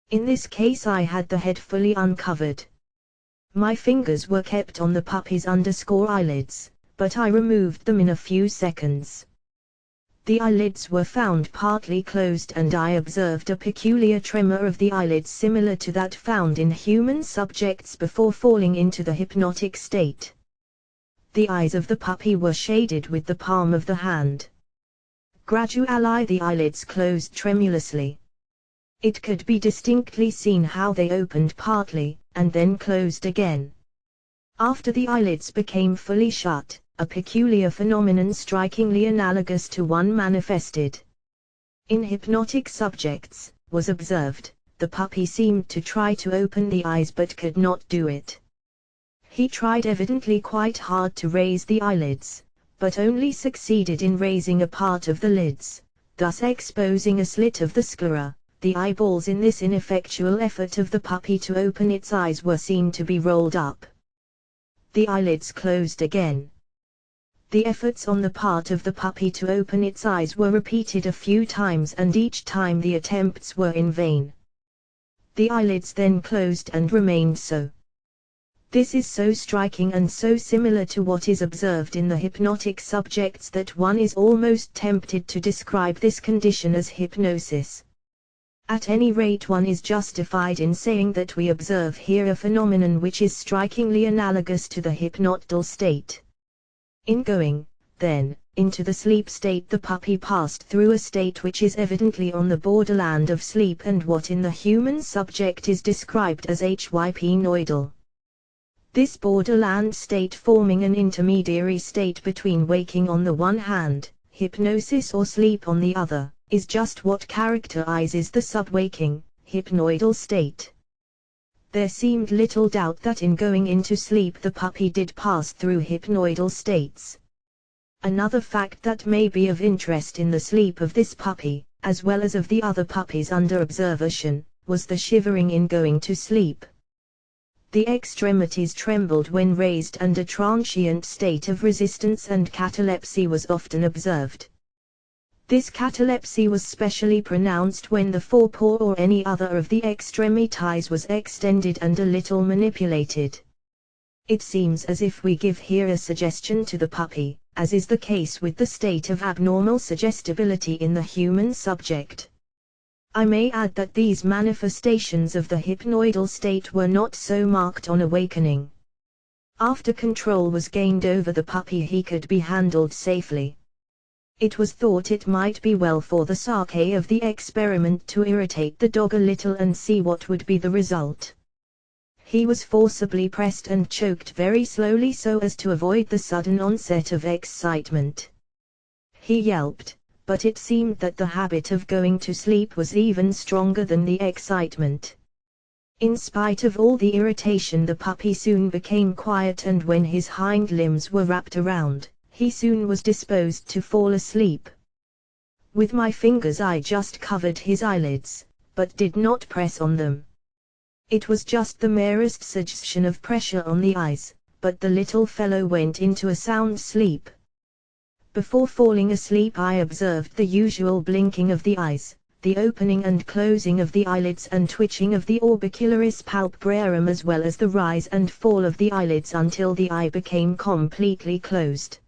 In this case I had the head fully uncovered. My fingers were kept on the puppy's eyelids, but I removed them in a few seconds. The eyelids were found partly closed and I observed a peculiar tremor of the eyelids similar to that found in human subjects before falling into the hypnotic state. The eyes of the puppy were shaded with the palm of the hand. Gradually the eyelids closed tremulously. It could be distinctly seen how they opened partly, and then closed again. After the eyelids became fully shut, a peculiar phenomenon strikingly analogous to one manifested in hypnotic subjects, was observed. The puppy seemed to try to open the eyes but could not do it. He tried evidently quite hard to raise the eyelids, but only succeeded in raising a part of the lids. thus exposing a slit of the sclera. The eyeballs in this ineffectual effort of the puppy to open its eyes were seen to be rolled up. The eyelids closed again. The efforts on the part of the puppy to open its eyes were repeated a few times, and each time the attempts were in vain. The eyelids then closed and remained so. This is so striking and so similar to what is observed in the hypnotic subjects that one is almost tempted to describe this condition as hypnosis. At any rate, one is justified in saying that we observe here a phenomenon which is strikingly analogous to the hypnoidal state. In going, then, into the sleep state, the puppy passed through a state which is evidently on the borderland of sleep and what in the human subject is described as hypnoidal. This borderland state, forming an intermediary state between waking on the one hand, hypnosis or sleep on the other, is just what characterizes the subwaking, hypnoidal state. There seemed little doubt that in going into sleep the puppy did pass through hypnoidal states. Another fact that may be of interest in the sleep of this puppy, as well as of the other puppies under observation, was the shivering in going to sleep. The extremities trembled when raised, and a transient state of resistance and catalepsy was often observed. This catalepsy was specially pronounced when the forepaw or any other of the extremities was extended and a little manipulated. It seems as if we give here a suggestion to the puppy, as is the case with the state of abnormal suggestibility in the human subject. I may add that these manifestations of the hypnoidal state were not so marked on awakening. After control was gained over the puppy, he could be handled safely. It was thought it might be well for the sake of the experiment to irritate the dog a little and see what would be the result. He was forcibly pressed and choked very slowly so as to avoid the sudden onset of excitement. He yelped, but it seemed that the habit of going to sleep was even stronger than the excitement. In spite of all the irritation, the puppy soon became quiet, and when his hind limbs were wrapped around, he soon was disposed to fall asleep. With my fingers I just covered his eyelids, but did not press on them. It was just the merest suggestion of pressure on the eyes, but the little fellow went into a sound sleep. Before falling asleep I observed the usual blinking of the eyes, the opening and closing of the eyelids and twitching of the orbicularis palpebrarum, as well as the rise and fall of the eyelids until the eye became completely closed.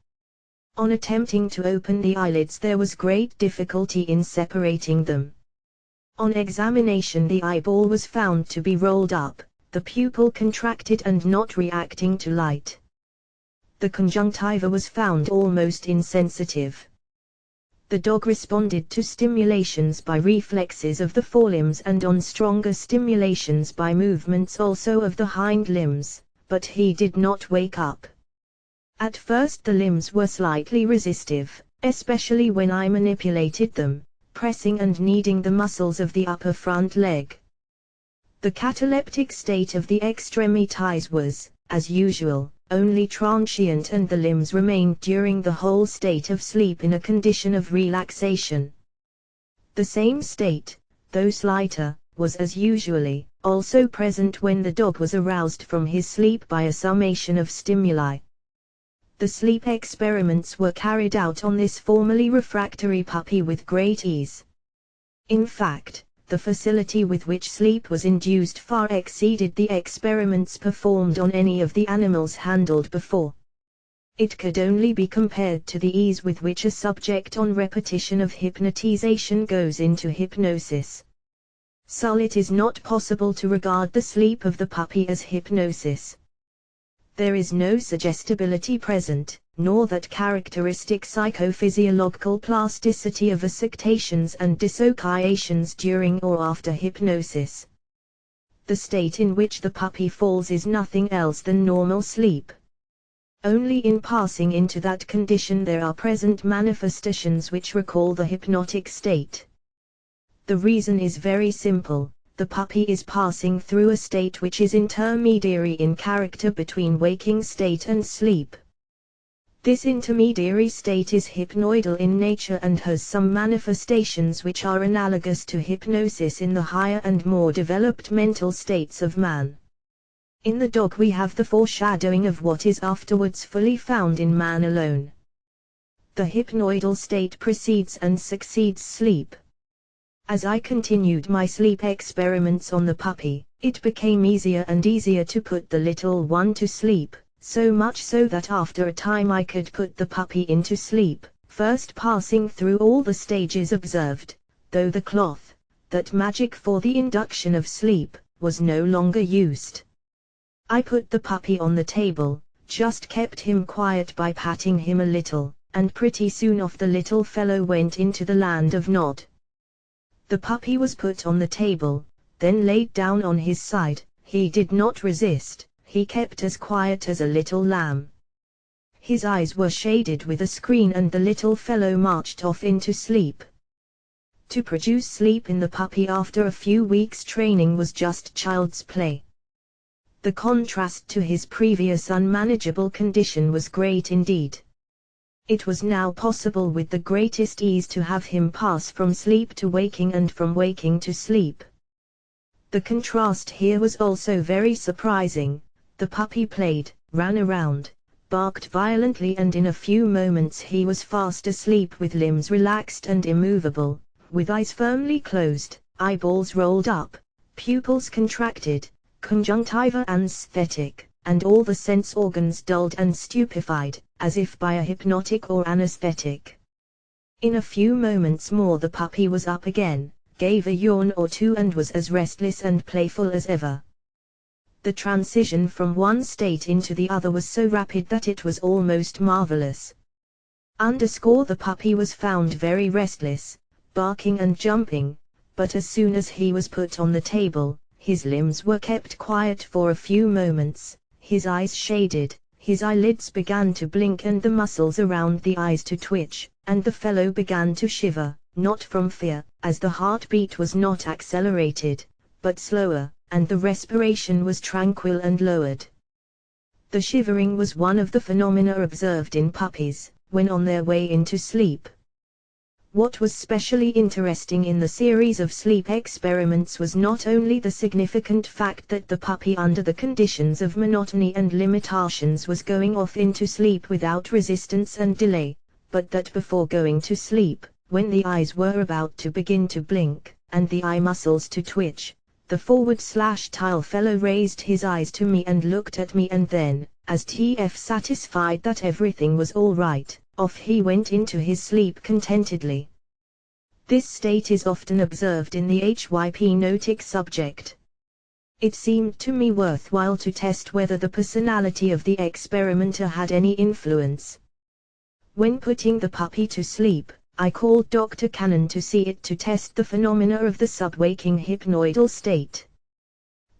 On attempting to open the eyelids there was great difficulty in separating them. On examination the eyeball was found to be rolled up, the pupil contracted and not reacting to light. The conjunctiva was found almost insensitive. The dog responded to stimulations by reflexes of the forelimbs and on stronger stimulations by movements also of the hind limbs, but he did not wake up. At first the limbs were slightly resistive, especially when I manipulated them, pressing and kneading the muscles of the upper front leg. The cataleptic state of the extremities was, as usual, only transient, and the limbs remained during the whole state of sleep in a condition of relaxation. The same state, though slighter, was as usually also present when the dog was aroused from his sleep by a summation of stimuli. The sleep experiments were carried out on this formerly refractory puppy with great ease. In fact, the facility with which sleep was induced far exceeded the experiments performed on any of the animals handled before. It could only be compared to the ease with which a subject on repetition of hypnotization goes into hypnosis. So it is not possible to regard the sleep of the puppy as hypnosis. There is no suggestibility present, nor that characteristic psychophysiological plasticity of affectations and dissociations during or after hypnosis. The state in which the puppy falls is nothing else than normal sleep. Only in passing into that condition there are present manifestations which recall the hypnotic state. The reason is very simple. The puppy is passing through a state which is intermediary in character between waking state and sleep. This intermediary state is hypnoidal in nature and has some manifestations which are analogous to hypnosis in the higher and more developed mental states of man. In the dog we have the foreshadowing of what is afterwards fully found in man alone. The hypnoidal state precedes and succeeds sleep. As I continued my sleep experiments on the puppy, it became easier and easier to put the little one to sleep. So much so that after a time I could put the puppy into sleep, first passing through all the stages observed, though the cloth, that magic for the induction of sleep, was no longer used. I put the puppy on the table, just kept him quiet by patting him a little, and pretty soon off the little fellow went into the land of Nod. The puppy was put on the table, then laid down on his side. He did not resist. He kept as quiet as a little lamb. His eyes were shaded with a screen and the little fellow marched off into sleep. To produce sleep in the puppy after a few weeks' training was just child's play. The contrast to his previous unmanageable condition was great indeed. It was now possible with the greatest ease to have him pass from sleep to waking and from waking to sleep. The contrast here was also very surprising. The puppy played, ran around, barked violently, and in a few moments he was fast asleep with limbs relaxed and immovable, with eyes firmly closed, eyeballs rolled up, pupils contracted, conjunctiva anesthetic, and all the sense organs dulled and stupefied, as if by a hypnotic or anesthetic. In a few moments more the puppy was up again, gave a yawn or two and was as restless and playful as ever. The transition from one state into the other was so rapid that it was almost marvelous. The puppy was found very restless, barking and jumping, but as soon as he was put on the table, his limbs were kept quiet for a few moments, his eyes shaded, his eyelids began to blink and the muscles around the eyes to twitch, and the fellow began to shiver, not from fear, as the heartbeat was not accelerated, but slower, and the respiration was tranquil and lowered. The shivering was one of the phenomena observed in puppies, when on their way into sleep. What was specially interesting in the series of sleep experiments was not only the significant fact that the puppy under the conditions of monotony and limitations was going off into sleep without resistance and delay, but that before going to sleep, when the eyes were about to begin to blink, and the eye muscles to twitch, the forward/tile fellow raised his eyes to me and looked at me, and then, as TF satisfied that everything was all right, off he went into his sleep contentedly. This state is often observed in the hypnotic subject. It seemed to me worthwhile to test whether the personality of the experimenter had any influence. When putting the puppy to sleep, I called Dr. Cannon to see it to test the phenomena of the subwaking hypnoidal state.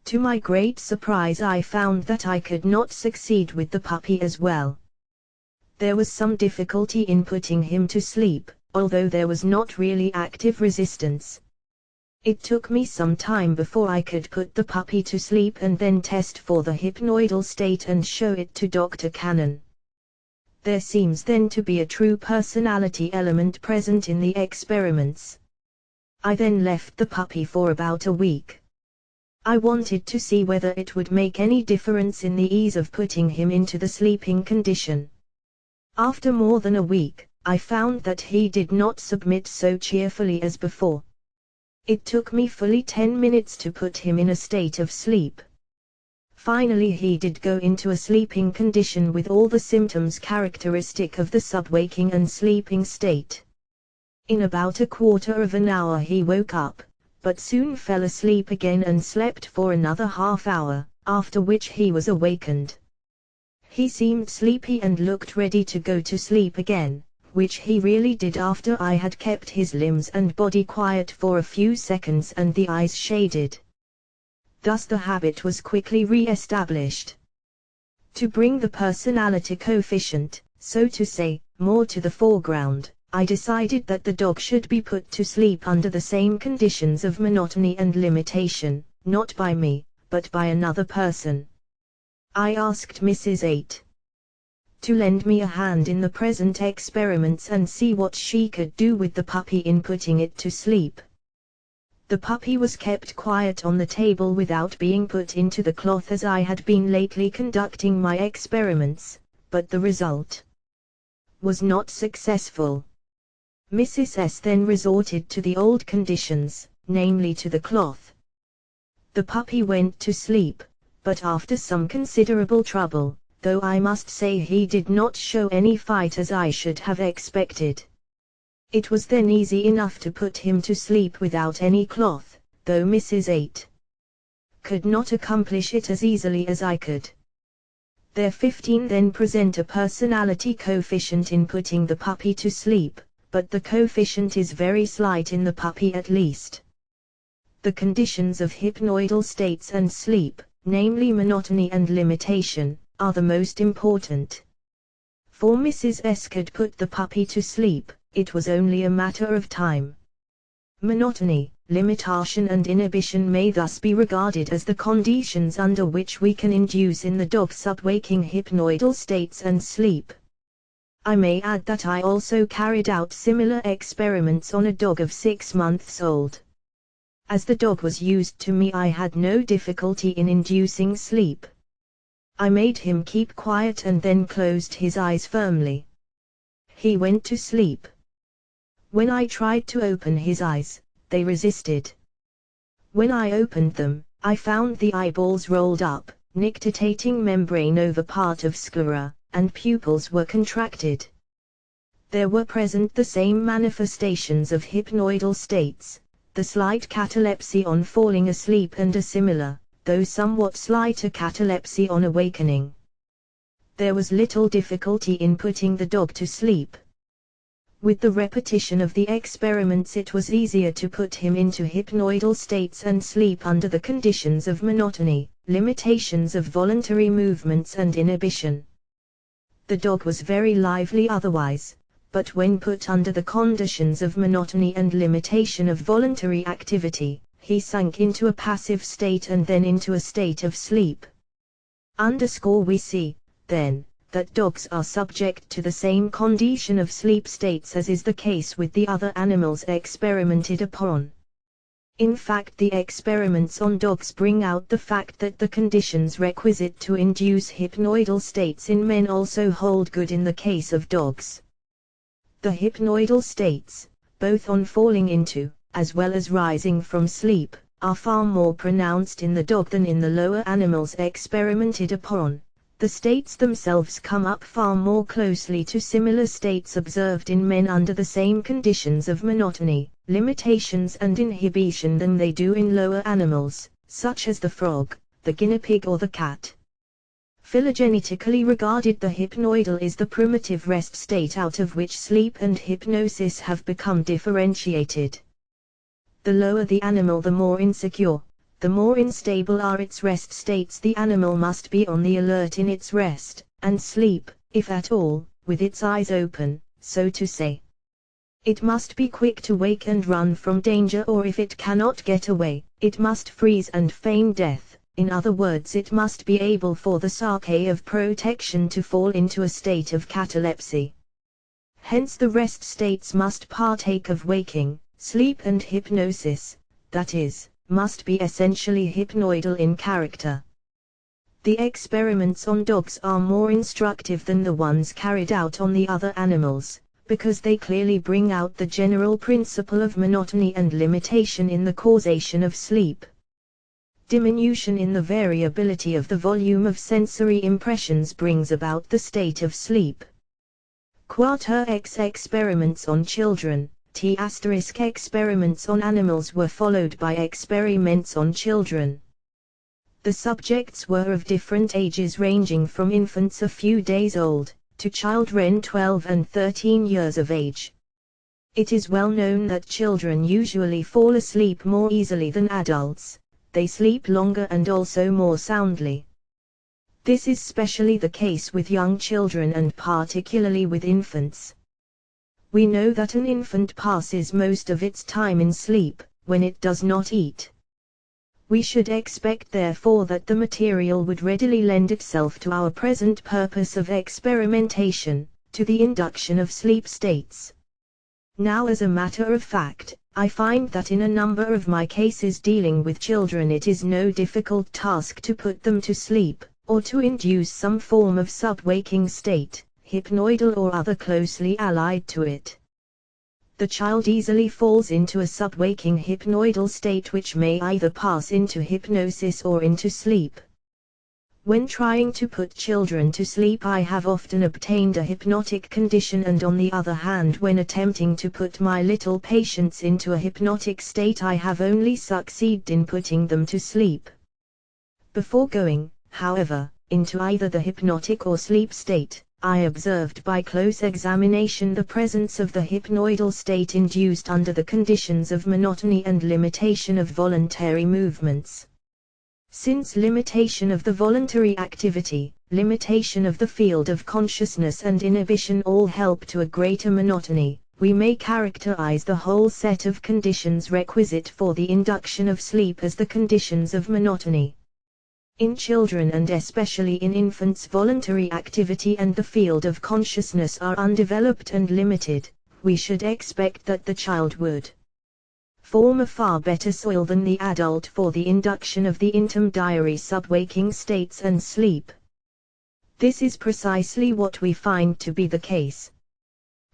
To my great surprise I found that I could not succeed with the puppy as well. There was some difficulty in putting him to sleep, although there was not really active resistance. It took me some time before I could put the puppy to sleep and then test for the hypnoidal state and show it to Dr. Cannon. There seems then to be a true personality element present in the experiments. I then left the puppy for about a week. I wanted to see whether it would make any difference in the ease of putting him into the sleeping condition. After more than a week, I found that he did not submit so cheerfully as before. It took me fully 10 minutes to put him in a state of sleep. Finally he did go into a sleeping condition with all the symptoms characteristic of the subwaking and sleeping state. In about a quarter of an hour he woke up, but soon fell asleep again and slept for another half hour, after which he was awakened. He seemed sleepy and looked ready to go to sleep again, which he really did after I had kept his limbs and body quiet for a few seconds and the eyes shaded. Thus the habit was quickly re-established. To bring the personality coefficient, so to say, more to the foreground, I decided that the dog should be put to sleep under the same conditions of monotony and limitation, not by me, but by another person. I asked Mrs. 8. to lend me a hand in the present experiments and see what she could do with the puppy in putting it to sleep. The puppy was kept quiet on the table without being put into the cloth as I had been lately conducting my experiments, but the result was not successful. Mrs. S then resorted to the old conditions, namely to the cloth. The puppy went to sleep, but after some considerable trouble, though I must say he did not show any fight as I should have expected. It was then easy enough to put him to sleep without any cloth, though Mrs. 8 could not accomplish it as easily as I could. Their 15 then present a personality coefficient in putting the puppy to sleep, but the coefficient is very slight in the puppy at least. The conditions of hypnoidal states and sleep, namely monotony and limitation, are the most important. For Mrs. S could put the puppy to sleep, it was only a matter of time. Monotony, limitation and inhibition may thus be regarded as the conditions under which we can induce in the dog sub-waking hypnoidal states and sleep. I may add that I also carried out similar experiments on a dog of 6 months old. As the dog was used to me, I had no difficulty in inducing sleep. I made him keep quiet and then closed his eyes firmly. He went to sleep. When I tried to open his eyes, they resisted. When I opened them, I found the eyeballs rolled up, nictitating membrane over part of sclera, and pupils were contracted. There were present the same manifestations of hypnoidal states, the slight catalepsy on falling asleep and a similar, though somewhat slighter catalepsy on awakening. There was little difficulty in putting the dog to sleep. With the repetition of the experiments it was easier to put him into hypnoidal states and sleep under the conditions of monotony, limitations of voluntary movements and inhibition. The dog was very lively otherwise, but when put under the conditions of monotony and limitation of voluntary activity, he sank into a passive state and then into a state of sleep. We see, then, that dogs are subject to the same condition of sleep states as is the case with the other animals experimented upon. In fact, the experiments on dogs bring out the fact that the conditions requisite to induce hypnoidal states in men also hold good in the case of dogs. The hypnoidal states, both on falling into, as well as rising from sleep, are far more pronounced in the dog than in the lower animals experimented upon. The states themselves come up far more closely to similar states observed in men under the same conditions of monotony, limitations and inhibition than they do in lower animals, such as the frog, the guinea pig or the cat. Phylogenetically regarded, the hypnoidal is the primitive rest state out of which sleep and hypnosis have become differentiated. The lower the animal, the more insecure, the more unstable are its rest states. The animal must be on the alert in its rest and sleep, if at all, with its eyes open, so to say. It must be quick to wake and run from danger, or if it cannot get away, it must freeze and feign death. In other words, it must be able for the sarke of protection to fall into a state of catalepsy. Hence the rest states must partake of waking, sleep and hypnosis, that is, must be essentially hypnoidal in character. The experiments on dogs are more instructive than the ones carried out on the other animals, because they clearly bring out the general principle of monotony and limitation in the causation of sleep. Diminution in the variability of the volume of sensory impressions brings about the state of sleep. X experiments on children, T** experiments on animals were followed by experiments on children. The subjects were of different ages ranging from infants a few days old, to children 12 and 13 years of age. It is well known that children usually fall asleep more easily than adults. They sleep longer and also more soundly. This is specially the case with young children and particularly with infants. We know that an infant passes most of its time in sleep, when it does not eat. We should expect therefore that the material would readily lend itself to our present purpose of experimentation, to the induction of sleep states. Now, as a matter of fact, I find that in a number of my cases dealing with children it is no difficult task to put them to sleep, or to induce some form of sub-waking state, hypnoidal or other closely allied to it. The child easily falls into a sub-waking hypnoidal state which may either pass into hypnosis or into sleep. When trying to put children to sleep, I have often obtained a hypnotic condition, and on the other hand, when attempting to put my little patients into a hypnotic state, I have only succeeded in putting them to sleep. Before going, however, into either the hypnotic or sleep state, I observed by close examination the presence of the hypnoidal state induced under the conditions of monotony and limitation of voluntary movements. Since limitation of the voluntary activity, limitation of the field of consciousness and inhibition all help to a greater monotony, we may characterize the whole set of conditions requisite for the induction of sleep as the conditions of monotony. In children, and especially in infants, voluntary activity and the field of consciousness are undeveloped and limited. We should expect that the child would form a far better soil than the adult for the induction of the intermediary sub-waking states and sleep. This is precisely what we find to be the case.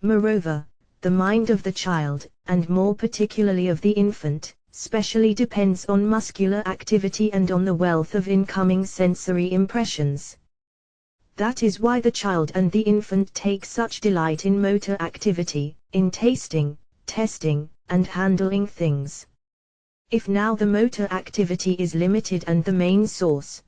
Moreover, the mind of the child, and more particularly of the infant, specially depends on muscular activity and on the wealth of incoming sensory impressions. That is why the child and the infant take such delight in motor activity, in tasting, testing, and handling things. If now the motor activity is limited and the main source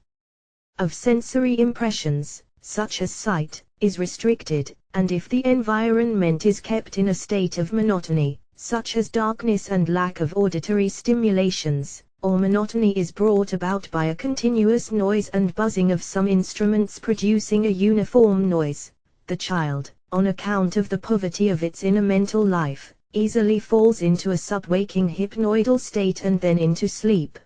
of sensory impressions, such as sight, is restricted, and if the environment is kept in a state of monotony, such as darkness and lack of auditory stimulations, or monotony is brought about by a continuous noise and buzzing of some instruments producing a uniform noise, the child, on account of the poverty of its inner mental life, easily falls into a sub-waking hypnoidal state and then into sleep.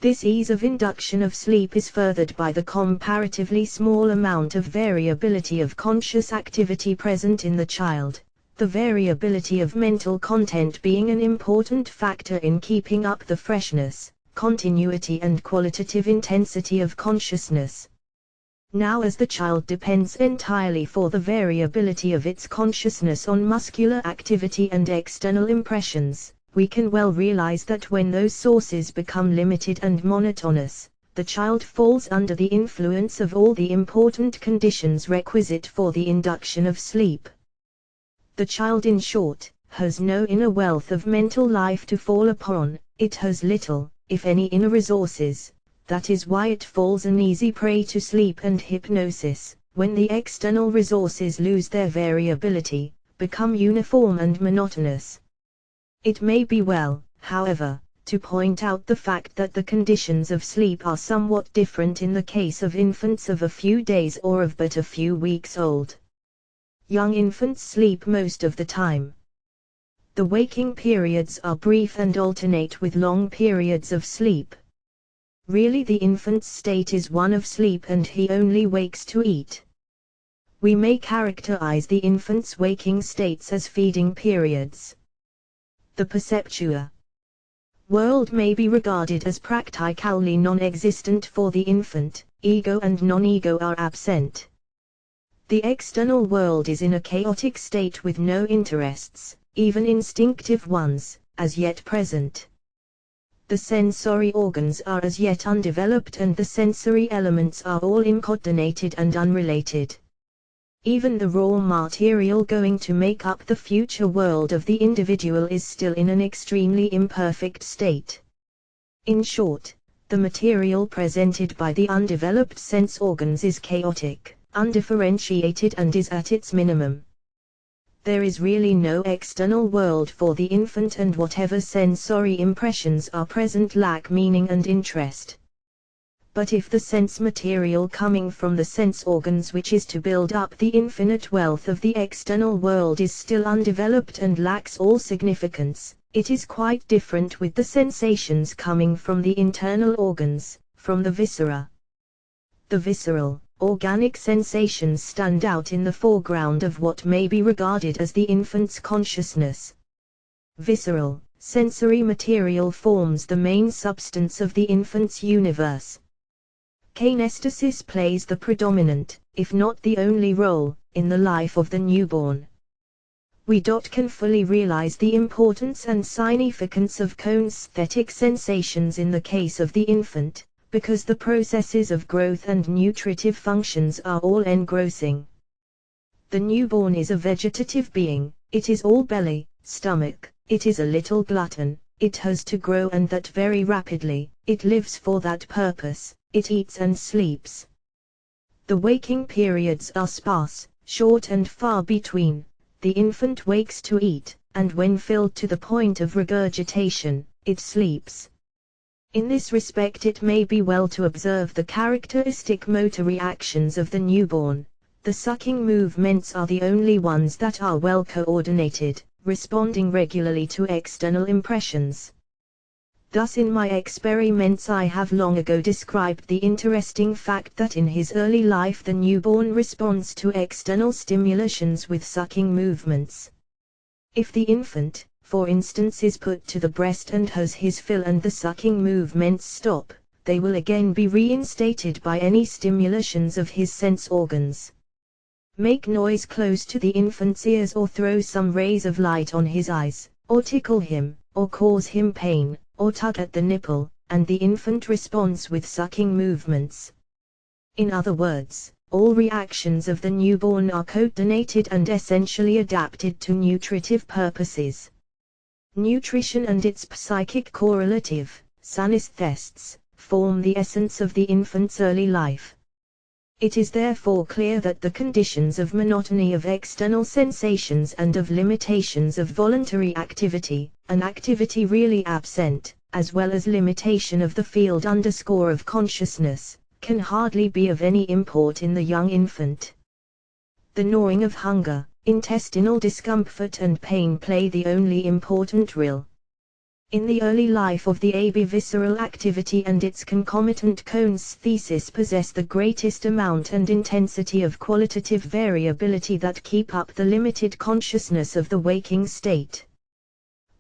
This ease of induction of sleep is furthered by the comparatively small amount of variability of conscious activity present in the child, the variability of mental content being an important factor in keeping up the freshness, continuity and qualitative intensity of consciousness. Now, as the child depends entirely for the variability of its consciousness on muscular activity and external impressions, we can well realize that when those sources become limited and monotonous, the child falls under the influence of all the important conditions requisite for the induction of sleep. The child, in short, has no inner wealth of mental life to fall upon, it has little, if any, inner resources. That is why it falls an easy prey to sleep and hypnosis, when the external resources lose their variability, become uniform and monotonous. It may be well, however, to point out the fact that the conditions of sleep are somewhat different in the case of infants of a few days or of but a few weeks old. Young infants sleep most of the time. The waking periods are brief and alternate with long periods of sleep. Really, the infant's state is one of sleep and he only wakes to eat. We may characterize the infant's waking states as feeding periods. The perceptual world may be regarded as practically non-existent for the infant, ego and non-ego are absent. The external world is in a chaotic state with no interests, even instinctive ones, as yet present. The sensory organs are as yet undeveloped and the sensory elements are all incoordinated and unrelated. Even the raw material going to make up the future world of the individual is still in an extremely imperfect state. In short, the material presented by the undeveloped sense organs is chaotic, undifferentiated and is at its minimum. There is really no external world for the infant, and whatever sensory impressions are present lack meaning and interest. But if the sense material coming from the sense organs which is to build up the infinite wealth of the external world is still undeveloped and lacks all significance, It is quite different with the sensations coming from the internal organs, from the viscera. The visceral, organic sensations stand out in the foreground of what may be regarded as the infant's consciousness. Visceral, sensory material forms the main substance of the infant's universe. Kinesthesis plays the predominant, if not the only role, in the life of the newborn. We can fully realize the importance and significance of kinesthetic sensations in the case of the infant, because the processes of growth and nutritive functions are all engrossing. The newborn is a vegetative being, it is all belly, stomach, it is a little glutton, it has to grow and that very rapidly, it lives for that purpose, it eats and sleeps. The waking periods are sparse, short and far between. The infant wakes to eat, and when filled to the point of regurgitation, it sleeps. In this respect it may be well to observe the characteristic motor reactions of the newborn. The sucking movements are the only ones that are well coordinated, responding regularly to external impressions. Thus in my experiments I have long ago described the interesting fact that in his early life the newborn responds to external stimulations with sucking movements. If the infant, for instance, is put to the breast and has his fill and the sucking movements stop, they will again be reinstated by any stimulations of his sense organs. Make noise close to the infant's ears or throw some rays of light on his eyes, or tickle him, or cause him pain, or tug at the nipple, and the infant responds with sucking movements. In other words, all reactions of the newborn are coordinated and essentially adapted to nutritive purposes. Nutrition and its psychic correlative, synesthetes, form the essence of the infant's early life. It is therefore clear that the conditions of monotony of external sensations and of limitations of voluntary activity, an activity really absent, as well as limitation of the field of consciousness, can hardly be of any import in the young infant. The gnawing of hunger, intestinal discomfort and pain play the only important role. In the early life of the baby, visceral activity and its concomitant kinesthesis possess the greatest amount and intensity of qualitative variability that keep up the limited consciousness of the waking state.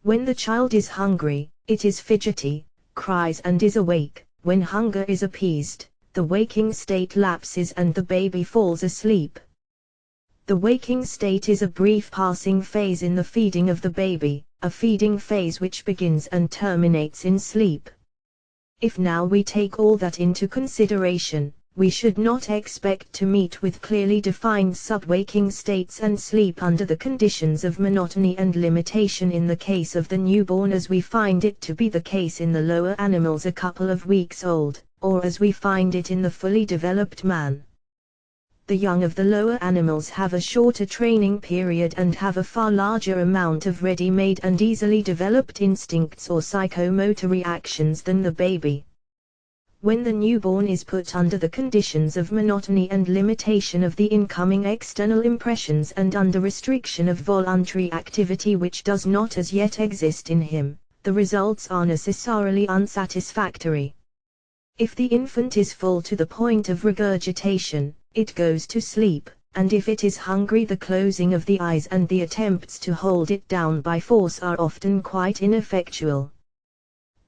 When the child is hungry, it is fidgety, cries and is awake. When hunger is appeased, the waking state lapses and the baby falls asleep. The waking state is a brief passing phase in the feeding of the baby, a feeding phase which begins and terminates in sleep. If now we take all that into consideration, we should not expect to meet with clearly defined sub-waking states and sleep under the conditions of monotony and limitation in the case of the newborn as we find it to be the case in the lower animals a couple of weeks old, or as we find it in the fully developed man. The young of the lower animals have a shorter training period and have a far larger amount of ready-made and easily developed instincts or psychomotor reactions than the baby. When the newborn is put under the conditions of monotony and limitation of the incoming external impressions and under restriction of voluntary activity which does not as yet exist in him, the results are necessarily unsatisfactory. If the infant is full to the point of regurgitation, it goes to sleep, and if it is hungry the closing of the eyes and the attempts to hold it down by force are often quite ineffectual.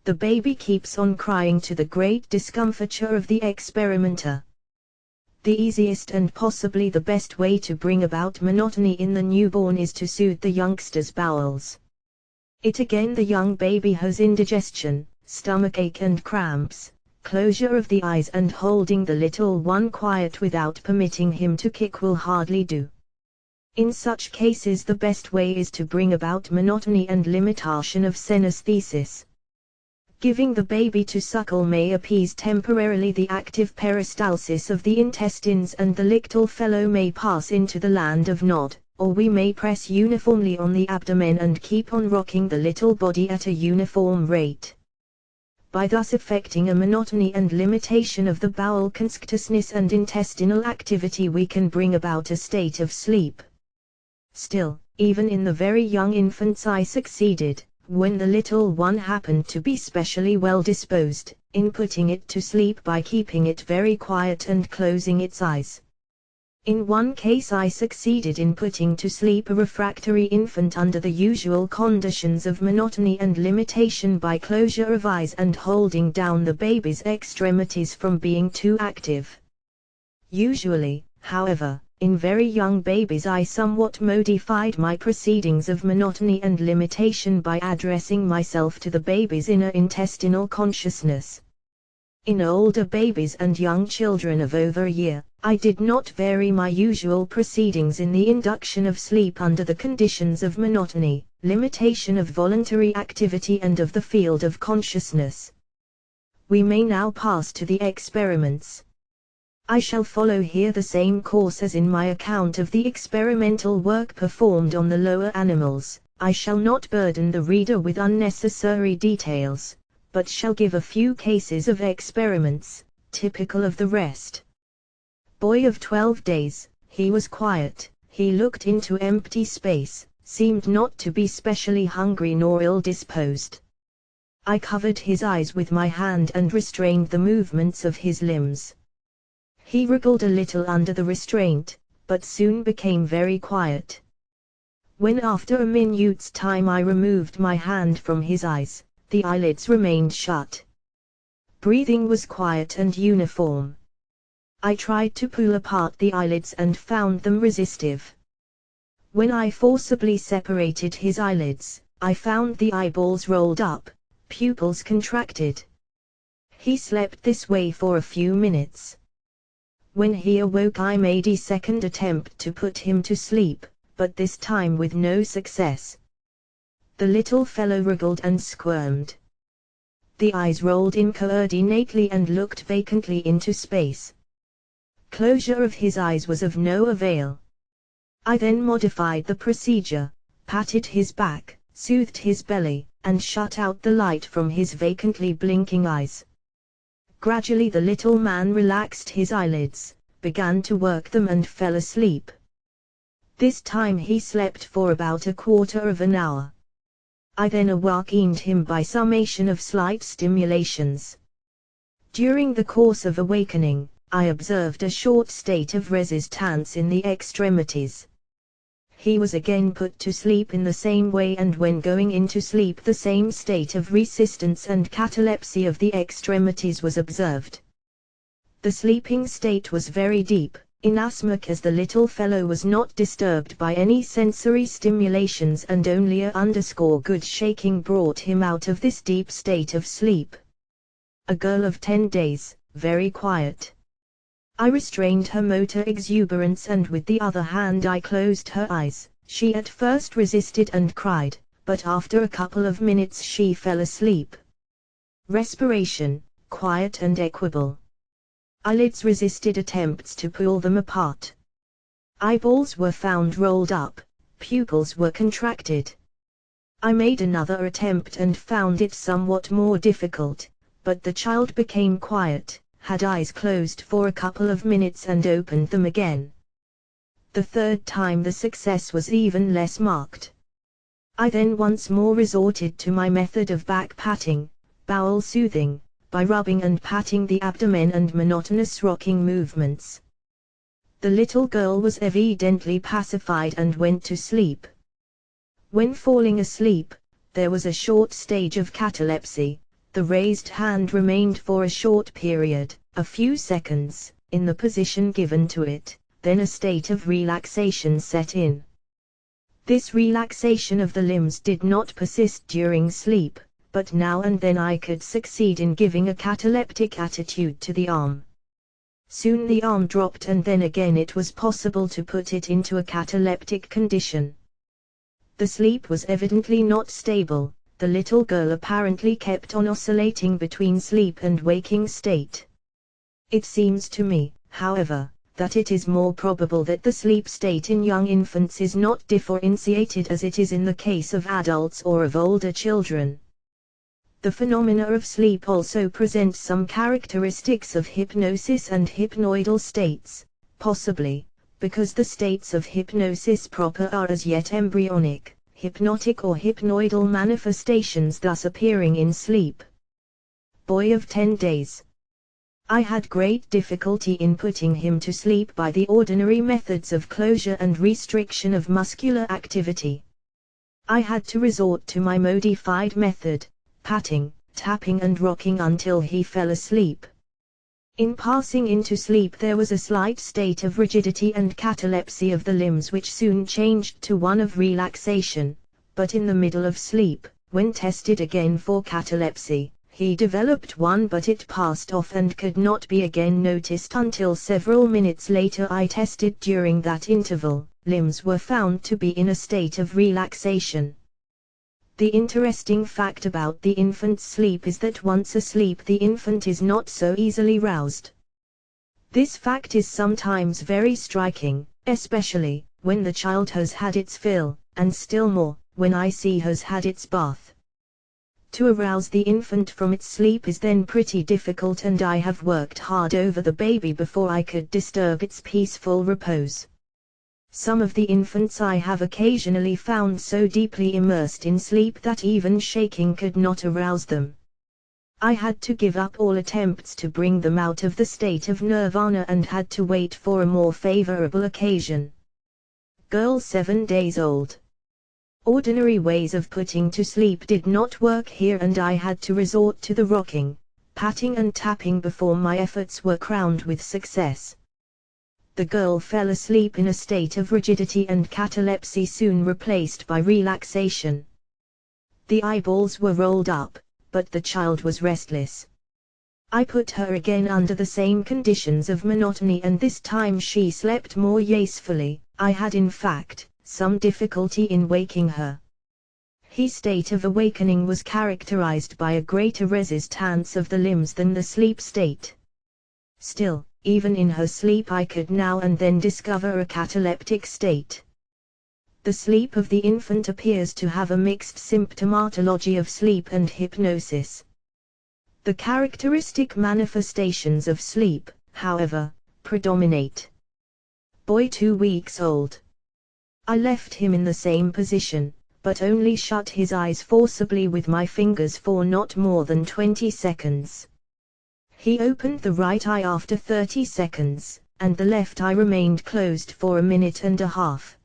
The baby keeps on crying to the great discomfiture of the experimenter. The easiest and possibly the best way to bring about monotony in the newborn is to soothe the youngster's bowels. The young baby has indigestion, stomachache and cramps. Closure of the eyes and holding the little one quiet without permitting him to kick will hardly do. In such cases the best way is to bring about monotony and limitation of synesthesis. Giving the baby to suckle may appease temporarily the active peristalsis of the intestines and the little fellow may pass into the land of nod, or we may press uniformly on the abdomen and keep on rocking the little body at a uniform rate. By thus effecting a monotony and limitation of the bowel consciousness and intestinal activity we can bring about a state of sleep. Still, even in the very young infants I succeeded, When the little one happened to be specially well disposed, in putting it to sleep by keeping it very quiet and closing its eyes. In one case I succeeded in putting to sleep a refractory infant under the usual conditions of monotony and limitation by closure of eyes and holding down the baby's extremities from being too active. Usually, however, in very young babies I somewhat modified my proceedings of monotony and limitation by addressing myself to the baby's inner intestinal consciousness. In older babies and young children of over a year, I did not vary my usual proceedings in the induction of sleep under the conditions of monotony, limitation of voluntary activity and of the field of consciousness. We may now pass to the experiments. I shall follow here the same course as in my account of the experimental work performed on the lower animals. I shall not burden the reader with unnecessary details, but shall give a few cases of experiments, typical of the rest. Boy of 12 days, he was quiet, he looked into empty space, seemed not to be specially hungry nor ill-disposed. I covered his eyes with my hand and restrained the movements of his limbs. He wriggled a little under the restraint, but soon became very quiet. When after a minute's time I removed my hand from his eyes, the eyelids remained shut. Breathing was quiet and uniform. I tried to pull apart the eyelids and found them resistive. When I forcibly separated his eyelids, I found the eyeballs rolled up, pupils contracted. He slept this way for a few minutes. When he awoke I made a second attempt to put him to sleep, but this time with no success. The little fellow wriggled and squirmed. The eyes rolled incoordinately and looked vacantly into space. Closure of his eyes was of no avail. I then modified the procedure, patted his back, soothed his belly, and shut out the light from his vacantly blinking eyes. Gradually the little man relaxed his eyelids, began to work them and fell asleep. This time he slept for about a quarter of an hour. I then awakened him by summation of slight stimulations. During the course of awakening, I observed a short state of resistance in the extremities. He was again put to sleep in the same way, and when going into sleep the same state of resistance and catalepsy of the extremities was observed. The sleeping state was very deep, inasmuch as the little fellow was not disturbed by any sensory stimulations, and only a good shaking brought him out of this deep state of sleep. A girl of 10 days, very quiet. I restrained her motor exuberance and with the other hand I closed her eyes. She at first resisted and cried, but after a couple of minutes she fell asleep. Respiration, quiet and equable. Eyelids resisted attempts to pull them apart. Eyeballs were found rolled up, pupils were contracted. I made another attempt and found it somewhat more difficult, but the child became quiet, had eyes closed for a couple of minutes and opened them again. The third time the success was even less marked. I then once more resorted to my method of back patting, bowel soothing, by rubbing and patting the abdomen and monotonous rocking movements. The little girl was evidently pacified and went to sleep. When falling asleep, there was a short stage of catalepsy. The raised hand remained for a short period, a few seconds, in the position given to it, then a state of relaxation set in. This relaxation of the limbs did not persist during sleep, but now and then I could succeed in giving a cataleptic attitude to the arm. Soon the arm dropped and then again it was possible to put it into a cataleptic condition. The sleep was evidently not stable. The little girl apparently kept on oscillating between sleep and waking state. It seems to me, however, that it is more probable that the sleep state in young infants is not differentiated as it is in the case of adults or of older children. The phenomena of sleep also present some characteristics of hypnosis and hypnoidal states, possibly, because the states of hypnosis proper are as yet embryonic. hypnotic or hypnoidal manifestations thus appearing in sleep. Boy of 10 days. I had great difficulty in putting him to sleep by the ordinary methods of closure and restriction of muscular activity. I had to resort to my modified method, patting, tapping and rocking until he fell asleep. In passing into sleep there was a slight state of rigidity and catalepsy of the limbs which soon changed to one of relaxation, but in the middle of sleep, when tested again for catalepsy, he developed one but it passed off and could not be again noticed until several minutes later I tested. During that interval, limbs were found to be in a state of relaxation. The interesting fact about the infant's sleep is that once asleep the infant is not so easily roused. This fact is sometimes very striking, especially when the child has had its fill, and still more, when I see has had its bath. To arouse the infant from its sleep is then pretty difficult, and I have worked hard over the baby before I could disturb its peaceful repose. Some of the infants I have occasionally found so deeply immersed in sleep that even shaking could not arouse them. I had to give up all attempts to bring them out of the state of nirvana and had to wait for a more favorable occasion. Girl 7 days old. Ordinary ways of putting to sleep did not work here and I had to resort to the rocking, patting and tapping before my efforts were crowned with success. The girl fell asleep in a state of rigidity and catalepsy soon replaced by relaxation. The eyeballs were rolled up, but the child was restless. I put her again under the same conditions of monotony and this time she slept more yacefully. I had in fact some difficulty in waking her. His state of awakening was characterized by a greater resistance of the limbs than the sleep state. Still, even in her sleep I could now and then discover a cataleptic state. The sleep of the infant appears to have a mixed symptomatology of sleep and hypnosis. The characteristic manifestations of sleep, however, predominate. Boy 2 weeks old. I left him in the same position, but only shut his eyes forcibly with my fingers for not more than 20 seconds. He opened the right eye after 30 seconds, and the left eye remained closed for a minute and a half.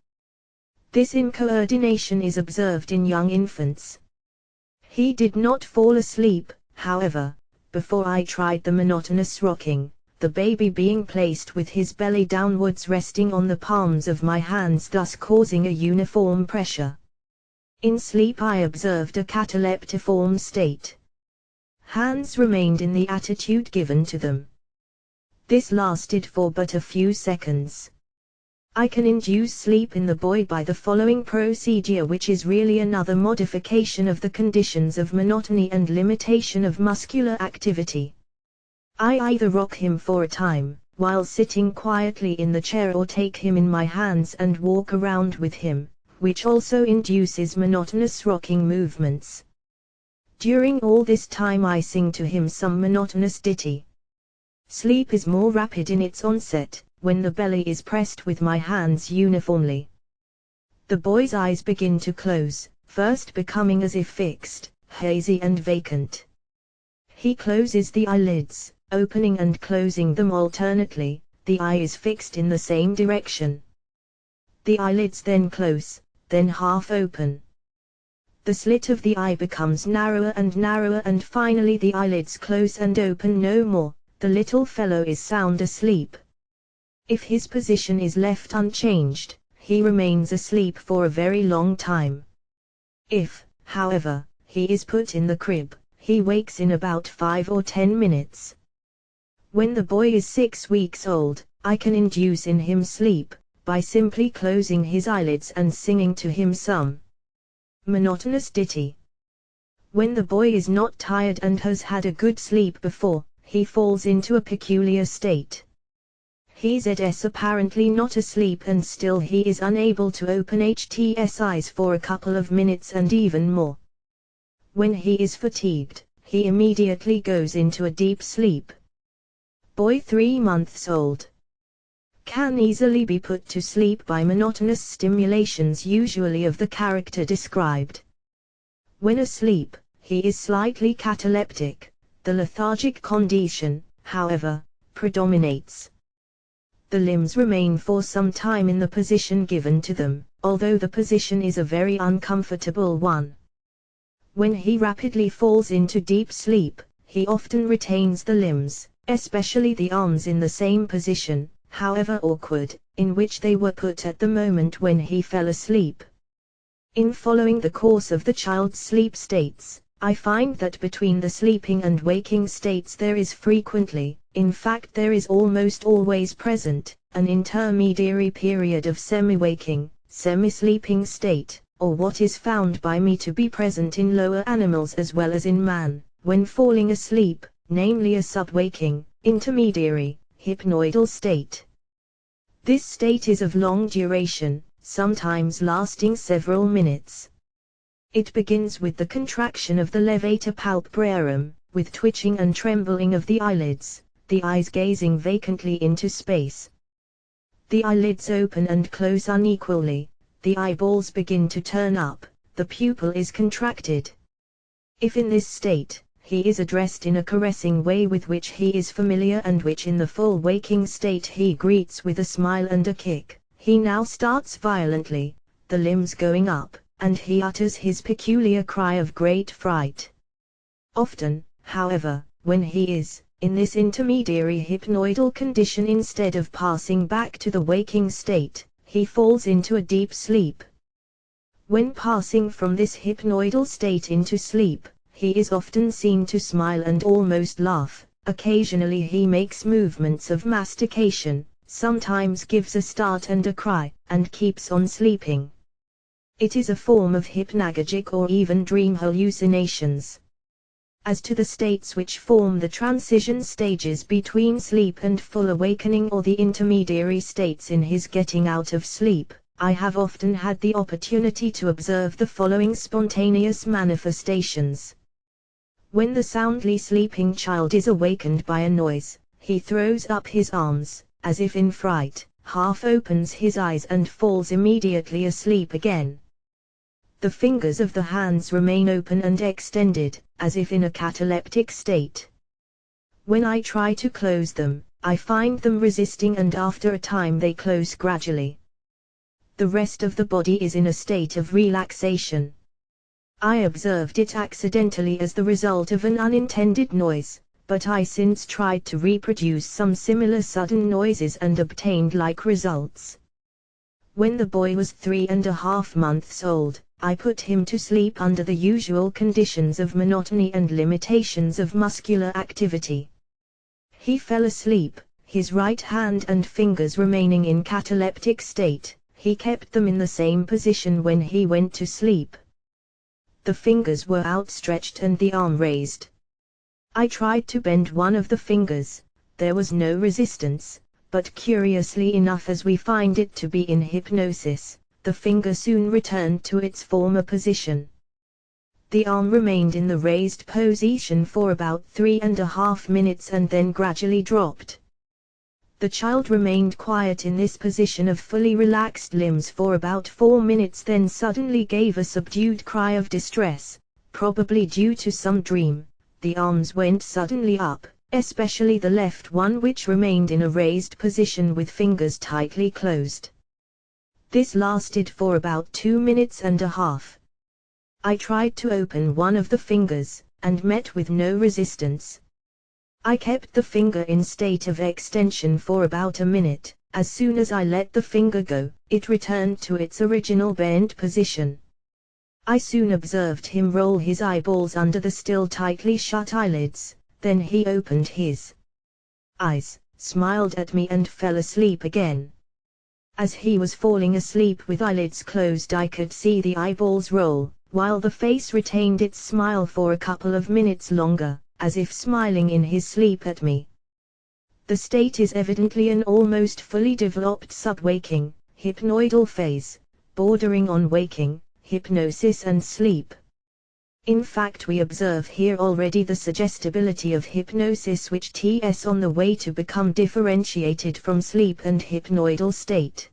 This incoordination is observed in young infants. He did not fall asleep, however, before I tried the monotonous rocking, the baby being placed with his belly downwards resting on the palms of my hands, thus causing a uniform pressure. In sleep I observed a cataleptiform state. Hands remained in the attitude given to them. This lasted for but a few seconds. I can induce sleep in the boy by the following procedure, which is really another modification of the conditions of monotony and limitation of muscular activity. I either rock him for a time, while sitting quietly in the chair, or take him in my hands and walk around with him, which also induces monotonous rocking movements. During all this time I sing to him some monotonous ditty. Sleep is more rapid in its onset, when the belly is pressed with my hands uniformly. The boy's eyes begin to close, first becoming as if fixed, hazy and vacant. He closes the eyelids, opening and closing them alternately, the eye is fixed in the same direction. The eyelids then close, then half open. The slit of the eye becomes narrower and finally the eyelids close and open no more. The little fellow is sound asleep. If his position is left unchanged, he remains asleep for a very long time. If, however, he is put in the crib, he wakes in about 5 or 10 minutes. When the boy is 6 weeks old, I can induce in him sleep, by simply closing his eyelids and singing to him some monotonous ditty. When the boy is not tired and has had a good sleep before, he falls into a peculiar state. He is apparently not asleep and still he is unable to open his eyes for a couple of minutes and even more. When he is fatigued, he immediately goes into a deep sleep. Boy 3 months old. can easily be put to sleep by monotonous stimulations, usually of the character described. When asleep, he is slightly cataleptic. The lethargic condition, however, predominates. The limbs remain for some time in the position given to them, although the position is a very uncomfortable one. When he rapidly falls into deep sleep, he often retains the limbs, especially the arms, in the same position, however awkward, in which they were put at the moment when he fell asleep. In following the course of the child's sleep states, I find that between the sleeping and waking states there is frequently, in fact there is almost always present, an intermediary period of semi-waking, semi-sleeping state, or what is found by me to be present in lower animals as well as in man, when falling asleep, namely a sub-waking, intermediary, hypnoidal state. This state is of long duration, sometimes lasting several minutes. It begins with the contraction of the levator palpebrarum, with twitching and trembling of the eyelids, the eyes gazing vacantly into space. The eyelids open and close unequally, the eyeballs begin to turn up, the pupil is contracted. If in this state, he is addressed in a caressing way with which he is familiar and which in the full waking state he greets with a smile and a kick, he now starts violently, the limbs going up, and he utters his peculiar cry of great fright. Often, however, when he is, in this intermediary hypnoidal condition, instead of passing back to the waking state, he falls into a deep sleep. When passing from this hypnoidal state into sleep, he is often seen to smile and almost laugh. Occasionally he makes movements of mastication, sometimes gives a start and a cry, and keeps on sleeping. It is a form of hypnagogic or even dream hallucinations. As to the states which form the transition stages between sleep and full awakening, or the intermediary states in his getting out of sleep, I have often had the opportunity to observe the following spontaneous manifestations. When the soundly sleeping child is awakened by a noise, he throws up his arms, as if in fright, half opens his eyes and falls immediately asleep again. The fingers of the hands remain open and extended, as if in a cataleptic state. When I try to close them, I find them resisting, and after a time they close gradually. The rest of the body is in a state of relaxation. I observed it accidentally as the result of an unintended noise, but I since tried to reproduce some similar sudden noises and obtained like results. When the boy was 3.5 months old, I put him to sleep under the usual conditions of monotony and limitations of muscular activity. He fell asleep, his right hand and fingers remaining in cataleptic state. He kept them in the same position when he went to sleep. The fingers were outstretched and the arm raised. I tried to bend one of the fingers, there was no resistance, but curiously enough, as we find it to be in hypnosis, the finger soon returned to its former position. The arm remained in the raised position for about 3.5 minutes and then gradually dropped. The child remained quiet in this position of fully relaxed limbs for about 4 minutes, then suddenly gave a subdued cry of distress, probably due to some dream. The arms went suddenly up, especially the left one, which remained in a raised position with fingers tightly closed. This lasted for about 2.5 minutes. I tried to open one of the fingers, and met with no resistance. I kept the finger in state of extension for about a minute. As soon as I let the finger go, it returned to its original bent position. I soon observed him roll his eyeballs under the still tightly shut eyelids, then he opened his eyes, smiled at me and fell asleep again. As he was falling asleep with eyelids closed, I could see the eyeballs roll, while the face retained its smile for a couple of minutes longer, as if smiling in his sleep at me. The state is evidently an almost fully developed sub-waking, hypnoidal phase, bordering on waking, hypnosis and sleep. In fact, we observe here already the suggestibility of hypnosis which is on the way to become differentiated from sleep and hypnoidal state.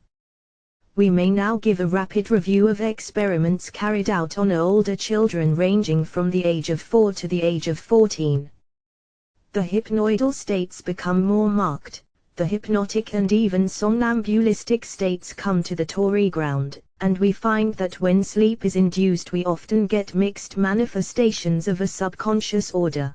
We may now give a rapid review of experiments carried out on older children ranging from the age of 4 to the age of 14. The hypnoidal states become more marked, the hypnotic and even somnambulistic states come to the Tory ground, and we find that when sleep is induced we often get mixed manifestations of a subconscious order.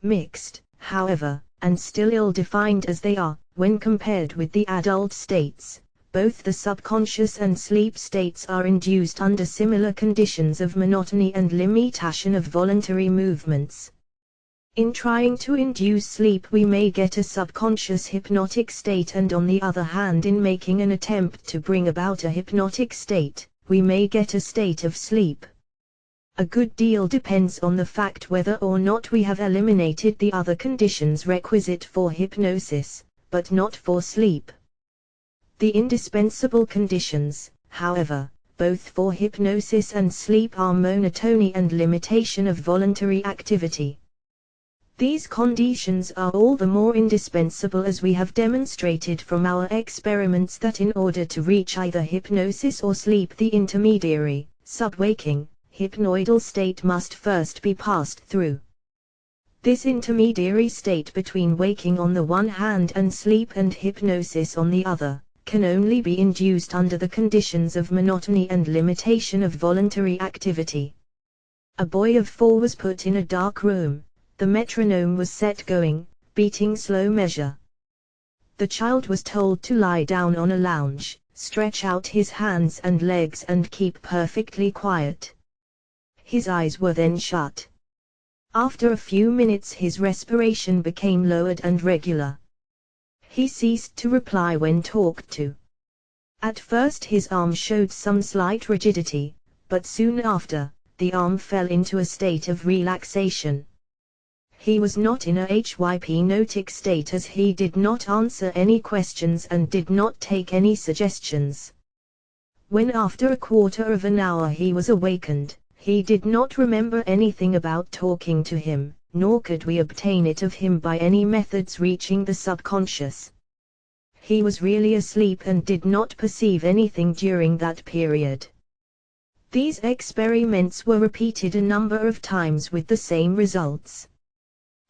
Mixed, however, and still ill-defined as they are, when compared with the adult states, both the subconscious and sleep states are induced under similar conditions of monotony and limitation of voluntary movements. In trying to induce sleep we may get a subconscious hypnotic state, and on the other hand in making an attempt to bring about a hypnotic state, we may get a state of sleep. A good deal depends on the fact whether or not we have eliminated the other conditions requisite for hypnosis, but not for sleep. The indispensable conditions, however, both for hypnosis and sleep are monotony and limitation of voluntary activity. These conditions are all the more indispensable as we have demonstrated from our experiments that in order to reach either hypnosis or sleep the intermediary, subwaking, hypnoidal state must first be passed through. This intermediary state between waking on the one hand and sleep and hypnosis on the other, can only be induced under the conditions of monotony and limitation of voluntary activity. A boy of 4 was put in a dark room. The metronome was set going, beating slow measure. The child was told to lie down on a lounge, stretch out his hands and legs and keep perfectly quiet. His eyes were then shut. After a few minutes his respiration became lowered and regular. He ceased to reply when talked to. At first his arm showed some slight rigidity, but soon after, the arm fell into a state of relaxation. He was not in a hypnotic state as he did not answer any questions and did not take any suggestions. When after a quarter of an hour he was awakened, he did not remember anything about talking to him, nor could we obtain it of him by any methods reaching the subconscious. He was really asleep and did not perceive anything during that period. These experiments were repeated a number of times with the same results.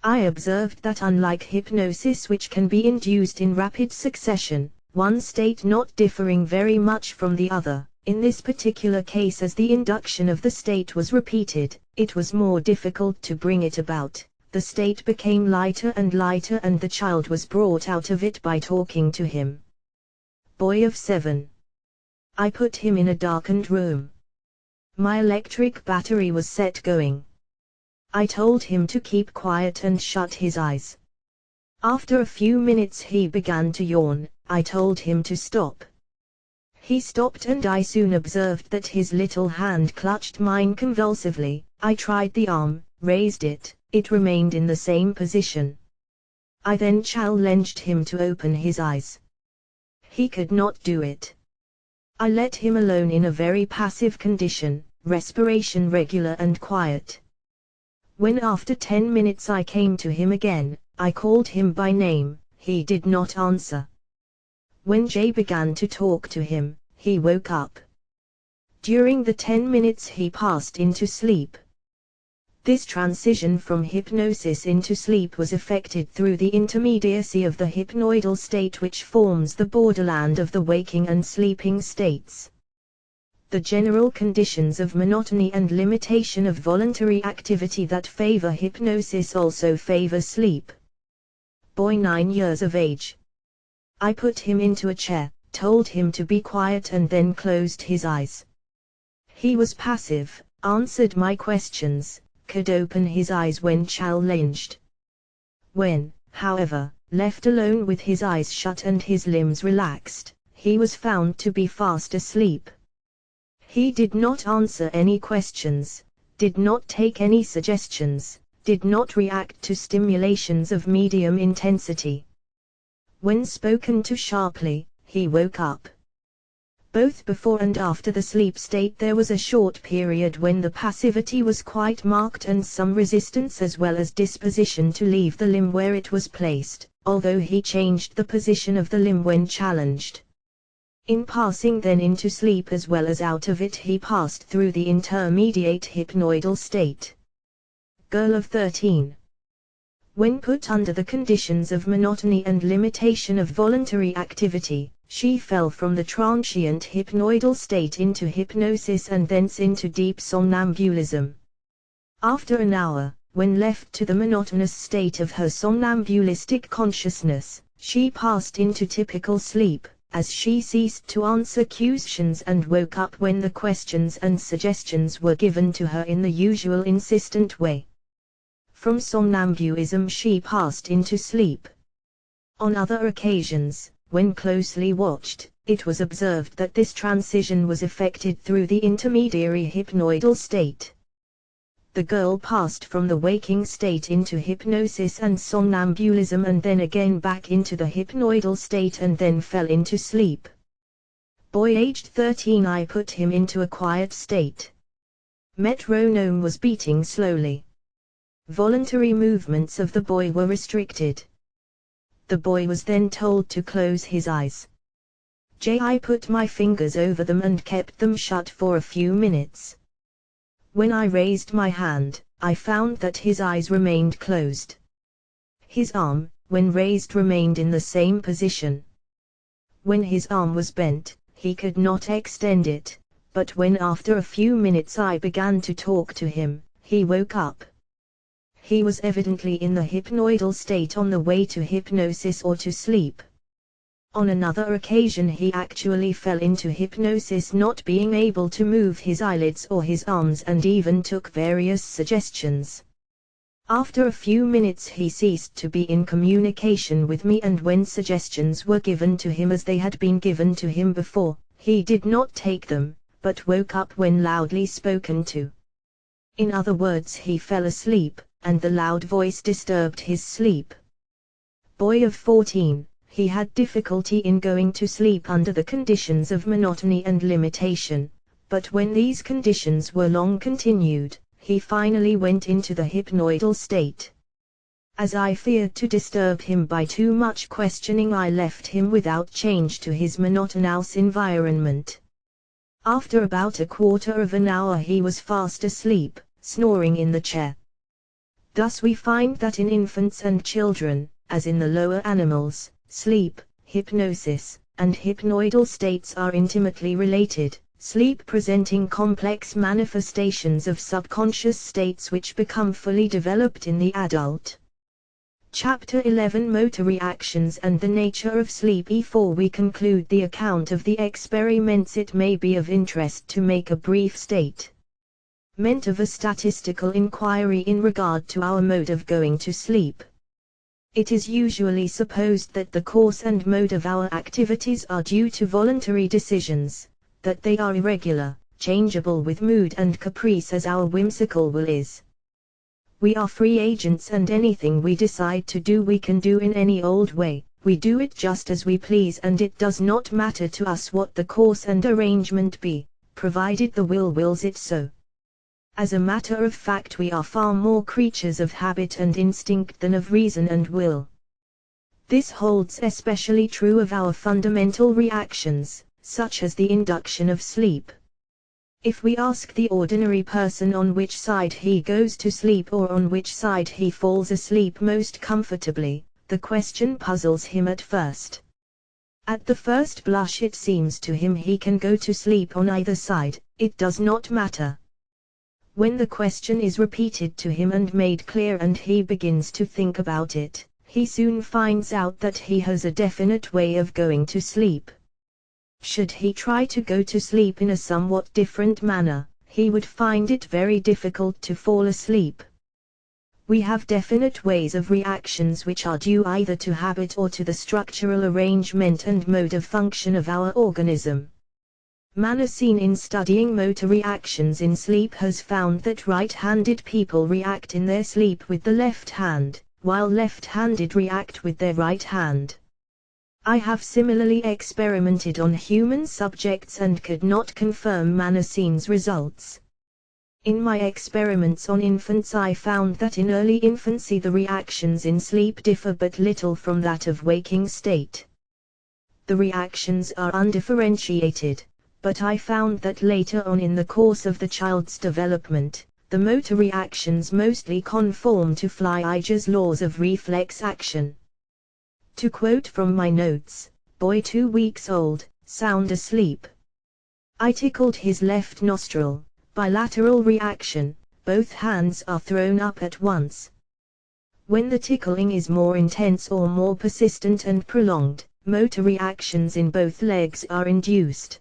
I observed that unlike hypnosis, which can be induced in rapid succession, one state not differing very much from the other, in this particular case as the induction of the state was repeated, it was more difficult to bring it about. The state became lighter and lighter and the child was brought out of it by talking to him. Boy of 7. I put him in a darkened room. My electric battery was set going. I told him to keep quiet and shut his eyes. After a few minutes he began to yawn. I told him to stop. He stopped and I soon observed that his little hand clutched mine convulsively. I tried the arm, raised it, it remained in the same position. I then challenged him to open his eyes. He could not do it. I let him alone in a very passive condition, respiration regular and quiet. When after 10 minutes I came to him again, I called him by name, he did not answer. When J began to talk to him, he woke up. During the 10 minutes he passed into sleep. This transition from hypnosis into sleep was effected through the intermediacy of the hypnoidal state which forms the borderland of the waking and sleeping states. The general conditions of monotony and limitation of voluntary activity that favor hypnosis also favor sleep. Boy 9 years of age. I put him into a chair, told him to be quiet and then closed his eyes. He was passive, answered my questions, could open his eyes when challenged. When, however, left alone with his eyes shut and his limbs relaxed, he was found to be fast asleep. He did not answer any questions, did not take any suggestions, did not react to stimulations of medium intensity. When spoken to sharply, he woke up. Both before and after the sleep state there was a short period when the passivity was quite marked and some resistance as well as disposition to leave the limb where it was placed, although he changed the position of the limb when challenged. In passing then into sleep as well as out of it, he passed through the intermediate hypnoidal state. Girl of 13. When put under the conditions of monotony and limitation of voluntary activity, she fell from the transient hypnoidal state into hypnosis and thence into deep somnambulism. After an hour, when left to the monotonous state of her somnambulistic consciousness, she passed into typical sleep, as she ceased to answer questions and woke up when the questions and suggestions were given to her in the usual insistent way. From somnambulism she passed into sleep. On other occasions, when closely watched, it was observed that this transition was effected through the intermediary hypnoidal state. The girl passed from the waking state into hypnosis and somnambulism and then again back into the hypnoidal state and then fell into sleep. Boy aged 13. I put him into a quiet state. Metronome was beating slowly. Voluntary movements of the boy were restricted. The boy was then told to close his eyes. I put my fingers over them and kept them shut for a few minutes. When I raised my hand, I found that his eyes remained closed. His arm, when raised, remained in the same position. When his arm was bent, he could not extend it, but when after a few minutes I began to talk to him, he woke up. He was evidently in the hypnoidal state on the way to hypnosis or to sleep. On another occasion he actually fell into hypnosis, not being able to move his eyelids or his arms, and even took various suggestions. After a few minutes he ceased to be in communication with me, and when suggestions were given to him as they had been given to him before, he did not take them, but woke up when loudly spoken to. In other words, he fell asleep, and the loud voice disturbed his sleep. Boy of 14. He had difficulty in going to sleep under the conditions of monotony and limitation, but when these conditions were long continued, he finally went into the hypnoidal state. As I feared to disturb him by too much questioning, I left him without change to his monotonous environment. After about a quarter of an hour he was fast asleep, snoring in the chair. Thus we find that in infants and children, as in the lower animals, sleep, hypnosis, and hypnoidal states are intimately related, sleep presenting complex manifestations of subconscious states which become fully developed in the adult. Chapter 11 Motor Reactions and the Nature of Sleep. Before we conclude the account of the experiments, it may be of interest to make a brief statement of a statistical inquiry in regard to our mode of going to sleep. It is usually supposed that the course and mode of our activities are due to voluntary decisions, that they are irregular, changeable with mood and caprice as our whimsical will is. We are free agents, and anything we decide to do we can do in any old way. We do it just as we please, and it does not matter to us what the course and arrangement be, provided the will wills it so. As a matter of fact, we are far more creatures of habit and instinct than of reason and will. This holds especially true of our fundamental reactions, such as the induction of sleep. If we ask the ordinary person on which side he goes to sleep or on which side he falls asleep most comfortably, the question puzzles him at first. At the first blush it seems to him he can go to sleep on either side, it does not matter. When the question is repeated to him and made clear and he begins to think about it, he soon finds out that he has a definite way of going to sleep. Should he try to go to sleep in a somewhat different manner, he would find it very difficult to fall asleep. We have definite ways of reactions which are due either to habit or to the structural arrangement and mode of function of our organism. Manasine, in studying motor reactions in sleep, has found that right-handed people react in their sleep with the left hand, while left-handed react with their right hand. I have similarly experimented on human subjects and could not confirm Manassene's results. In my experiments on infants, I found that in early infancy the reactions in sleep differ but little from that of waking state. The reactions are undifferentiated, but I found that later on in the course of the child's development, the motor reactions mostly conform to Flyeiger's laws of reflex action. To quote from my notes, boy 2 weeks old, sound asleep. I tickled his left nostril, bilateral reaction, both hands are thrown up at once. When the tickling is more intense or more persistent and prolonged, motor reactions in both legs are induced.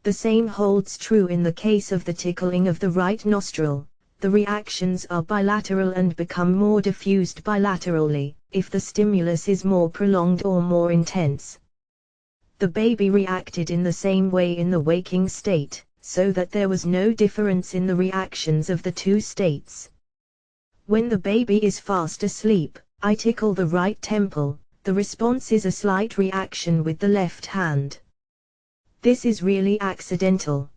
The same holds true in the case of the tickling of the right nostril. The reactions are bilateral and become more diffused bilaterally, if the stimulus is more prolonged or more intense. The baby reacted in the same way in the waking state, so that there was no difference in the reactions of the two states. When the baby is fast asleep, I tickle the right temple. The response is a slight reaction with the left hand. This is really accidental.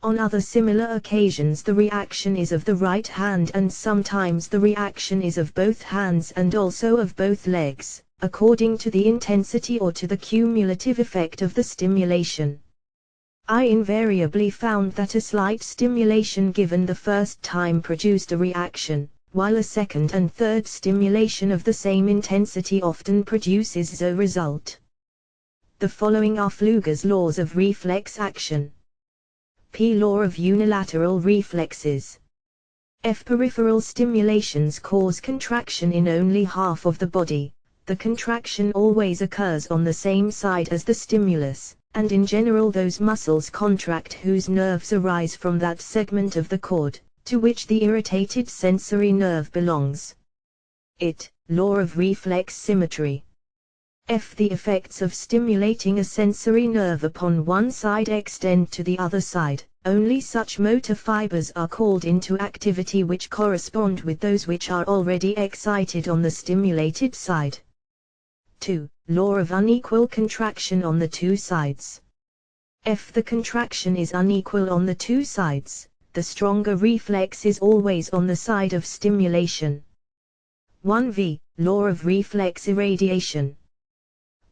On other similar occasions the reaction is of the right hand and sometimes the reaction is of both hands and also of both legs, according to the intensity or to the cumulative effect of the stimulation. I invariably found that a slight stimulation given the first time produced a reaction, while a second and third stimulation of the same intensity often produces a result. The following are Pfluger's laws of reflex action. P. Law of unilateral reflexes. F. Peripheral stimulations cause contraction in only half of the body. The contraction always occurs on the same side as the stimulus, and in general those muscles contract whose nerves arise from that segment of the cord to which the irritated sensory nerve belongs. It. Law of reflex symmetry. F. The effects of stimulating a sensory nerve upon one side extend to the other side. Only such motor fibers are called into activity which correspond with those which are already excited on the stimulated side. 2. Law of unequal contraction on the two sides. If the contraction is unequal on the two sides, the stronger reflex is always on the side of stimulation. 1v. Law of reflex irradiation.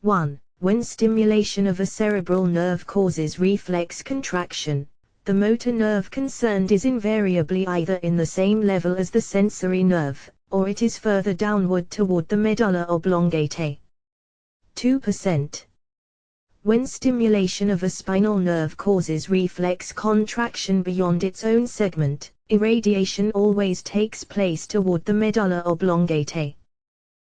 1. When stimulation of a cerebral nerve causes reflex contraction, the motor nerve concerned is invariably either in the same level as the sensory nerve, or it is further downward toward the medulla oblongata. 2%. When stimulation of a spinal nerve causes reflex contraction beyond its own segment, irradiation always takes place toward the medulla oblongata.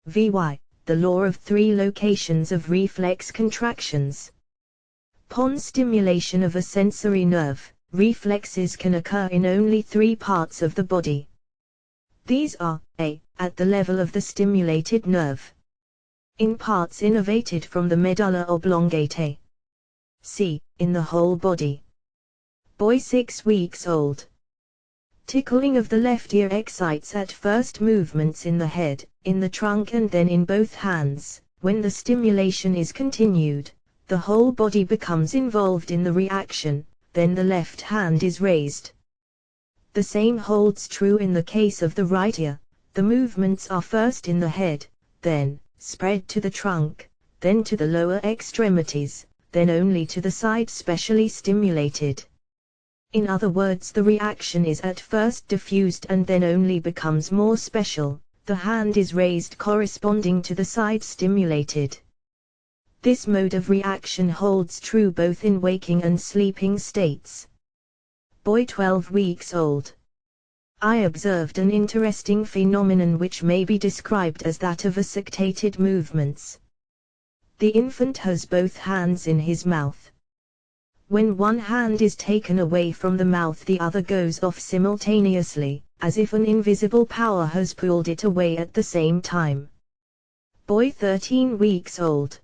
Vy. The law of three locations of reflex contractions. Upon stimulation of a sensory nerve, reflexes can occur in only three parts of the body. These are, a. At the level of the stimulated nerve. In parts innervated from the medulla oblongata. C. In the whole body. Boy 6 weeks old. Tickling of the left ear excites at first movements in the head, in the trunk and then in both hands. When the stimulation is continued, the whole body becomes involved in the reaction, then the left hand is raised. The same holds true in the case of the right ear. The movements are first in the head, then spread to the trunk, then to the lower extremities, then only to the side specially stimulated. In other words, the reaction is at first diffused and then only becomes more special. The hand is raised corresponding to the side stimulated. This mode of reaction holds true both in waking and sleeping states. Boy 12 weeks old. I observed an interesting phenomenon which may be described as that of associated movements. The infant has both hands in his mouth. When one hand is taken away from the mouth, the other goes off simultaneously, as if an invisible power has pulled it away at the same time. Boy 13 weeks old.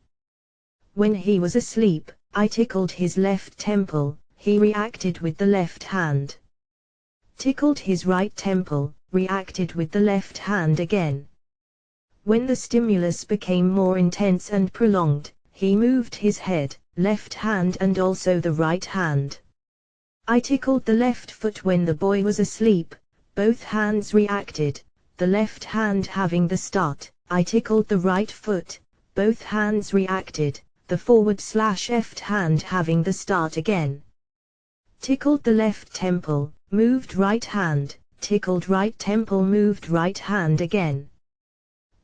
When he was asleep, I tickled his left temple, he reacted with the left hand. Tickled his right temple, reacted with the left hand again. When the stimulus became more intense and prolonged, he moved his head, left hand and also the right hand. I tickled the left foot when the boy was asleep, both hands reacted, the left hand having the start. I tickled the right foot, both hands reacted, the forward/left hand having the start again. Tickled the left temple, moved right hand, tickled right temple, moved right hand again.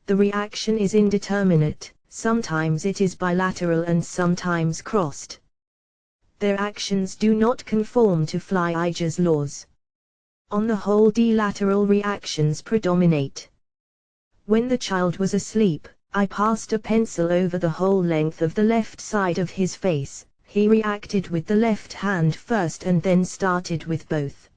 The reaction is indeterminate, sometimes it is bilateral and sometimes crossed. Their actions do not conform to Flyeiger's laws. On the whole, dilateral reactions predominate. When the child was asleep, I passed a pencil over the whole length of the left side of his face. He reacted with the left hand first and then started with both.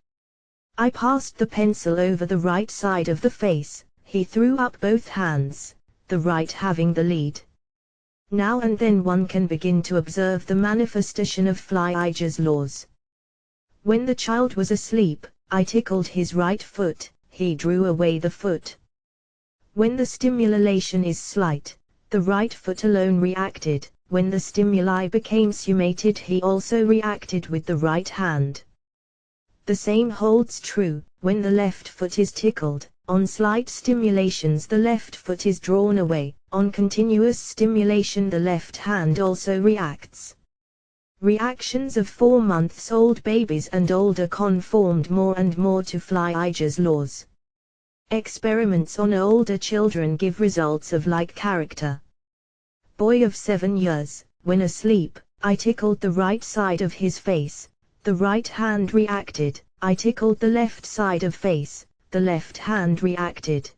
I passed the pencil over the right side of the face. He threw up both hands, the right having the lead. Now and then one can begin to observe the manifestation of Flyeiger's laws. When the child was asleep, I tickled his right foot, he drew away the foot. When the stimulation is slight, the right foot alone reacted. When the stimuli became summated, he also reacted with the right hand. The same holds true when the left foot is tickled. On slight stimulations the left foot is drawn away, on continuous stimulation the left hand also reacts. Reactions of 4-month-old babies and older conformed more and more to Flyeiger's laws. Experiments on older children give results of like character. Boy of 7 years, when asleep, I tickled the right side of his face, the right hand reacted. I tickled the left side of face, the left hand reacted.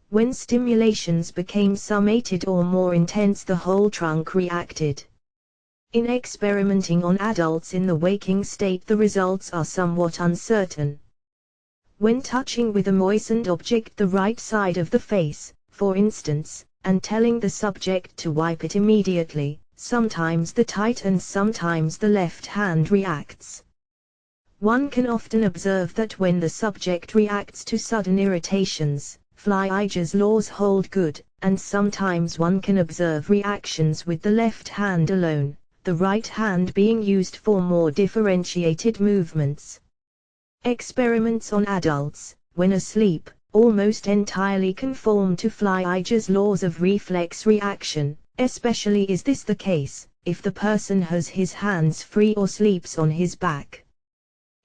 When stimulations became summated or more intense, the whole trunk reacted. In experimenting on adults in the waking state, the results are somewhat uncertain. When touching with a moistened object the right side of the face, for instance, and telling the subject to wipe it immediately, sometimes the right and sometimes the left hand reacts. One can often observe that when the subject reacts to sudden irritations, Flyeiger's laws hold good, and sometimes one can observe reactions with the left hand alone, the right hand being used for more differentiated movements. Experiments on adults, when asleep, almost entirely conform to Flyeiger's laws of reflex reaction. Especially is this the case if the person has his hands free or sleeps on his back.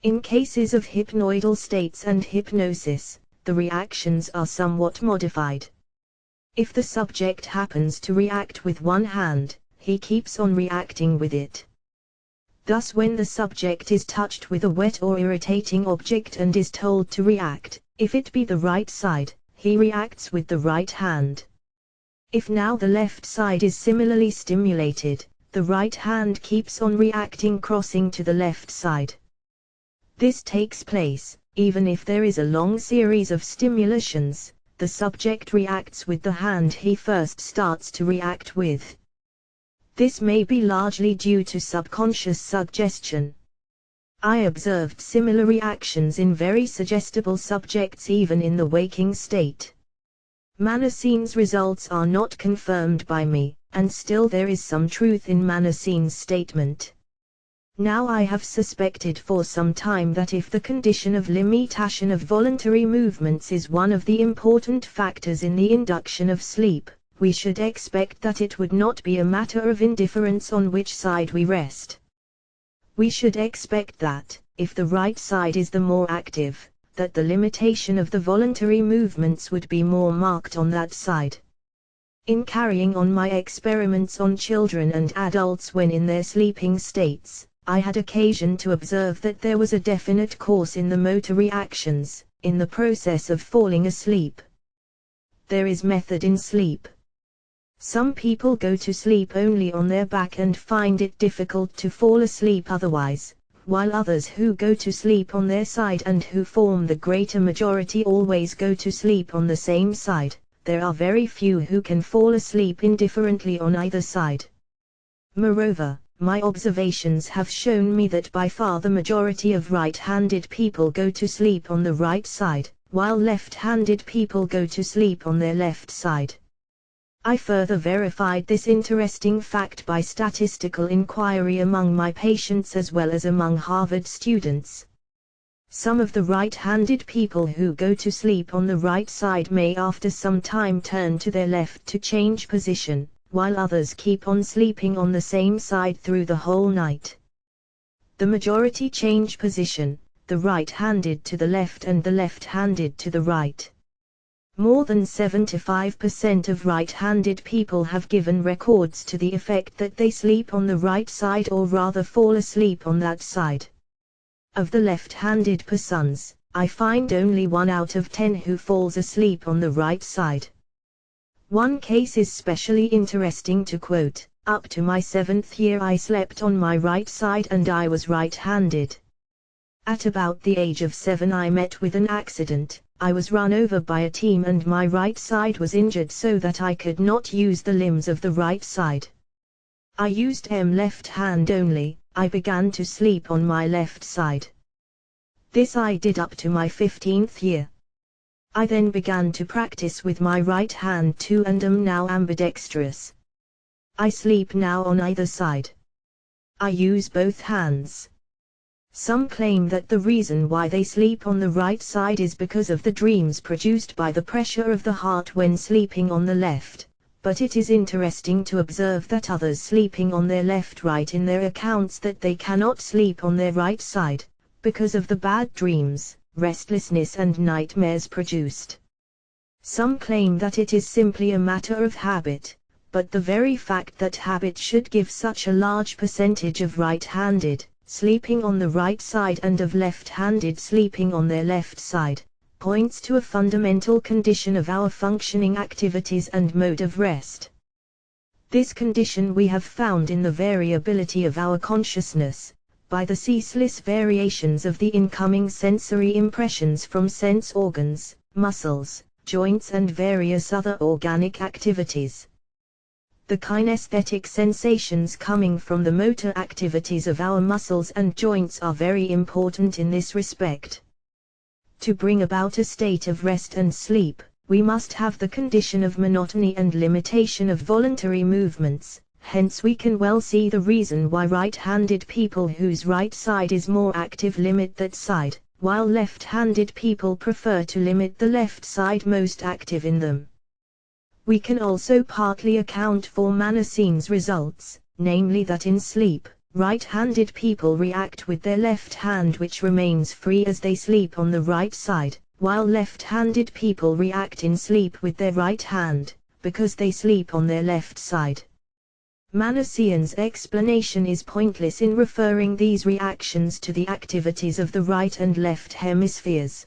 In cases of hypnoidal states and hypnosis, the reactions are somewhat modified. If the subject happens to react with one hand, he keeps on reacting with it. Thus, when the subject is touched with a wet or irritating object and is told to react, if it be the right side, he reacts with the right hand. If now the left side is similarly stimulated, the right hand keeps on reacting, crossing to the left side. This takes place, even if there is a long series of stimulations, the subject reacts with the hand he first starts to react with. This may be largely due to subconscious suggestion. I observed similar reactions in very suggestible subjects even in the waking state. Manassine's results are not confirmed by me, and still there is some truth in Manassine's statement. Now I have suspected for some time that if the condition of limitation of voluntary movements is one of the important factors in the induction of sleep, we should expect that it would not be a matter of indifference on which side we rest. We should expect that, if the right side is the more active, that the limitation of the voluntary movements would be more marked on that side. In carrying on my experiments on children and adults when in their sleeping states, I had occasion to observe that there was a definite course in the motor reactions, in the process of falling asleep. There is method in sleep. Some people go to sleep only on their back and find it difficult to fall asleep otherwise, while others who go to sleep on their side and who form the greater majority always go to sleep on the same side. There are very few who can fall asleep indifferently on either side. Moreover, my observations have shown me that by far the majority of right-handed people go to sleep on the right side, while left-handed people go to sleep on their left side. I further verified this interesting fact by statistical inquiry among my patients as well as among Harvard students. Some of the right-handed people who go to sleep on the right side may after some time turn to their left to change position, while others keep on sleeping on the same side through the whole night. The majority change position, the right-handed to the left and the left-handed to the right. More than 75% of right-handed people have given records to the effect that they sleep on the right side or rather fall asleep on that side. Of the left-handed persons, I find only 1 out of 10 who falls asleep on the right side. One case is specially interesting to quote. Up to my 7th year I slept on my right side and I was right-handed. At about the age of 7 I met with an accident. I was run over by a team and my right side was injured so that I could not use the limbs of the right side. I used left hand only. I began to sleep on my left side. This I did up to my 15th year. I then began to practice with my right hand too and am now ambidextrous. I sleep now on either side. I use both hands. Some claim that the reason why they sleep on the right side is because of the dreams produced by the pressure of the heart when sleeping on the left, but it is interesting to observe that others sleeping on their left write in their accounts that they cannot sleep on their right side, because of the bad dreams, restlessness and nightmares produced. Some claim that it is simply a matter of habit, but the very fact that habit should give such a large percentage of right-handed sleeping on the right side and of left-handed sleeping on their left side, points to a fundamental condition of our functioning activities and mode of rest. This condition we have found in the variability of our consciousness, by the ceaseless variations of the incoming sensory impressions from sense organs, muscles, joints and various other organic activities. The kinesthetic sensations coming from the motor activities of our muscles and joints are very important in this respect. To bring about a state of rest and sleep, we must have the condition of monotony and limitation of voluntary movements, hence we can well see the reason why right-handed people whose right side is more active limit that side, while left-handed people prefer to limit the left side most active in them. We can also partly account for Manassine's results, namely that in sleep, right-handed people react with their left hand which remains free as they sleep on the right side, while left-handed people react in sleep with their right hand, because they sleep on their left side. Manassine's explanation is pointless in referring these reactions to the activities of the right and left hemispheres.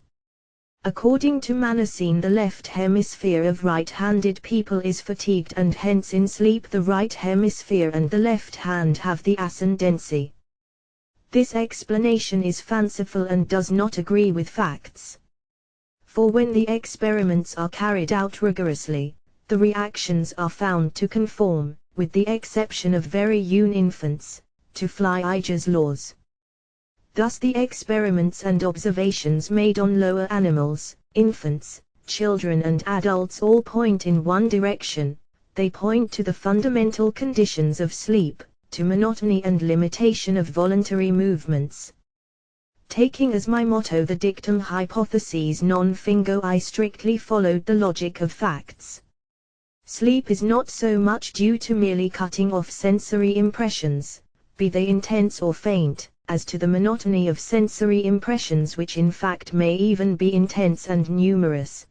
According to Manassine, the left hemisphere of right-handed people is fatigued and hence in sleep the right hemisphere and the left hand have the ascendancy. This explanation is fanciful and does not agree with facts. For when the experiments are carried out rigorously, the reactions are found to conform, with the exception of very young infants, to Fly-Iger's laws. Thus the experiments and observations made on lower animals, infants, children and adults all point in one direction. They point to the fundamental conditions of sleep, to monotony and limitation of voluntary movements. Taking as my motto the dictum hypotheses non fingo, I strictly followed the logic of facts. Sleep is not so much due to merely cutting off sensory impressions, be they intense or faint, as to the monotony of sensory impressions which in fact may even be intense and numerous.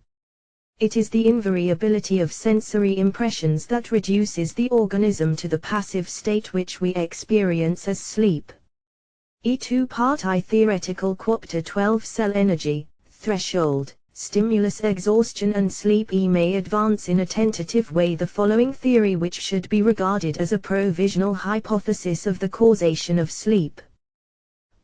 It is the invariability of sensory impressions that reduces the organism to the passive state which we experience as sleep. E2 Part I Theoretical Quopter 12 Cell Energy, Threshold, Stimulus Exhaustion and Sleep E may advance in a tentative way the following theory which should be regarded as a provisional hypothesis of the causation of sleep.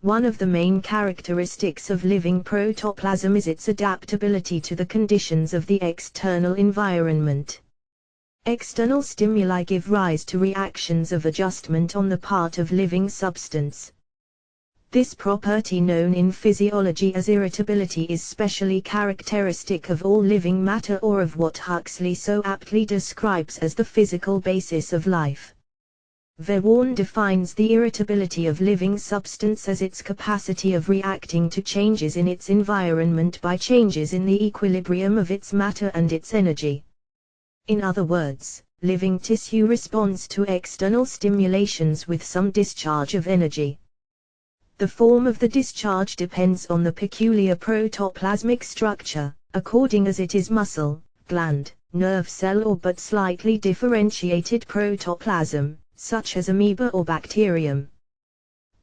One of the main characteristics of living protoplasm is its adaptability to the conditions of the external environment. External stimuli give rise to reactions of adjustment on the part of living substance. This property, known in physiology as irritability, is specially characteristic of all living matter, or of what Huxley so aptly describes as the physical basis of life. Verworn defines the irritability of living substance as its capacity of reacting to changes in its environment by changes in the equilibrium of its matter and its energy. In other words, living tissue responds to external stimulations with some discharge of energy. The form of the discharge depends on the peculiar protoplasmic structure, according as it is muscle, gland, nerve cell, or but slightly differentiated protoplasm, such as amoeba or bacterium.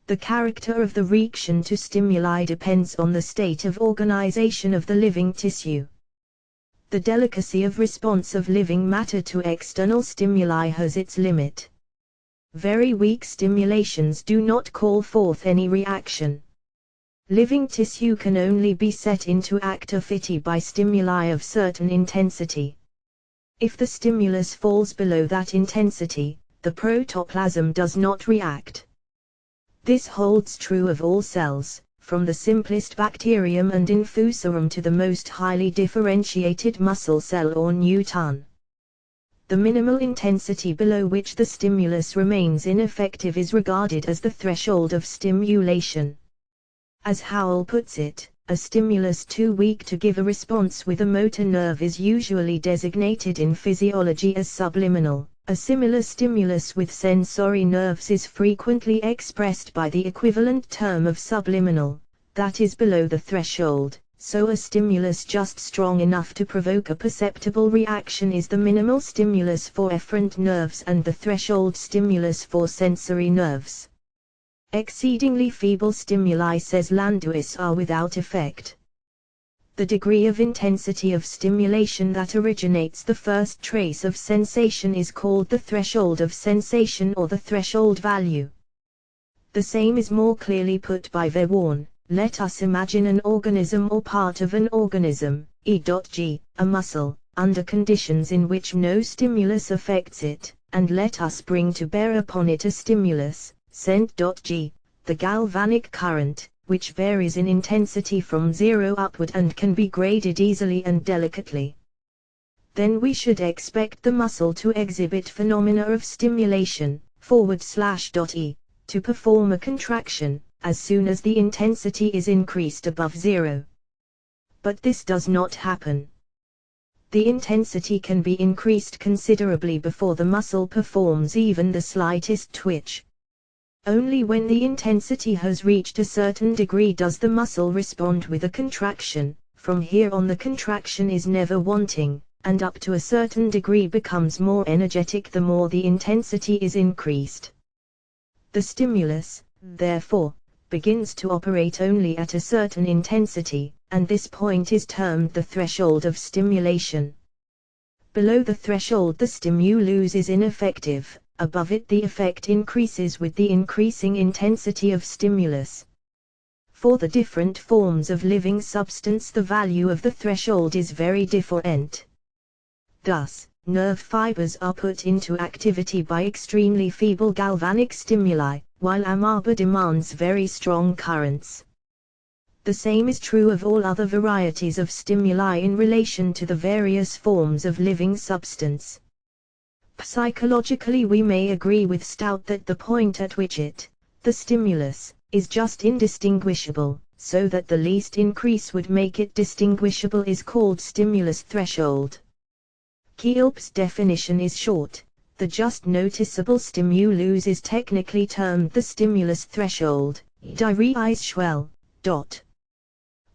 The character of the reaction to stimuli depends on the state of organization of the living tissue. The delicacy of response of living matter to external stimuli has its limit. Very weak stimulations do not call forth any reaction. Living tissue can only be set into activity by stimuli of certain intensity. If the stimulus falls below that intensity, the protoplasm does not react. This holds true of all cells, from the simplest bacterium and infusorum to the most highly differentiated muscle cell or neuron. The minimal intensity below which the stimulus remains ineffective is regarded as the threshold of stimulation. As Howell puts it, a stimulus too weak to give a response with a motor nerve is usually designated in physiology as subliminal. A similar stimulus with sensory nerves is frequently expressed by the equivalent term of subliminal, that is below the threshold. So a stimulus just strong enough to provoke a perceptible reaction is the minimal stimulus for efferent nerves and the threshold stimulus for sensory nerves. Exceedingly feeble stimuli, says Landuis, are without effect. The degree of intensity of stimulation that originates the first trace of sensation is called the threshold of sensation or the threshold value. The same is more clearly put by Verworn. Let us imagine an organism or part of an organism, e.g., a muscle, under conditions in which no stimulus affects it, and let us bring to bear upon it a stimulus, send.g, the galvanic current, which varies in intensity from 0 upward and can be graded easily and delicately. Then we should expect the muscle to exhibit phenomena of stimulation, /e, to perform a contraction, as soon as the intensity is increased above 0. But this does not happen. The intensity can be increased considerably before the muscle performs even the slightest twitch. Only when the intensity has reached a certain degree does the muscle respond with a contraction. From here on the contraction is never wanting, and up to a certain degree becomes more energetic the more the intensity is increased. The stimulus, therefore, begins to operate only at a certain intensity, and this point is termed the threshold of stimulation. Below the threshold the stimulus is ineffective, above it the effect increases with the increasing intensity of stimulus. For the different forms of living substance the value of the threshold is very different. Thus, nerve fibers are put into activity by extremely feeble galvanic stimuli, while amoeba demands very strong currents. The same is true of all other varieties of stimuli in relation to the various forms of living substance. Psychologically we may agree with Stout that the point at which the stimulus, is just indistinguishable, so that the least increase would make it distinguishable is called stimulus threshold. Kielp's definition is short. The just noticeable stimulus is technically termed the stimulus threshold.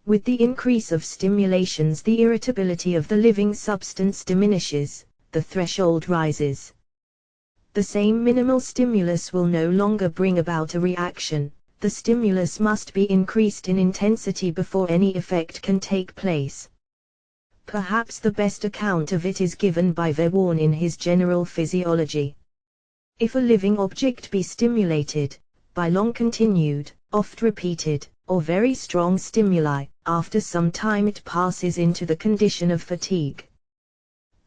With the increase of stimulations the irritability of the living substance diminishes, the threshold rises. The same minimal stimulus will no longer bring about a reaction. The stimulus must be increased in intensity before any effect can take place. Perhaps the best account of it is given by Verworn in his General Physiology. If a living object be stimulated, by long continued, oft repeated, or very strong stimuli, after some time it passes into the condition of fatigue.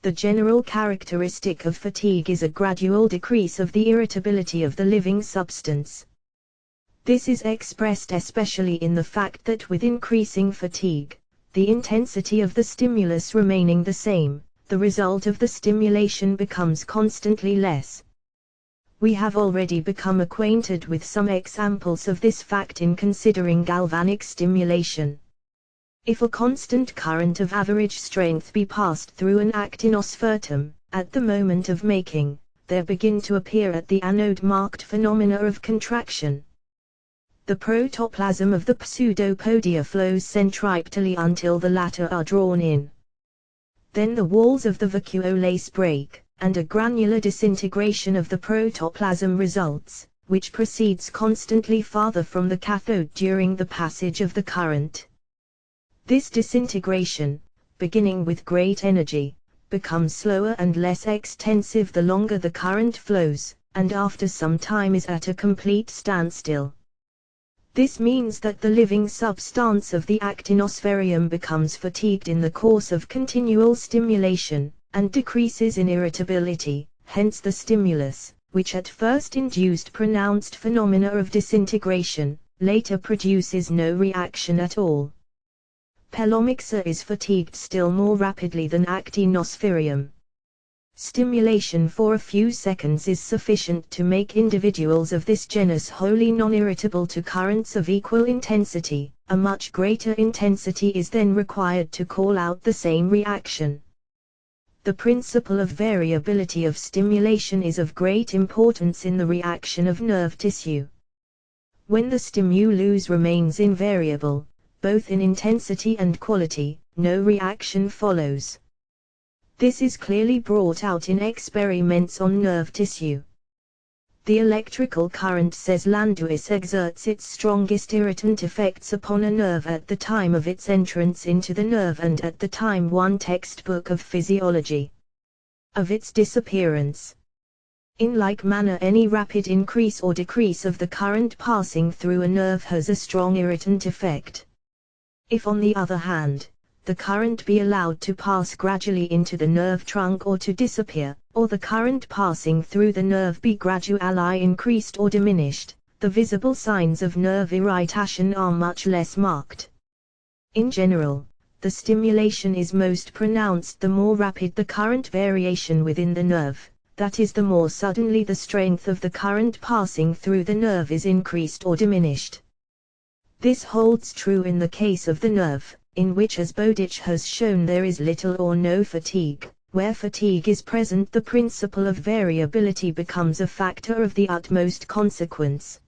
The general characteristic of fatigue is a gradual decrease of the irritability of the living substance. This is expressed especially in the fact that with increasing fatigue, the intensity of the stimulus remaining the same, the result of the stimulation becomes constantly less. We have already become acquainted with some examples of this fact in considering galvanic stimulation. If a constant current of average strength be passed through an actinosfertum, at the moment of making, there begin to appear at the anode marked phenomena of contraction. The protoplasm of the pseudopodia flows centripetally until the latter are drawn in. Then the walls of the vacuolace break, and a granular disintegration of the protoplasm results, which proceeds constantly farther from the cathode during the passage of the current. This disintegration, beginning with great energy, becomes slower and less extensive the longer the current flows, and after some time is at a complete standstill. This means that the living substance of the actinospherium becomes fatigued in the course of continual stimulation, and decreases in irritability, hence the stimulus, which at first induced pronounced phenomena of disintegration, later produces no reaction at all. Pelomyxa is fatigued still more rapidly than actinospherium. Stimulation for a few seconds is sufficient to make individuals of this genus wholly non-irritable to currents of equal intensity. A much greater intensity is then required to call out the same reaction. The principle of variability of stimulation is of great importance in the reaction of nerve tissue. When the stimulus remains invariable, both in intensity and quality, no reaction follows. This is clearly brought out in experiments on nerve tissue. The electrical current, says Landuis, exerts its strongest irritant effects upon a nerve at the time of its entrance into the nerve and at the time, one textbook of physiology, of its disappearance. In like manner, any rapid increase or decrease of the current passing through a nerve has a strong irritant effect. If, on the other hand, the current be allowed to pass gradually into the nerve trunk or to disappear, or the current passing through the nerve be gradually increased or diminished, the visible signs of nerve irritation are much less marked. In general, the stimulation is most pronounced the more rapid the current variation within the nerve, that is, the more suddenly the strength of the current passing through the nerve is increased or diminished. This holds true in the case of the nerve, in which, as Bowditch has shown, there is little or no fatigue. Where fatigue is present, the principle of variability becomes a factor of the utmost consequence.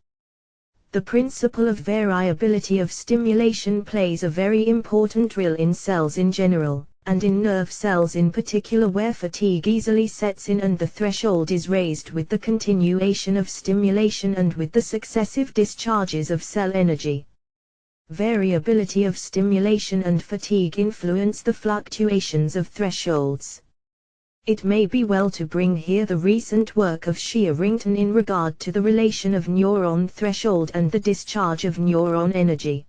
The principle of variability of stimulation plays a very important role in cells in general, and in nerve cells in particular, where fatigue easily sets in and the threshold is raised with the continuation of stimulation and with the successive discharges of cell energy. Variability of stimulation and fatigue influence the fluctuations of thresholds. It may be well to bring here the recent work of Shearington in regard to the relation of neuron threshold and the discharge of neuron energy.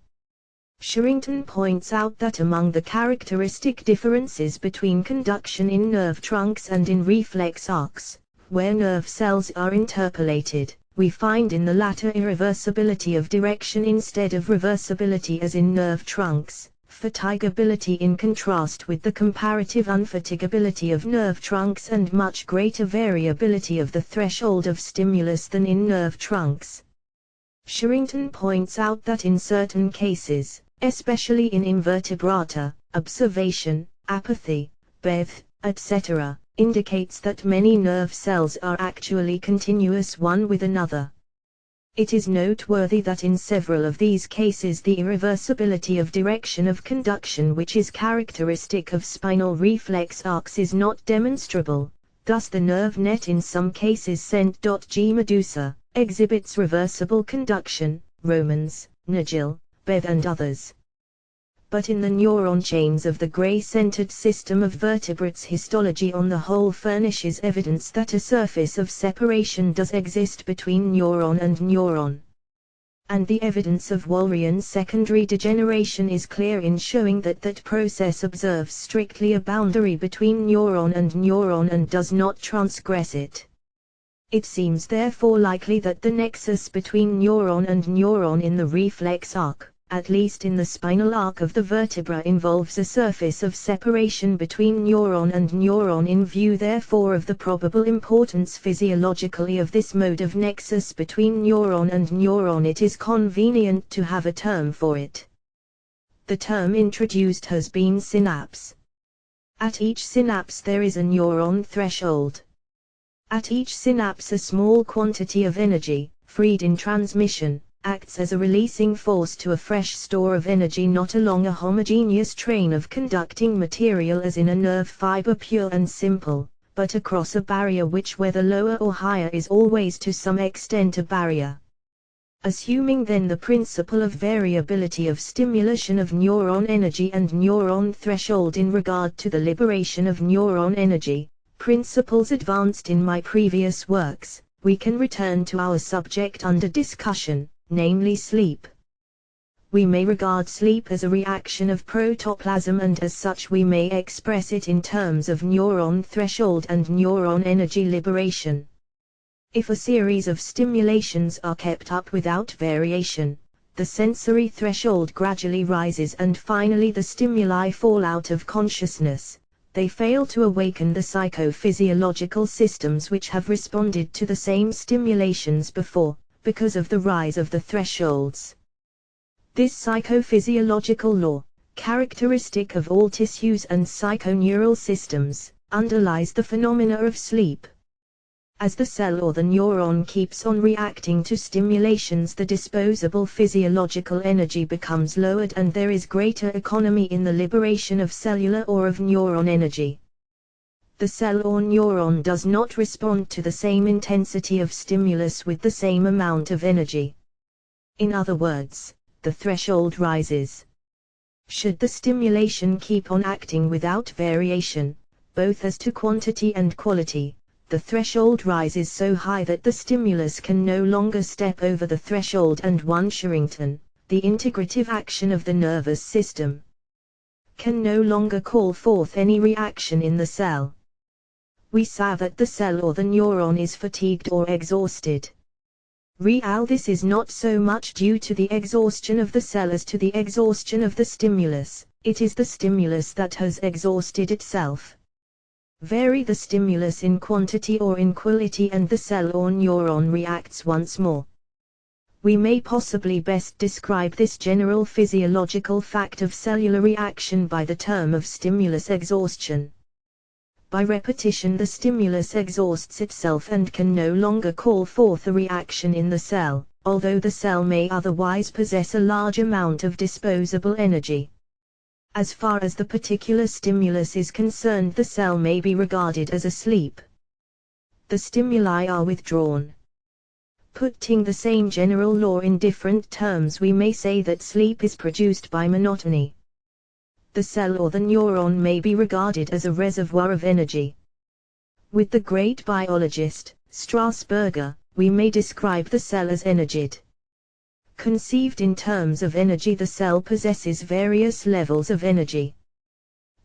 Shearington points out that among the characteristic differences between conduction in nerve trunks and in reflex arcs, where nerve cells are interpolated, we find in the latter irreversibility of direction instead of reversibility as in nerve trunks, fatigability in contrast with the comparative unfatigability of nerve trunks, and much greater variability of the threshold of stimulus than in nerve trunks. Shearington points out that in certain cases, especially in invertebrata, observation, apathy, BEV, etc., indicates that many nerve cells are actually continuous one with another. It is noteworthy that in several of these cases the irreversibility of direction of conduction, which is characteristic of spinal reflex arcs, is not demonstrable. Thus the nerve net in some cases Cent.G medusa exhibits reversible conduction, Romans, Nagel, Bev and others. But in the neuron chains of the gray-centered system of vertebrates, histology on the whole furnishes evidence that a surface of separation does exist between neuron and neuron. And the evidence of Wolrian secondary degeneration is clear in showing that that process observes strictly a boundary between neuron and does not transgress it. It seems therefore likely that the nexus between neuron and neuron in the reflex arc, at least in the spinal arc of the vertebra, involves a surface of separation between neuron and neuron. In view therefore of the probable importance physiologically of this mode of nexus between neuron and neuron, it is convenient to have a term for it. The term introduced has been synapse. At each synapse there is a neuron threshold. At each synapse a small quantity of energy, freed in transmission, acts as a releasing force to a fresh store of energy not along a homogeneous train of conducting material as in a nerve fiber pure and simple, but across a barrier which, whether lower or higher, is always to some extent a barrier. Assuming then the principle of variability of stimulation of neuron energy and neuron threshold in regard to the liberation of neuron energy, principles advanced in my previous works, we can return to our subject under discussion, namely sleep. We may regard sleep as a reaction of protoplasm, and as such we may express it in terms of neuron threshold and neuron energy liberation. If a series of stimulations are kept up without variation, the sensory threshold gradually rises and finally the stimuli fall out of consciousness. They fail to awaken the psychophysiological systems which have responded to the same stimulations before, because of the rise of the thresholds. This psychophysiological law, characteristic of all tissues and psychoneural systems, underlies the phenomena of sleep. As the cell or the neuron keeps on reacting to stimulations, the disposable physiological energy becomes lowered and there is greater economy in the liberation of cellular or of neuron energy. The cell or neuron does not respond to the same intensity of stimulus with the same amount of energy. In other words, the threshold rises. Should the stimulation keep on acting without variation, both as to quantity and quality, the threshold rises so high that the stimulus can no longer step over the threshold, and Sherrington, the integrative action of the nervous system, can no longer call forth any reaction in the cell. We say that the cell or the neuron is fatigued or exhausted. This is not so much due to the exhaustion of the cell as to the exhaustion of the stimulus. It is the stimulus that has exhausted itself. Vary the stimulus in quantity or in quality and the cell or neuron reacts once more. We may possibly best describe this general physiological fact of cellular reaction by the term of stimulus exhaustion. By repetition the stimulus exhausts itself and can no longer call forth a reaction in the cell, although the cell may otherwise possess a large amount of disposable energy. As far as the particular stimulus is concerned, the cell may be regarded as asleep. The stimuli are withdrawn. Putting the same general law in different terms, we may say that sleep is produced by monotony. The cell or the neuron may be regarded as a reservoir of energy. With the great biologist, Strasburger, we may describe the cell as energid. Conceived in terms of energy, the cell possesses various levels of energy.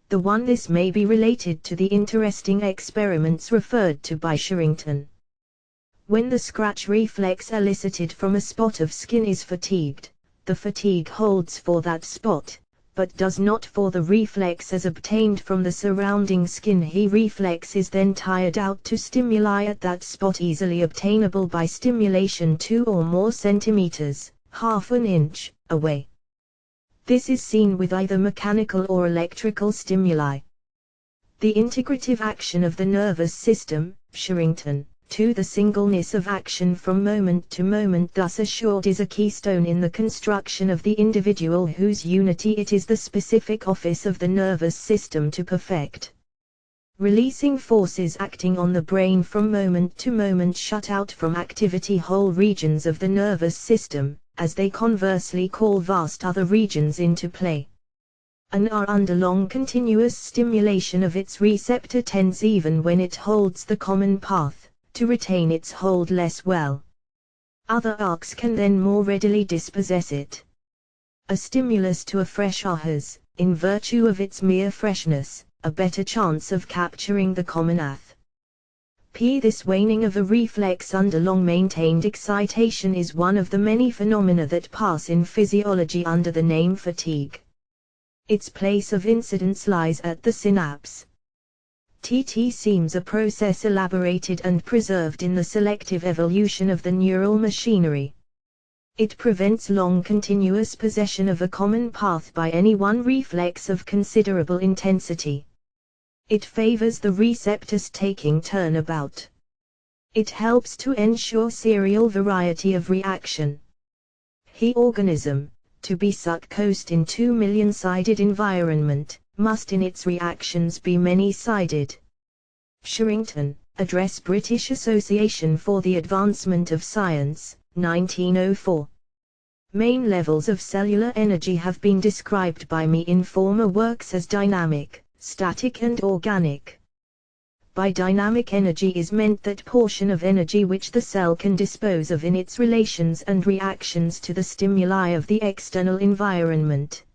This may be related to the interesting experiments referred to by Sherrington. When the scratch reflex elicited from a spot of skin is fatigued, the fatigue holds for that spot, but does not for the reflex as obtained from the surrounding skin. Reflex is then tired out to stimuli at that spot easily obtainable by stimulation 2 or more centimeters, half an inch, away. This is seen with either mechanical or electrical stimuli. The integrative action of the nervous system, Sherrington, to the singleness of action from moment to moment thus assured, is a keystone in the construction of the individual, whose unity it is the specific office of the nervous system to perfect. Releasing forces acting on the brain from moment to moment shut out from activity whole regions of the nervous system, as they conversely call vast other regions into play. And are under long continuous stimulation of its receptor tends, even when it holds the common path, to retain its hold less well. Other arcs can then more readily dispossess it. A stimulus to a fresh arc has, in virtue of its mere freshness, a better chance of capturing the common path. This waning of a reflex under long maintained excitation is one of the many phenomena that pass in physiology under the name fatigue. Its place of incidence lies at the synapse. TT seems a process elaborated and preserved in the selective evolution of the neural machinery. It prevents long continuous possession of a common path by any one reflex of considerable intensity. It favors the receptors taking turnabout. It helps to ensure serial variety of reaction. Organism, to be succosed in 2 million-sided environment, must in its reactions be many-sided. Sherrington, Address British Association for the Advancement of Science, 1904. Main levels of cellular energy have been described by me in former works as dynamic, static and organic. By dynamic energy is meant that portion of energy which the cell can dispose of in its relations and reactions to the stimuli of the external environment.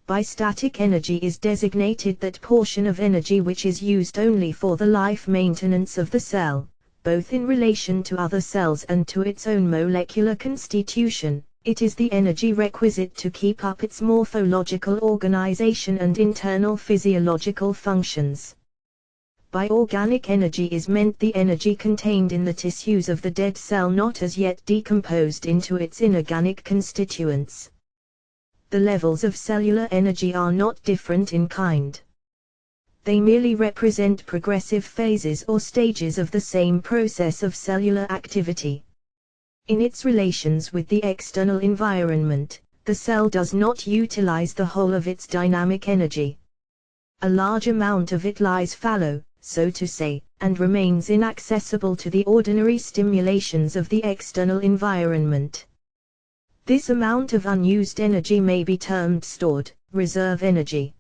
By static energy is designated that portion of energy which is used only for the life maintenance of the cell, both in relation to other cells and to its own molecular constitution. It is the energy requisite to keep up its morphological organization and internal physiological functions. By organic energy is meant the energy contained in the tissues of the dead cell not as yet decomposed into its inorganic constituents. The levels of cellular energy are not different in kind. They merely represent progressive phases or stages of the same process of cellular activity. In its relations with the external environment, the cell does not utilize the whole of its dynamic energy. A large amount of it lies fallow, so to say, and remains inaccessible to the ordinary stimulations of the external environment. This amount of unused energy may be termed stored, reserve energy.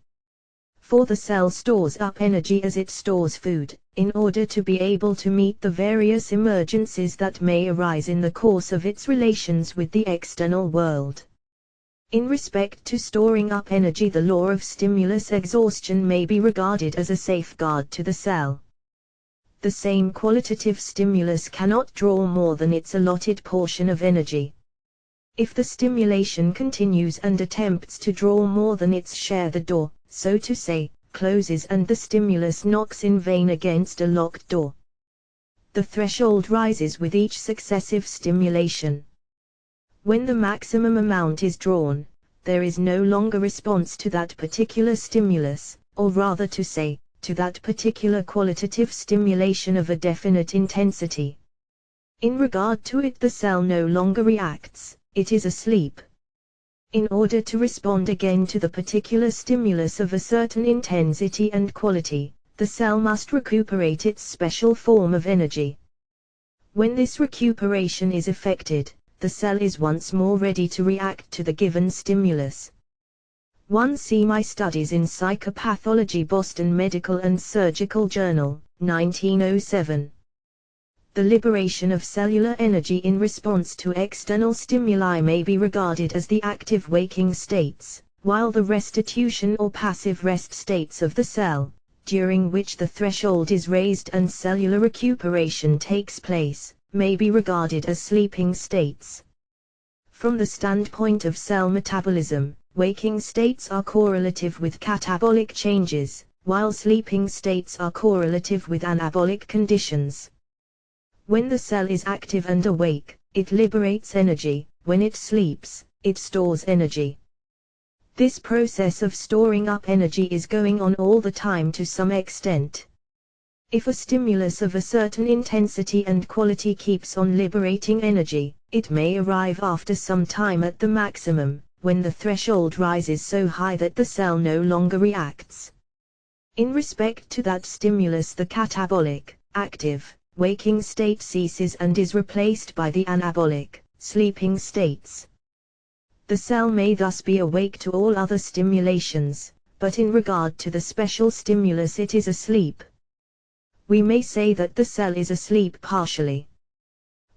For the cell stores up energy as it stores food, in order to be able to meet the various emergencies that may arise in the course of its relations with the external world. In respect to storing up energy, the law of stimulus exhaustion may be regarded as a safeguard to the cell. The same qualitative stimulus cannot draw more than its allotted portion of energy. If the stimulation continues and attempts to draw more than its share, the door, so to say, closes and the stimulus knocks in vain against a locked door. The threshold rises with each successive stimulation. When the maximum amount is drawn, there is no longer response to that particular stimulus, or rather to say, to that particular qualitative stimulation of a definite intensity. In regard to it, the cell no longer reacts, it is asleep. In order to respond again to the particular stimulus of a certain intensity and quality, the cell must recuperate its special form of energy. When this recuperation is effected, the cell is once more ready to react to the given stimulus. 1. See my studies in Psychopathology, Boston Medical and Surgical Journal, 1907. The liberation of cellular energy in response to external stimuli may be regarded as the active waking states, while the restitution or passive rest states of the cell, during which the threshold is raised and cellular recuperation takes place, may be regarded as sleeping states. From the standpoint of cell metabolism, waking states are correlative with catabolic changes, while sleeping states are correlative with anabolic conditions. When the cell is active and awake, it liberates energy. When it sleeps, it stores energy. This process of storing up energy is going on all the time to some extent. If a stimulus of a certain intensity and quality keeps on liberating energy, it may arrive after some time at the maximum, when the threshold rises so high that the cell no longer reacts. In respect to that stimulus, the catabolic, active, waking state ceases and is replaced by the anabolic, sleeping states. The cell may thus be awake to all other stimulations, but in regard to the special stimulus it is asleep. We may say that the cell is asleep partially.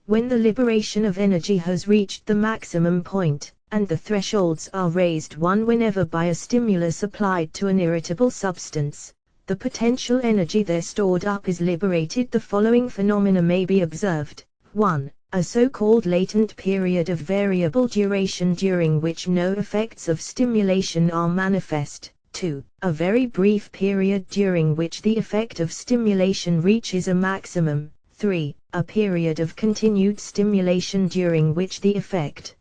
When the liberation of energy has reached the maximum point, and the thresholds are raised whenever by a stimulus applied to an irritable substance, the potential energy there stored up is liberated. The following phenomena may be observed. 1. A so-called latent period of variable duration during which no effects of stimulation are manifest. 2. A very brief period during which the effect of stimulation reaches a maximum. 3. A period of continued stimulation during which the effect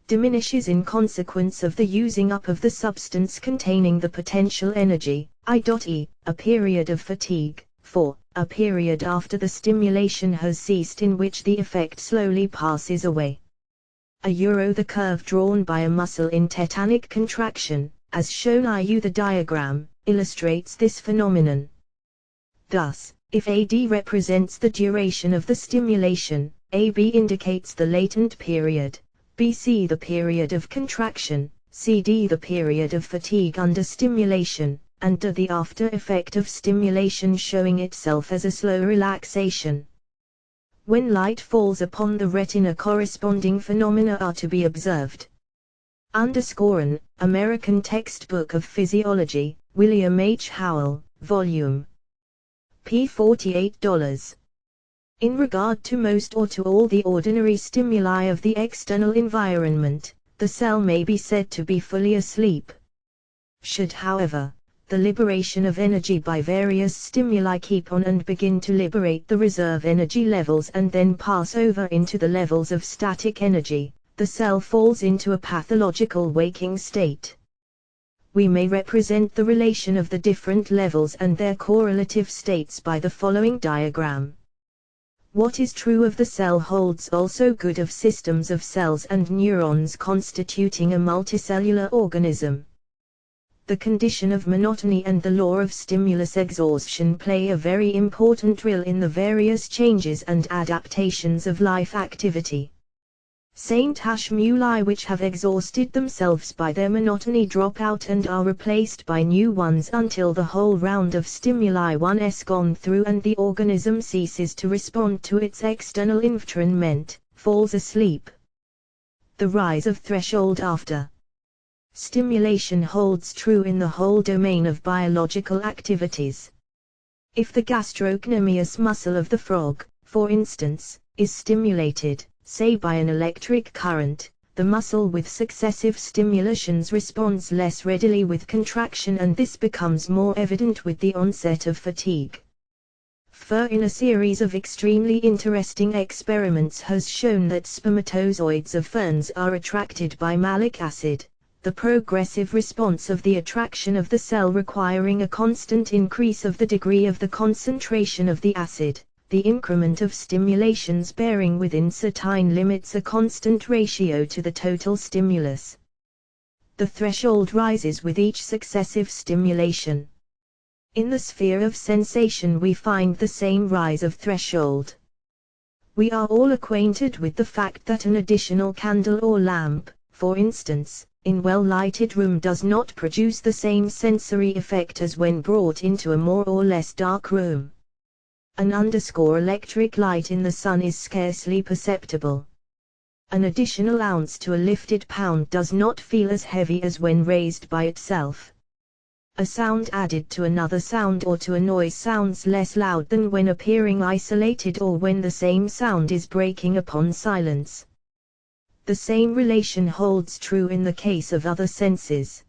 diminishes in consequence of the using up of the substance containing the potential energy. I.e. A period of fatigue. 4. A period after the stimulation has ceased in which the effect slowly passes away. The curve drawn by a muscle in tetanic contraction, as shown in the diagram, illustrates this phenomenon. Thus, if AD represents the duration of the stimulation, AB indicates the latent period, BC the period of contraction, CD the period of fatigue under stimulation, and D the after effect of stimulation showing itself as a slow relaxation. When light falls upon the retina, corresponding phenomena are to be observed. An American Textbook of Physiology, William H. Howell, Volume P. $48. In regard to most or to all the ordinary stimuli of the external environment, the cell may be said to be fully asleep. Should, however, the liberation of energy by various stimuli keep on and begin to liberate the reserve energy levels and then pass over into the levels of static energy, the cell falls into a pathological waking state. We may represent the relation of the different levels and their correlative states by the following diagram. What is true of the cell holds also good of systems of cells and neurons constituting a multicellular organism. The condition of monotony and the law of stimulus exhaustion play a very important role in the various changes and adaptations of life activity. Stimuli which have exhausted themselves by their monotony drop out and are replaced by new ones until the whole round of stimuli is gone through and the organism ceases to respond to its external environment, falls asleep. The rise of threshold after stimulation holds true in the whole domain of biological activities. If the gastrocnemius muscle of the frog, for instance, is stimulated, say by an electric current, the muscle with successive stimulations responds less readily with contraction, and this becomes more evident with the onset of fatigue. In a series of extremely interesting experiments has shown that spermatozoids of ferns are attracted by malic acid, the progressive response of the attraction of the cell requiring a constant increase of the degree of the concentration of the acid, the increment of stimulations bearing within certain limits a constant ratio to the total stimulus. The threshold rises with each successive stimulation. In the sphere of sensation we find the same rise of threshold. We are all acquainted with the fact that an additional candle or lamp, for instance, in well-lighted room does not produce the same sensory effect as when brought into a more or less dark room. An electric light in the sun is scarcely perceptible. An additional ounce to a lifted pound does not feel as heavy as when raised by itself. A sound added to another sound or to a noise sounds less loud than when appearing isolated or when the same sound is breaking upon silence. The same relation holds true in the case of other senses.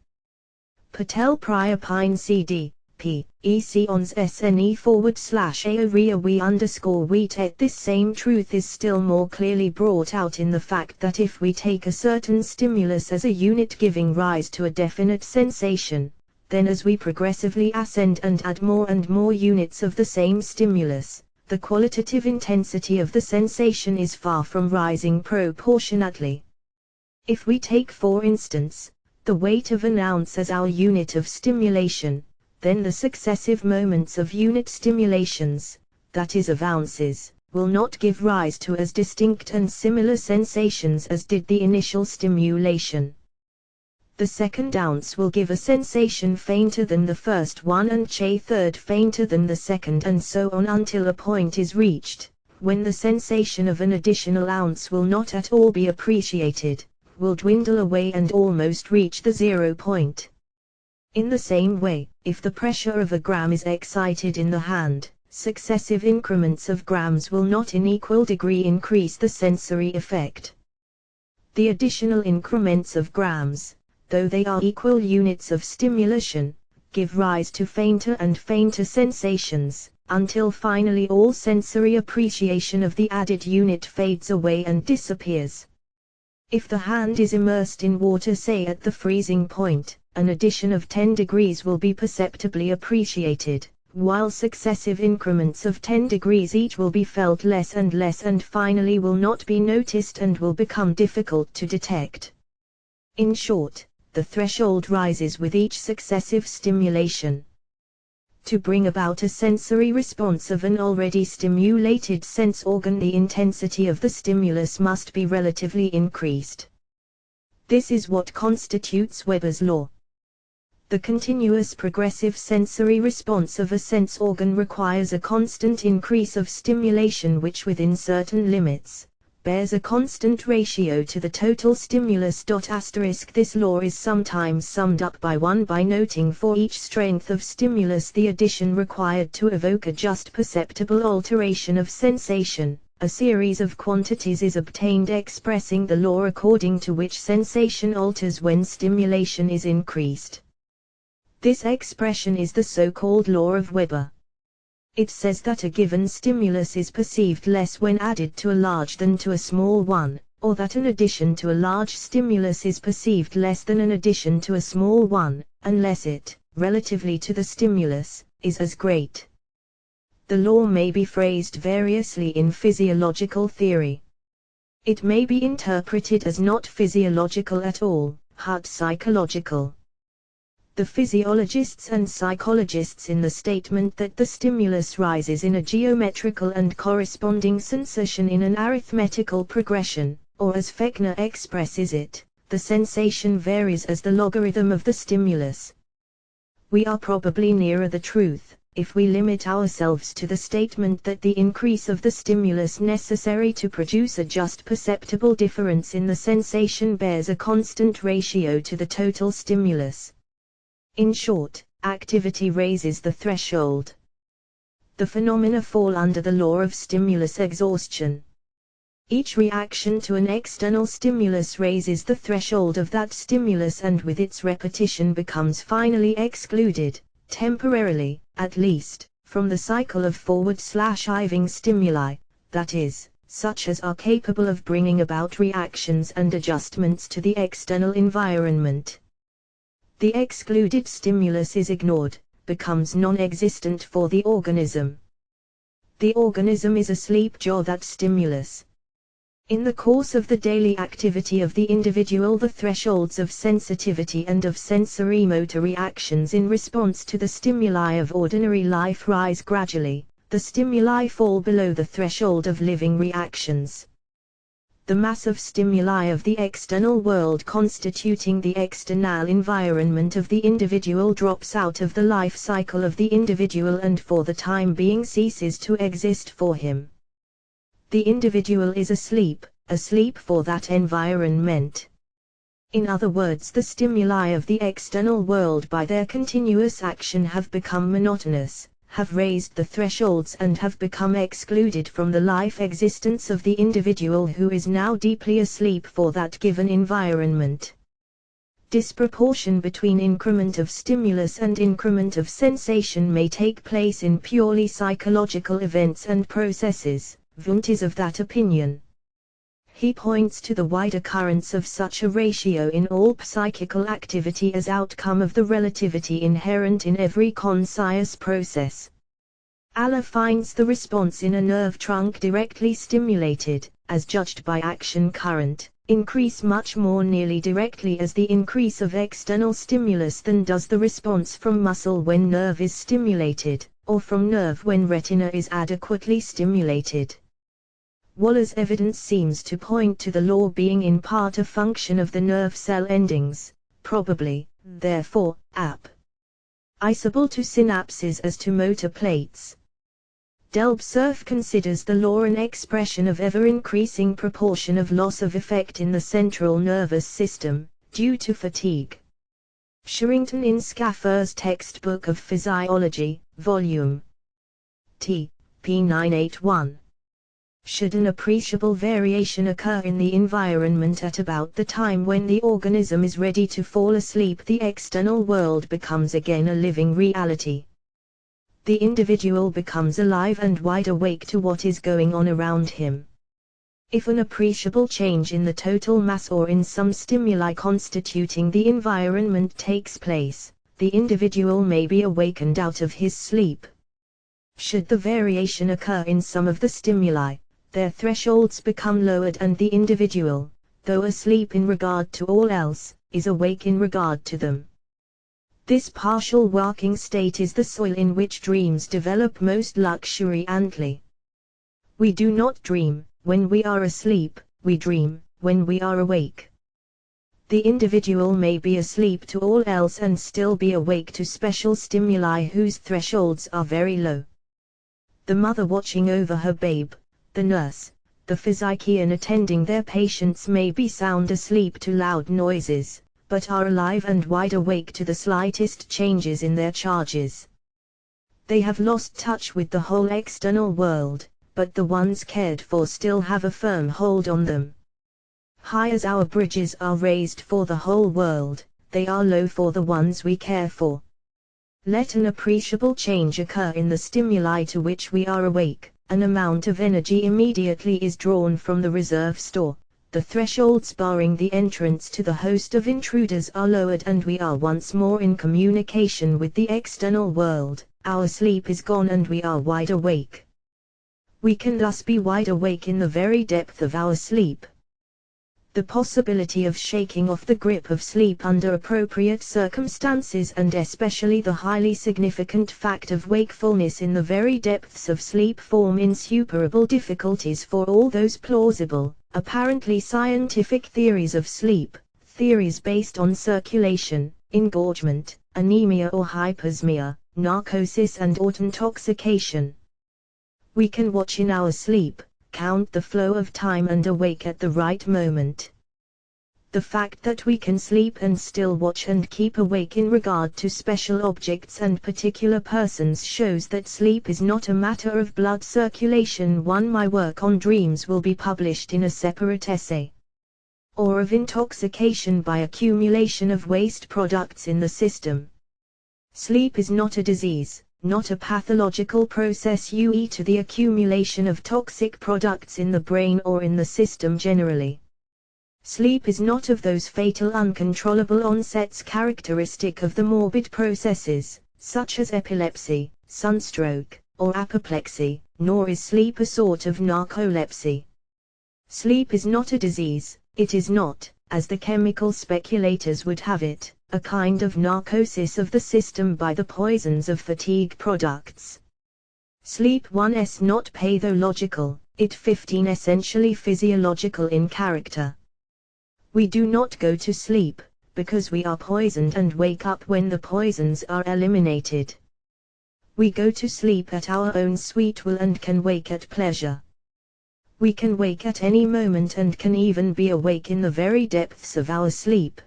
Patel Priapine CD. P. EC ons SNE /AOREA we_wheat. This same truth is still more clearly brought out in the fact that if we take a certain stimulus as a unit giving rise to a definite sensation, then as we progressively ascend and add more and more units of the same stimulus, the qualitative intensity of the sensation is far from rising proportionately. If we take, for instance, the weight of an ounce as our unit of stimulation, then the successive moments of unit stimulations, that is of ounces, will not give rise to as distinct and similar sensations as did the initial stimulation. The second ounce will give a sensation fainter than the first one and a third fainter than the second, and so on until a point is reached, when the sensation of an additional ounce will not at all be appreciated, will dwindle away and almost reach the 0 point. In the same way, if the pressure of a gram is excited in the hand, successive increments of grams will not in equal degree increase the sensory effect. The additional increments of grams, though they are equal units of stimulation, give rise to fainter and fainter sensations, until finally all sensory appreciation of the added unit fades away and disappears. If the hand is immersed in water, say at the freezing point, an addition of 10 degrees will be perceptibly appreciated, while successive increments of 10 degrees each will be felt less and finally will not be noticed and will become difficult to detect. In short, the threshold rises with each successive stimulation. To bring about a sensory response of an already stimulated sense organ, the intensity of the stimulus must be relatively increased. This is what constitutes Weber's law. The continuous progressive sensory response of a sense organ requires a constant increase of stimulation which, within certain limits, bears a constant ratio to the total stimulus. This law is sometimes summed up by noting for each strength of stimulus the addition required to evoke a just perceptible alteration of sensation. A series of quantities is obtained expressing the law according to which sensation alters when stimulation is increased. This expression is the so-called law of Weber. It says that a given stimulus is perceived less when added to a large than to a small one, or that an addition to a large stimulus is perceived less than an addition to a small one, unless it, relatively to the stimulus, is as great. The law may be phrased variously in physiological theory. It may be interpreted as not physiological at all, but psychological. The physiologists and psychologists in the statement that the stimulus rises in a geometrical and corresponding succession in an arithmetical progression, or as Fechner expresses it, the sensation varies as the logarithm of the stimulus. We are probably nearer the truth, if we limit ourselves to the statement that the increase of the stimulus necessary to produce a just perceptible difference in the sensation bears a constant ratio to the total stimulus. In short, activity raises the threshold. The phenomena fall under the law of stimulus exhaustion. Each reaction to an external stimulus raises the threshold of that stimulus and with its repetition becomes finally excluded, temporarily, at least, from the cycle of forward/iving stimuli, that is, such as are capable of bringing about reactions and adjustments to the external environment. The excluded stimulus is ignored, becomes non-existent for the organism. The organism is asleep to that stimulus. In the course of the daily activity of the individual, the thresholds of sensitivity and of sensory motor reactions in response to the stimuli of ordinary life rise gradually. The stimuli fall below the threshold of living reactions. The mass of stimuli of the external world constituting the external environment of the individual drops out of the life cycle of the individual and for the time being ceases to exist for him. The individual is asleep for that environment. In other words, the stimuli of the external world by their continuous action have become monotonous, have raised the thresholds and have become excluded from the life existence of the individual who is now deeply asleep for that given environment. Disproportion between increment of stimulus and increment of sensation may take place in purely psychological events and processes. Wundt is of that opinion. He points to the wide occurrence of such a ratio in all psychical activity as outcome of the relativity inherent in every conscious process. Allah finds the response in a nerve trunk directly stimulated, as judged by action current, increase much more nearly directly as the increase of external stimulus than does the response from muscle when nerve is stimulated, or from nerve when retina is adequately stimulated. Waller's evidence seems to point to the law being in part a function of the nerve cell endings, probably, therefore, appreciable to synapses as to motor plates. Delbsurf considers the law an expression of ever-increasing proportion of loss of effect in the central nervous system, due to fatigue. Sherrington in Schaffer's Textbook of Physiology, Volume T. p. 981. Should an appreciable variation occur in the environment at about the time when the organism is ready to fall asleep, the external world becomes again a living reality. The individual becomes alive and wide awake to what is going on around him. If an appreciable change in the total mass or in some stimuli constituting the environment takes place, the individual may be awakened out of his sleep. Should the variation occur in some of the stimuli, their thresholds become lowered and the individual, though asleep in regard to all else, is awake in regard to them. This partial waking state is the soil in which dreams develop most luxuriantly. We do not dream when we are asleep, we dream when we are awake. The individual may be asleep to all else and still be awake to special stimuli whose thresholds are very low. The mother watching over her babe, the nurse, the physician attending their patients may be sound asleep to loud noises, but are alive and wide awake to the slightest changes in their charges. They have lost touch with the whole external world, but the ones cared for still have a firm hold on them. High as our bridges are raised for the whole world, they are low for the ones we care for. Let an appreciable change occur in the stimuli to which we are awake, an amount of energy immediately is drawn from the reserve store, the thresholds barring the entrance to the host of intruders are lowered and we are once more in communication with the external world, our sleep is gone and we are wide awake. We can thus be wide awake in the very depth of our sleep. The possibility of shaking off the grip of sleep under appropriate circumstances and especially the highly significant fact of wakefulness in the very depths of sleep form insuperable difficulties for all those plausible, apparently scientific theories of sleep, theories based on circulation, engorgement, anemia or hypersmia, narcosis and auto-intoxication. We can watch in our sleep, count the flow of time and awake at the right moment. The fact that we can sleep and still watch and keep awake in regard to special objects and particular persons shows that sleep is not a matter of blood circulation. My work on dreams will be published in a separate essay. Or of intoxication by accumulation of waste products in the system. Sleep is not a disease, not a pathological process due to the accumulation of toxic products in the brain or in the system generally. Sleep is not of those fatal uncontrollable onsets characteristic of the morbid processes, such as epilepsy, sunstroke, or apoplexy, nor is sleep a sort of narcolepsy. Sleep is not a disease, it is not, as the chemical speculators would have it, a kind of narcosis of the system by the poisons of fatigue products. Sleep 1s not pathological, it 15 essentially physiological in character. We do not go to sleep, because we are poisoned and wake up when the poisons are eliminated. We go to sleep at our own sweet will and can wake at pleasure. We can wake at any moment and can even be awake in the very depths of our sleep.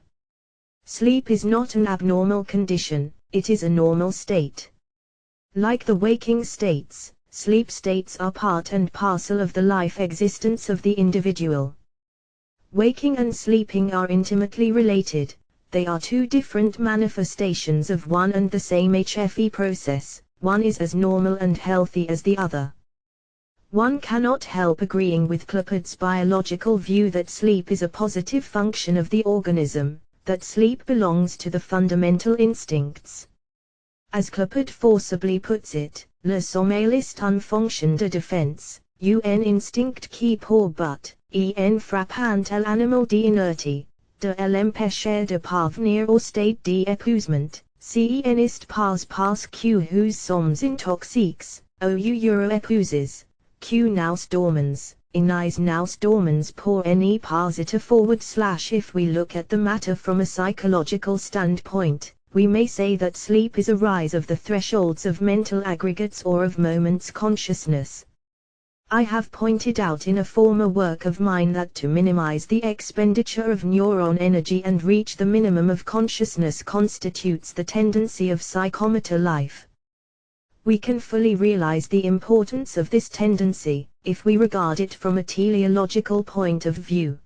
Sleep is not an abnormal condition, it is a normal state. Like the waking states, sleep states are part and parcel of the life existence of the individual. Waking and sleeping are intimately related, they are two different manifestations of one and the same HFE process, one is as normal and healthy as the other. One cannot help agreeing with Clappert's biological view that sleep is a positive function of the organism, that sleep belongs to the fundamental instincts. As Clapert forcibly puts it, le sommeil est une fonction de défense, un instinct qui pour but, en frappant à l'animal d'inertie, de l'empêcher de parvenir au stade d'épuisement, en est pas parce que nous sommes intoxiques, ou euro épuises, que nous dormons. Is now dormans pour any positive forward / if we look at the matter from a psychological standpoint, we may say that sleep is a rise of the thresholds of mental aggregates or of moments consciousness. I have pointed out in a former work of mine that to minimize the expenditure of neuron energy and reach the minimum of consciousness constitutes the tendency of psychomotor life. We can fully realize the importance of this tendency, if we regard it from a teleological point of view.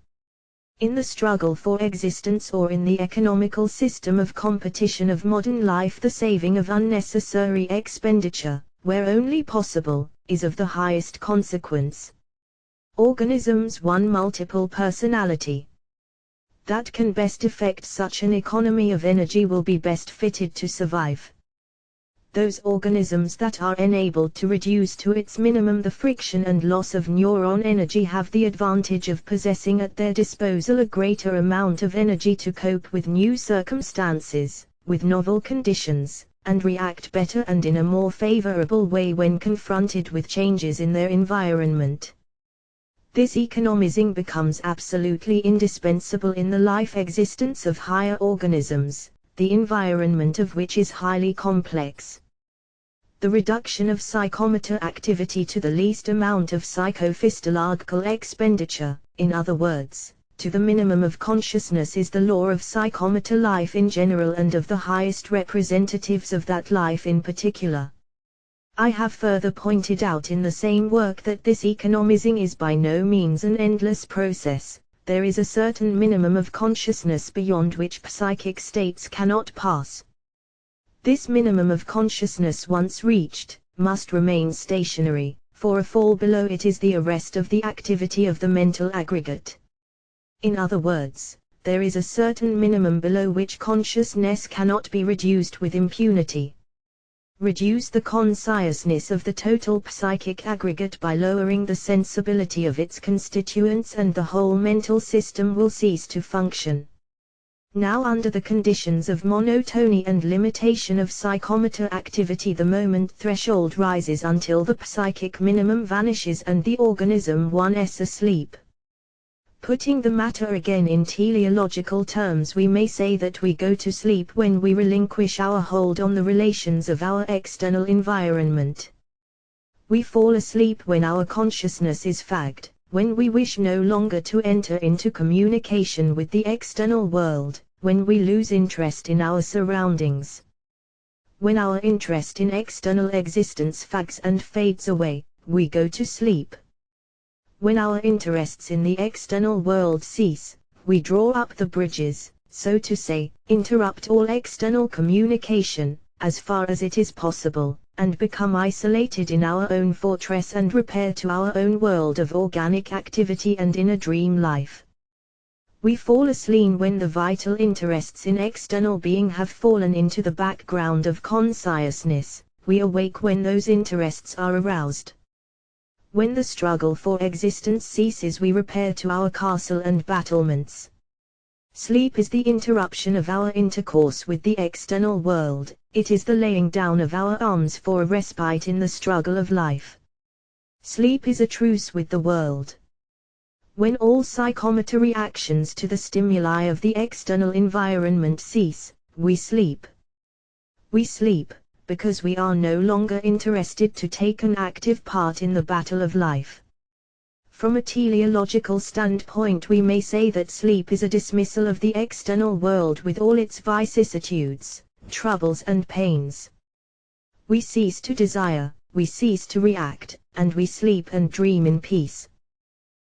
In the struggle for existence or in the economical system of competition of modern life, the saving of unnecessary expenditure, where only possible, is of the highest consequence. Organisms one multiple personality that can best effect such an economy of energy will be best fitted to survive. Those organisms that are enabled to reduce to its minimum the friction and loss of neuron energy have the advantage of possessing at their disposal a greater amount of energy to cope with new circumstances, with novel conditions, and react better and in a more favorable way when confronted with changes in their environment. This economizing becomes absolutely indispensable in the life existence of higher organisms, the environment of which is highly complex. The reduction of psychomotor activity to the least amount of psychophysiological expenditure, in other words, to the minimum of consciousness, is the law of psychomotor life in general and of the highest representatives of that life in particular. I have further pointed out in the same work that this economizing is by no means an endless process. There is a certain minimum of consciousness beyond which psychic states cannot pass. This minimum of consciousness once reached, must remain stationary, for a fall below it is the arrest of the activity of the mental aggregate. In other words, there is a certain minimum below which consciousness cannot be reduced with impunity. Reduce the consciousness of the total psychic aggregate by lowering the sensibility of its constituents and the whole mental system will cease to function. Now, under the conditions of monotony and limitation of psychomotor activity, the moment threshold rises until the psychic minimum vanishes and the organism is asleep. Putting the matter again in teleological terms, we may say that we go to sleep when we relinquish our hold on the relations of our external environment. We fall asleep when our consciousness is fagged, when we wish no longer to enter into communication with the external world, when we lose interest in our surroundings. When our interest in external existence fags and fades away, we go to sleep. When our interests in the external world cease, we draw up the bridges, so to say, interrupt all external communication, as far as it is possible, and become isolated in our own fortress and repair to our own world of organic activity and in a dream life. We fall asleep when the vital interests in external being have fallen into the background of consciousness. We awake when those interests are aroused. When the struggle for existence ceases, we repair to our castle and battlements. Sleep is the interruption of our intercourse with the external world, it is the laying down of our arms for a respite in the struggle of life. Sleep is a truce with the world. When all psychomotor reactions to the stimuli of the external environment cease, we sleep. We sleep, because we are no longer interested to take an active part in the battle of life. From a teleological standpoint, we may say that sleep is a dismissal of the external world with all its vicissitudes, troubles and pains. We cease to desire, we cease to react, and we sleep and dream in peace.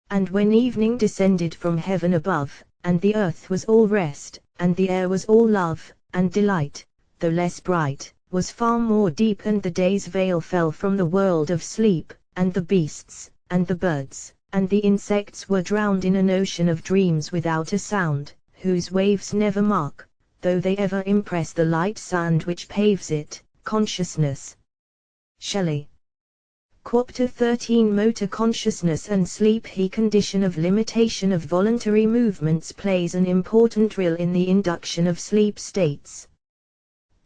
And when evening descended from heaven above, and the earth was all rest, and the air was all love, and delight, though less bright, was far more deep, and the day's veil fell from the world of sleep, and the beasts, and the birds, and the insects were drowned in an ocean of dreams without a sound, whose waves never mark, though they ever impress the light sand which paves it, consciousness. Shelley. Chapter 13. Motor consciousness and sleep. The condition of limitation of voluntary movements plays an important role in the induction of sleep states.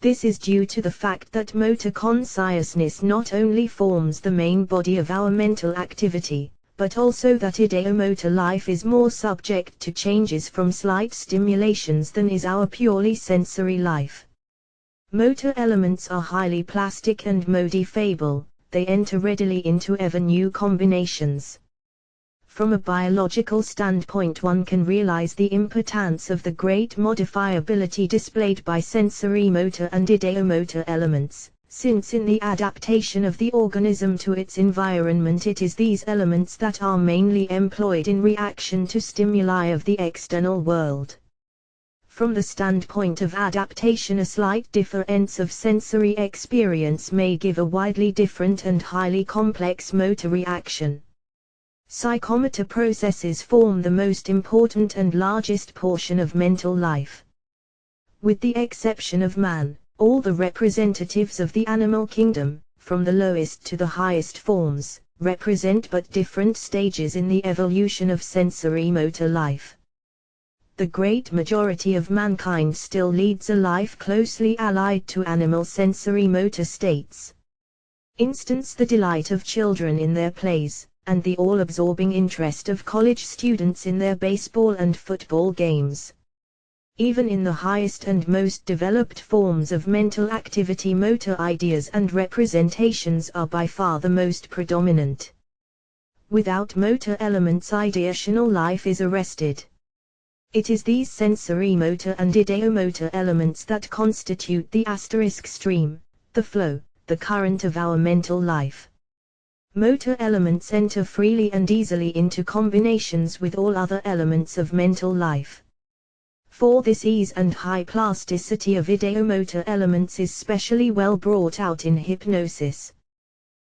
This is due to the fact that motor consciousness not only forms the main body of our mental activity, but also that ideomotor life is more subject to changes from slight stimulations than is our purely sensory life. Motor elements are highly plastic and modifiable. they enter readily into ever new combinations. From a biological standpoint, one can realize the importance of the great modifiability displayed by sensory motor and ideomotor elements, since in the adaptation of the organism to its environment it is these elements that are mainly employed in reaction to stimuli of the external world. From the standpoint of adaptation, a slight difference of sensory experience may give a widely different and highly complex motor reaction. Psychomotor processes form the most important and largest portion of mental life. With the exception of man, all the representatives of the animal kingdom, from the lowest to the highest forms, represent but different stages in the evolution of sensory motor life. The great majority of mankind still leads a life closely allied to animal sensory motor states. Instance the delight of children in their plays, and the all-absorbing interest of college students in their baseball and football games. Even in the highest and most developed forms of mental activity, motor ideas and representations are by far the most predominant. Without motor elements, ideational life is arrested. It is these sensory motor and ideomotor elements that constitute the asterisk stream, the flow, the current of our mental life. Motor elements enter freely and easily into combinations with all other elements of mental life. For this ease and high plasticity of ideomotor elements is specially well brought out in hypnosis.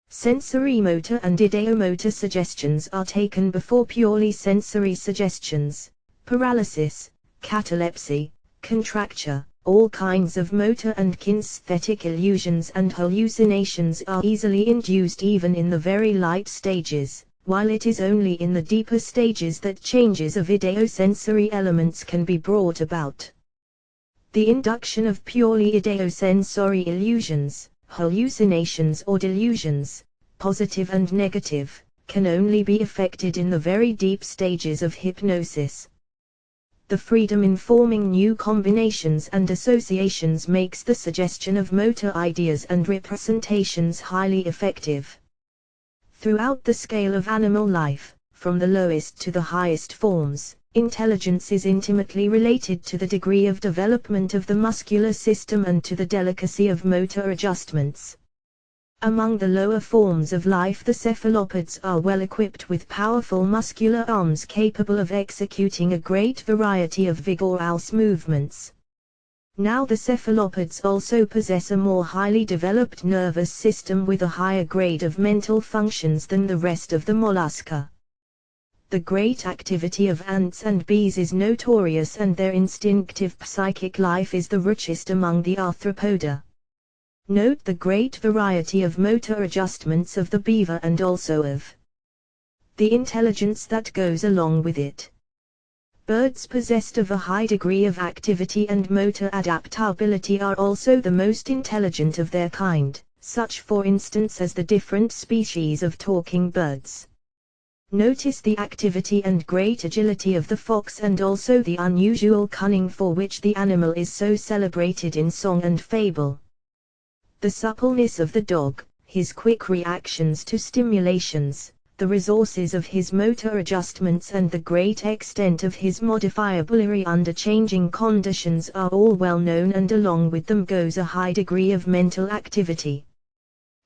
Sensory motor and ideomotor suggestions are taken before purely sensory suggestions. Paralysis, catalepsy, contracture, all kinds of motor and kinesthetic illusions and hallucinations are easily induced even in the very light stages, while it is only in the deeper stages that changes of ideosensory elements can be brought about. The induction of purely ideosensory illusions, hallucinations or delusions, positive and negative, can only be effected in the very deep stages of hypnosis. The freedom in forming new combinations and associations makes the suggestion of motor ideas and representations highly effective. Throughout the scale of animal life, from the lowest to the highest forms, intelligence is intimately related to the degree of development of the muscular system and to the delicacy of motor adjustments. Among the lower forms of life, the cephalopods are well equipped with powerful muscular arms capable of executing a great variety of vigorous movements. Now the cephalopods also possess a more highly developed nervous system with a higher grade of mental functions than the rest of the mollusca. The great activity of ants and bees is notorious, and their instinctive psychic life is the richest among the arthropoda. Note the great variety of motor adjustments of the beaver and also of the intelligence that goes along with it. Birds possessed of a high degree of activity and motor adaptability are also the most intelligent of their kind, such for instance as the different species of talking birds. Notice the activity and great agility of the fox and also the unusual cunning for which the animal is so celebrated in song and fable. The suppleness of the dog, his quick reactions to stimulations, the resources of his motor adjustments and the great extent of his modifiability under changing conditions are all well known, and along with them goes a high degree of mental activity.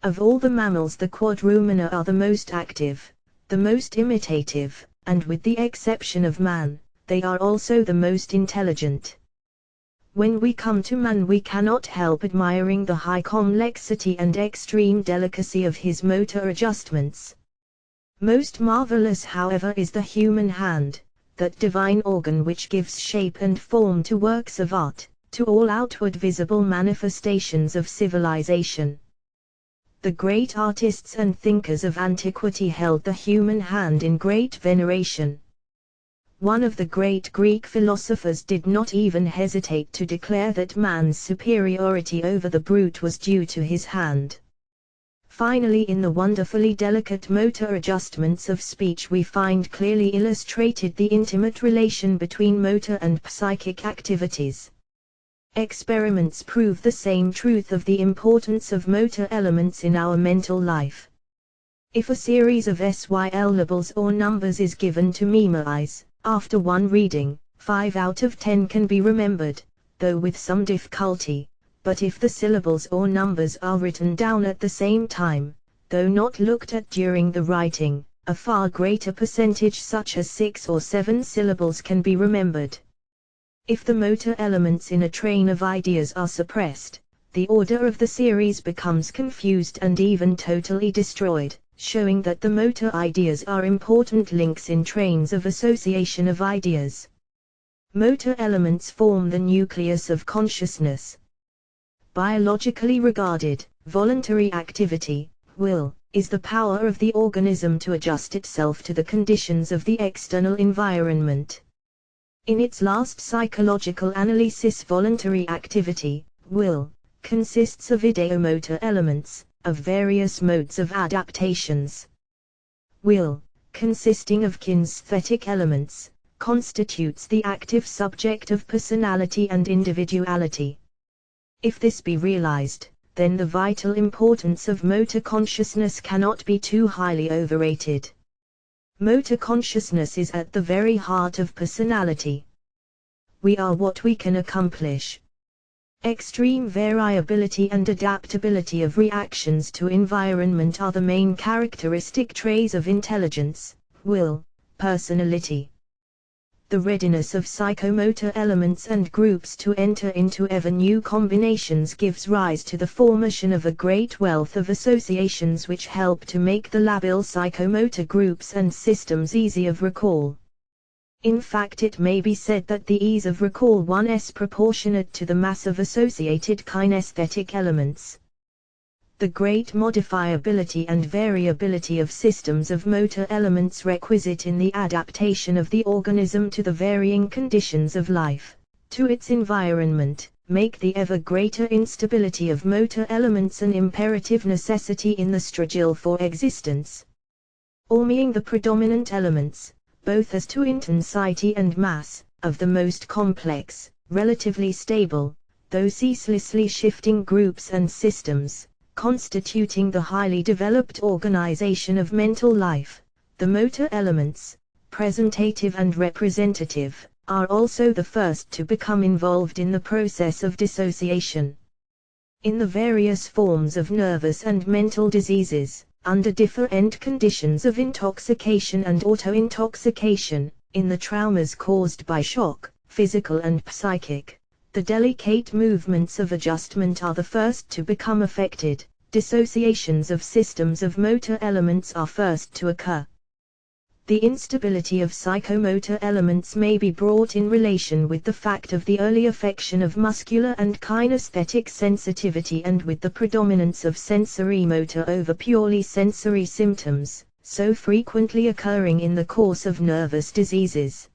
Of all the mammals, the quadrumana are the most active, the most imitative, and with the exception of man, they are also the most intelligent. When we come to man, we cannot help admiring the high complexity and extreme delicacy of his motor adjustments. Most marvelous, however, is the human hand, that divine organ which gives shape and form to works of art, to all outward visible manifestations of civilization. The great artists and thinkers of antiquity held the human hand in great veneration. One of the great Greek philosophers did not even hesitate to declare that man's superiority over the brute was due to his hand. Finally, in the wonderfully delicate motor adjustments of speech we find clearly illustrated the intimate relation between motor and psychic activities. Experiments prove the same truth of the importance of motor elements in our mental life, If a series of syllables or numbers is given to memorize, after one reading, 5 out of 10 can be remembered, though with some difficulty. But if the syllables or numbers are written down at the same time, though not looked at during the writing, a far greater percentage such as 6 or 7 syllables can be remembered. If the motor elements in a train of ideas are suppressed, the order of the series becomes confused and even totally destroyed, showing that the motor ideas are important links in trains of association of ideas. Motor elements form the nucleus of consciousness. Biologically regarded, voluntary activity, will, is the power of the organism to adjust itself to the conditions of the external environment. In its last psychological analysis, voluntary activity, will, consists of ideomotor elements, of various modes of adaptations. Will, consisting of kinesthetic elements, constitutes the active subject of personality and individuality. If this be realized, then the vital importance of motor consciousness cannot be too highly overrated. Motor consciousness is at the very heart of personality. We are what we can accomplish. Extreme variability and adaptability of reactions to environment are the main characteristic traits of intelligence, will, personality. The readiness of psychomotor elements and groups to enter into ever new combinations gives rise to the formation of a great wealth of associations which help to make the labil psychomotor groups and systems easy of recall. In fact, it may be said that the ease of recall is proportionate to the mass of associated kinesthetic elements. The great modifiability and variability of systems of motor elements requisite in the adaptation of the organism to the varying conditions of life, to its environment, make the ever greater instability of motor elements an imperative necessity in the struggle for existence. Ormeing the predominant elements, both as to intensity and mass, of the most complex, relatively stable, though ceaselessly shifting groups and systems, constituting the highly developed organization of mental life. The motor elements, presentative and representative, are also the first to become involved in the process of dissociation. In the various forms of nervous and mental diseases, under different conditions of intoxication and auto-intoxication, in the traumas caused by shock, physical and psychic, the delicate movements of adjustment are the first to become affected, dissociations of systems of motor elements are first to occur. The instability of psychomotor elements may be brought in relation with the fact of the early affection of muscular and kinesthetic sensitivity and with the predominance of sensory motor over purely sensory symptoms, so frequently occurring in the course of nervous diseases.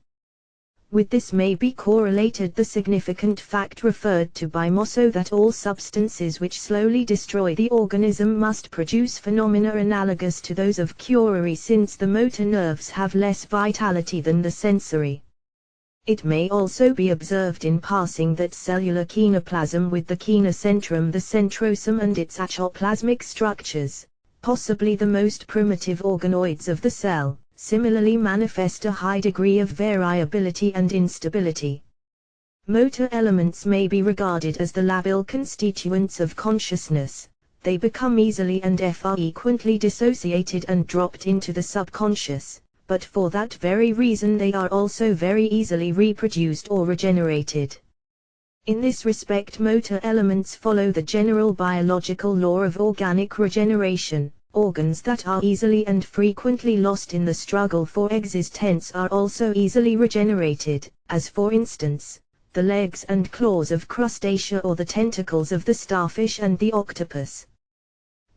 With this may be correlated the significant fact referred to by Mosso that all substances which slowly destroy the organism must produce phenomena analogous to those of curie, since the motor nerves have less vitality than the sensory. It may also be observed in passing that cellular kinoplasm with the kinocentrum, the centrosome and its achoplasmic structures, possibly the most primitive organoids of the cell, similarly manifest a high degree of variability and instability. Motor elements may be regarded as the labil constituents of consciousness. They become easily and frequently dissociated and dropped into the subconscious, but for that very reason they are also very easily reproduced or regenerated. In this respect, motor elements follow the general biological law of organic regeneration. Organs that are easily and frequently lost in the struggle for existence are also easily regenerated, as for instance, the legs and claws of crustacea or the tentacles of the starfish and the octopus.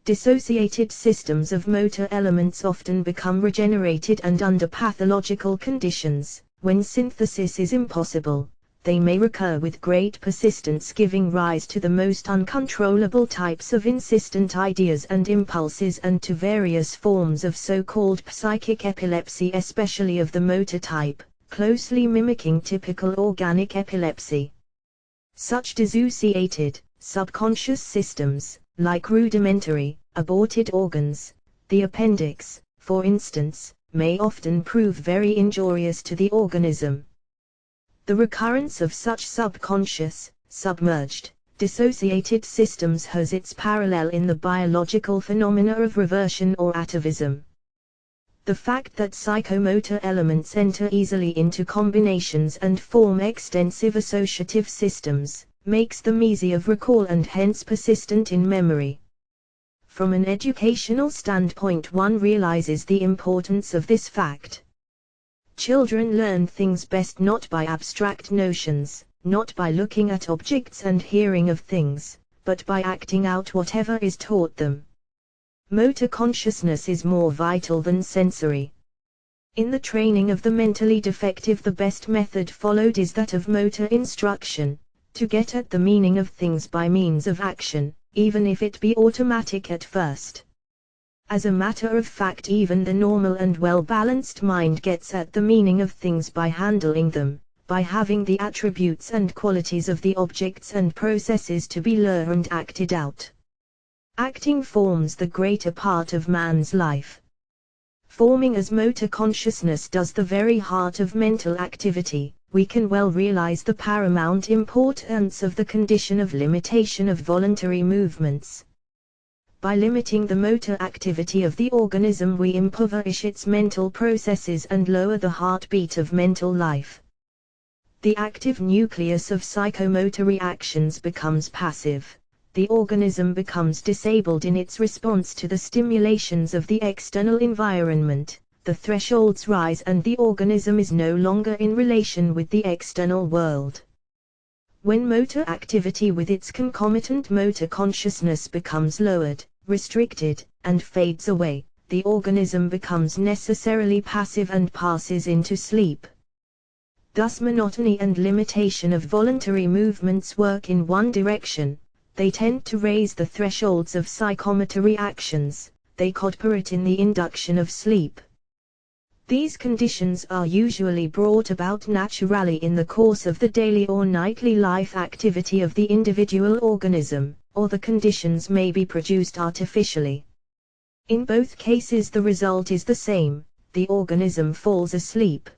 Dissociated systems of motor elements often become regenerated, and under pathological conditions, when synthesis is impossible, they may recur with great persistence, giving rise to the most uncontrollable types of insistent ideas and impulses and to various forms of so-called psychic epilepsy, especially of the motor type, closely mimicking typical organic epilepsy. Such dissociated, subconscious systems, like rudimentary, aborted organs, The appendix, for instance, may often prove very injurious to the organism. The recurrence of such subconscious, submerged, dissociated systems has its parallel in the biological phenomena of reversion or atavism. The fact that psychomotor elements enter easily into combinations and form extensive associative systems, makes them easy of recall and hence persistent in memory. From an educational standpoint, one realizes the importance of this fact. Children learn things best not by abstract notions, not by looking at objects and hearing of things, but by acting out whatever is taught them. Motor consciousness is more vital than sensory. In the training of the mentally defective, the best method followed is that of motor instruction, to get at the meaning of things by means of action, even if it be automatic at first. As a matter of fact, even the normal and well-balanced mind gets at the meaning of things by handling them, by having the attributes and qualities of the objects and processes to be learned acted out. Acting forms the greater part of man's life. Forming as motor consciousness does the very heart of mental activity, we can well realize the paramount importance of the condition of limitation of voluntary movements. By limiting the motor activity of the organism, we impoverish its mental processes and lower the heartbeat of mental life. The active nucleus of psychomotor reactions becomes passive. The organism becomes disabled in its response to the stimulations of the external environment. The thresholds rise and the organism is no longer in relation with the external world. When motor activity with its concomitant motor consciousness becomes lowered, restricted, and fades away, the organism becomes necessarily passive and passes into sleep. Thus monotony and limitation of voluntary movements work in one direction. They tend to raise the thresholds of psychomotor reactions, they cooperate in the induction of sleep. These conditions are usually brought about naturally in the course of the daily or nightly life activity of the individual organism, or the conditions may be produced artificially. In both cases the result is the same, the organism falls asleep.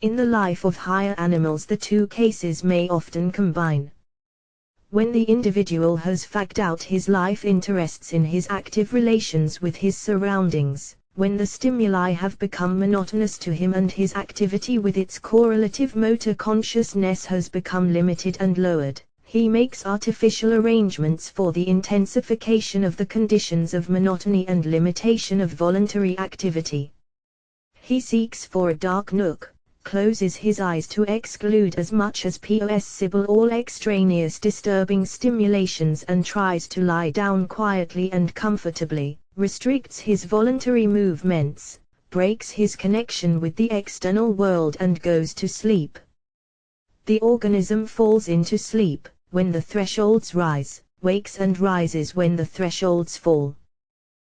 In the life of higher animals the two cases may often combine. When the individual has fagged out his life interests in his active relations with his surroundings, when the stimuli have become monotonous to him and his activity with its correlative motor consciousness has become limited and lowered, he makes artificial arrangements for the intensification of the conditions of monotony and limitation of voluntary activity. He seeks for a dark nook, closes his eyes to exclude as much as possible all extraneous disturbing stimulations and tries to lie down quietly and comfortably, restricts his voluntary movements, breaks his connection with the external world and goes to sleep. The organism falls into sleep when the thresholds rise, wakes and rises when the thresholds fall.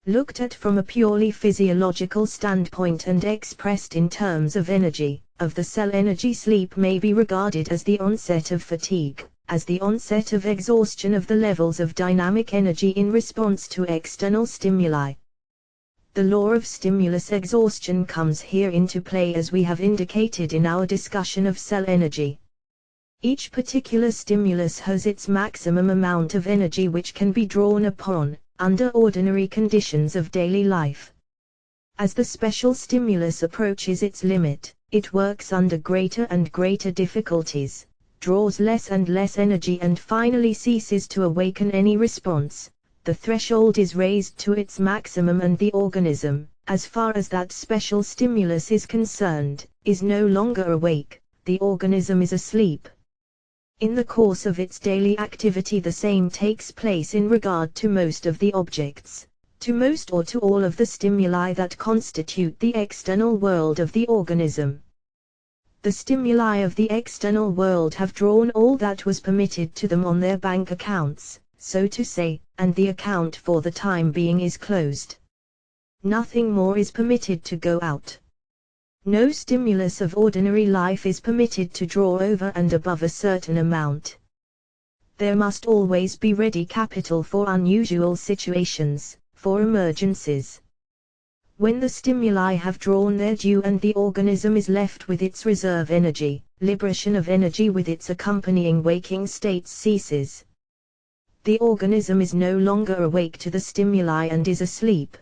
Looked at from a purely physiological standpoint and expressed in terms of energy, of the cell energy, sleep may be regarded as the onset of fatigue, as the onset of exhaustion of the levels of dynamic energy in response to external stimuli. The law of stimulus exhaustion comes here into play, as we have indicated in our discussion of cell energy. Each particular stimulus has its maximum amount of energy which can be drawn upon, under ordinary conditions of daily life. As the special stimulus approaches its limit, it works under greater and greater difficulties, draws less and less energy and finally ceases to awaken any response. The threshold is raised to its maximum and the organism, as far as that special stimulus is concerned, is no longer awake, the organism is asleep. In the course of its daily activity the same takes place in regard to most of the objects, to most or to all of the stimuli that constitute the external world of the organism. The stimuli of the external world have drawn all that was permitted to them on their bank accounts, so to say, and the account for the time being is closed. Nothing more is permitted to go out. No stimulus of ordinary life is permitted to draw over and above a certain amount. There must always be ready capital for unusual situations, for emergencies. When the stimuli have drawn their due and the organism is left with its reserve energy, liberation of energy with its accompanying waking states ceases. The organism is no longer awake to the stimuli and is asleep.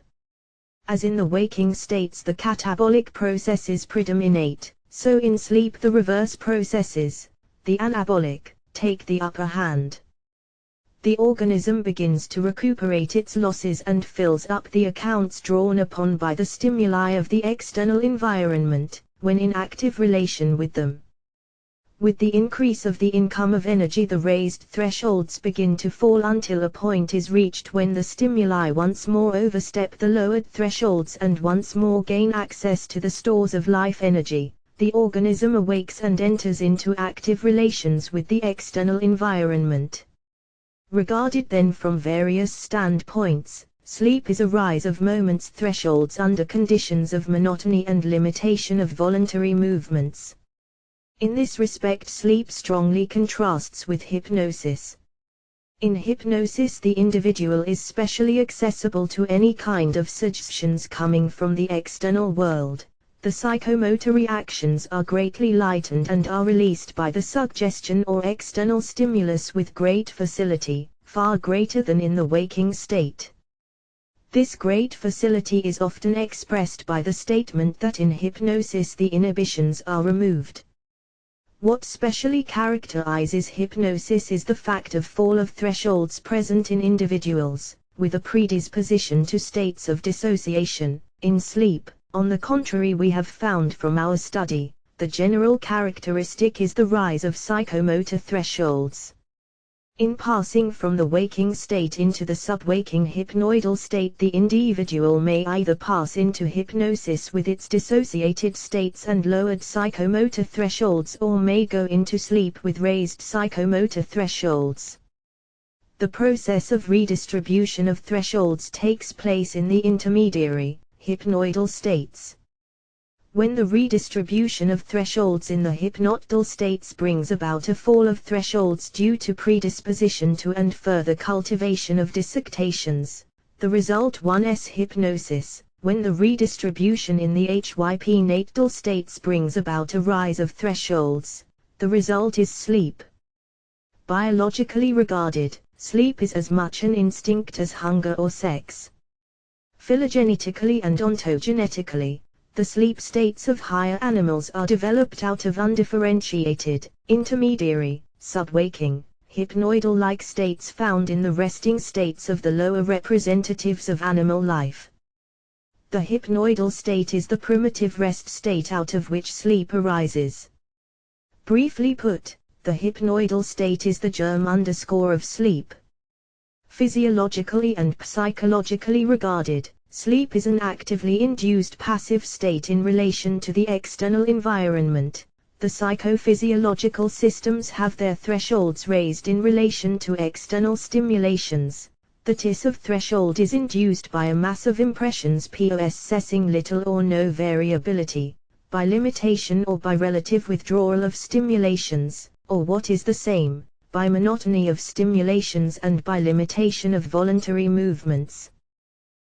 As in the waking states the catabolic processes predominate, so in sleep the reverse processes, the anabolic, take the upper hand. The organism begins to recuperate its losses and fills up the accounts drawn upon by the stimuli of the external environment, when in active relation with them. With the increase of the income of energy the raised thresholds begin to fall until a point is reached when the stimuli once more overstep the lowered thresholds and once more gain access to the stores of life energy. The organism awakes and enters into active relations with the external environment. Regarded then from various standpoints, sleep is a rise of moments thresholds under conditions of monotony and limitation of voluntary movements. In this respect sleep strongly contrasts with hypnosis. In hypnosis the individual is specially accessible to any kind of suggestions coming from the external world. The psychomotor reactions are greatly lightened and are released by the suggestion or external stimulus with great facility, far greater than in the waking state. This great facility is often expressed by the statement that in hypnosis the inhibitions are removed. What specially characterizes hypnosis is the fact of fall of thresholds present in individuals, with a predisposition to states of dissociation. In sleep, on the contrary, we have found from our study, the general characteristic is the rise of psychomotor thresholds. In passing from the waking state into the sub-waking hypnoidal state, the individual may either pass into hypnosis with its dissociated states and lowered psychomotor thresholds or may go into sleep with raised psychomotor thresholds. The process of redistribution of thresholds takes place in the intermediary, hypnoidal states. When the redistribution of thresholds in the hypnoidal states brings about a fall of thresholds due to predisposition to and further cultivation of dissectations, the result 1s hypnosis. When the redistribution in the hypnatal states brings about a rise of thresholds, the result is sleep. Biologically regarded, sleep is as much an instinct as hunger or sex. Phylogenetically and ontogenetically, the sleep states of higher animals are developed out of undifferentiated, intermediary, sub-waking, hypnoidal-like states found in the resting states of the lower representatives of animal life. The hypnoidal state is the primitive rest state out of which sleep arises. Briefly put, the hypnoidal state is the germ of sleep. Physiologically and psychologically regarded, sleep is an actively induced passive state in relation to the external environment. The psychophysiological systems have their thresholds raised in relation to external stimulations. The TIS of threshold is induced by a mass of impressions possessing little or no variability, by limitation or by relative withdrawal of stimulations, or what is the same, by monotony of stimulations and by limitation of voluntary movements.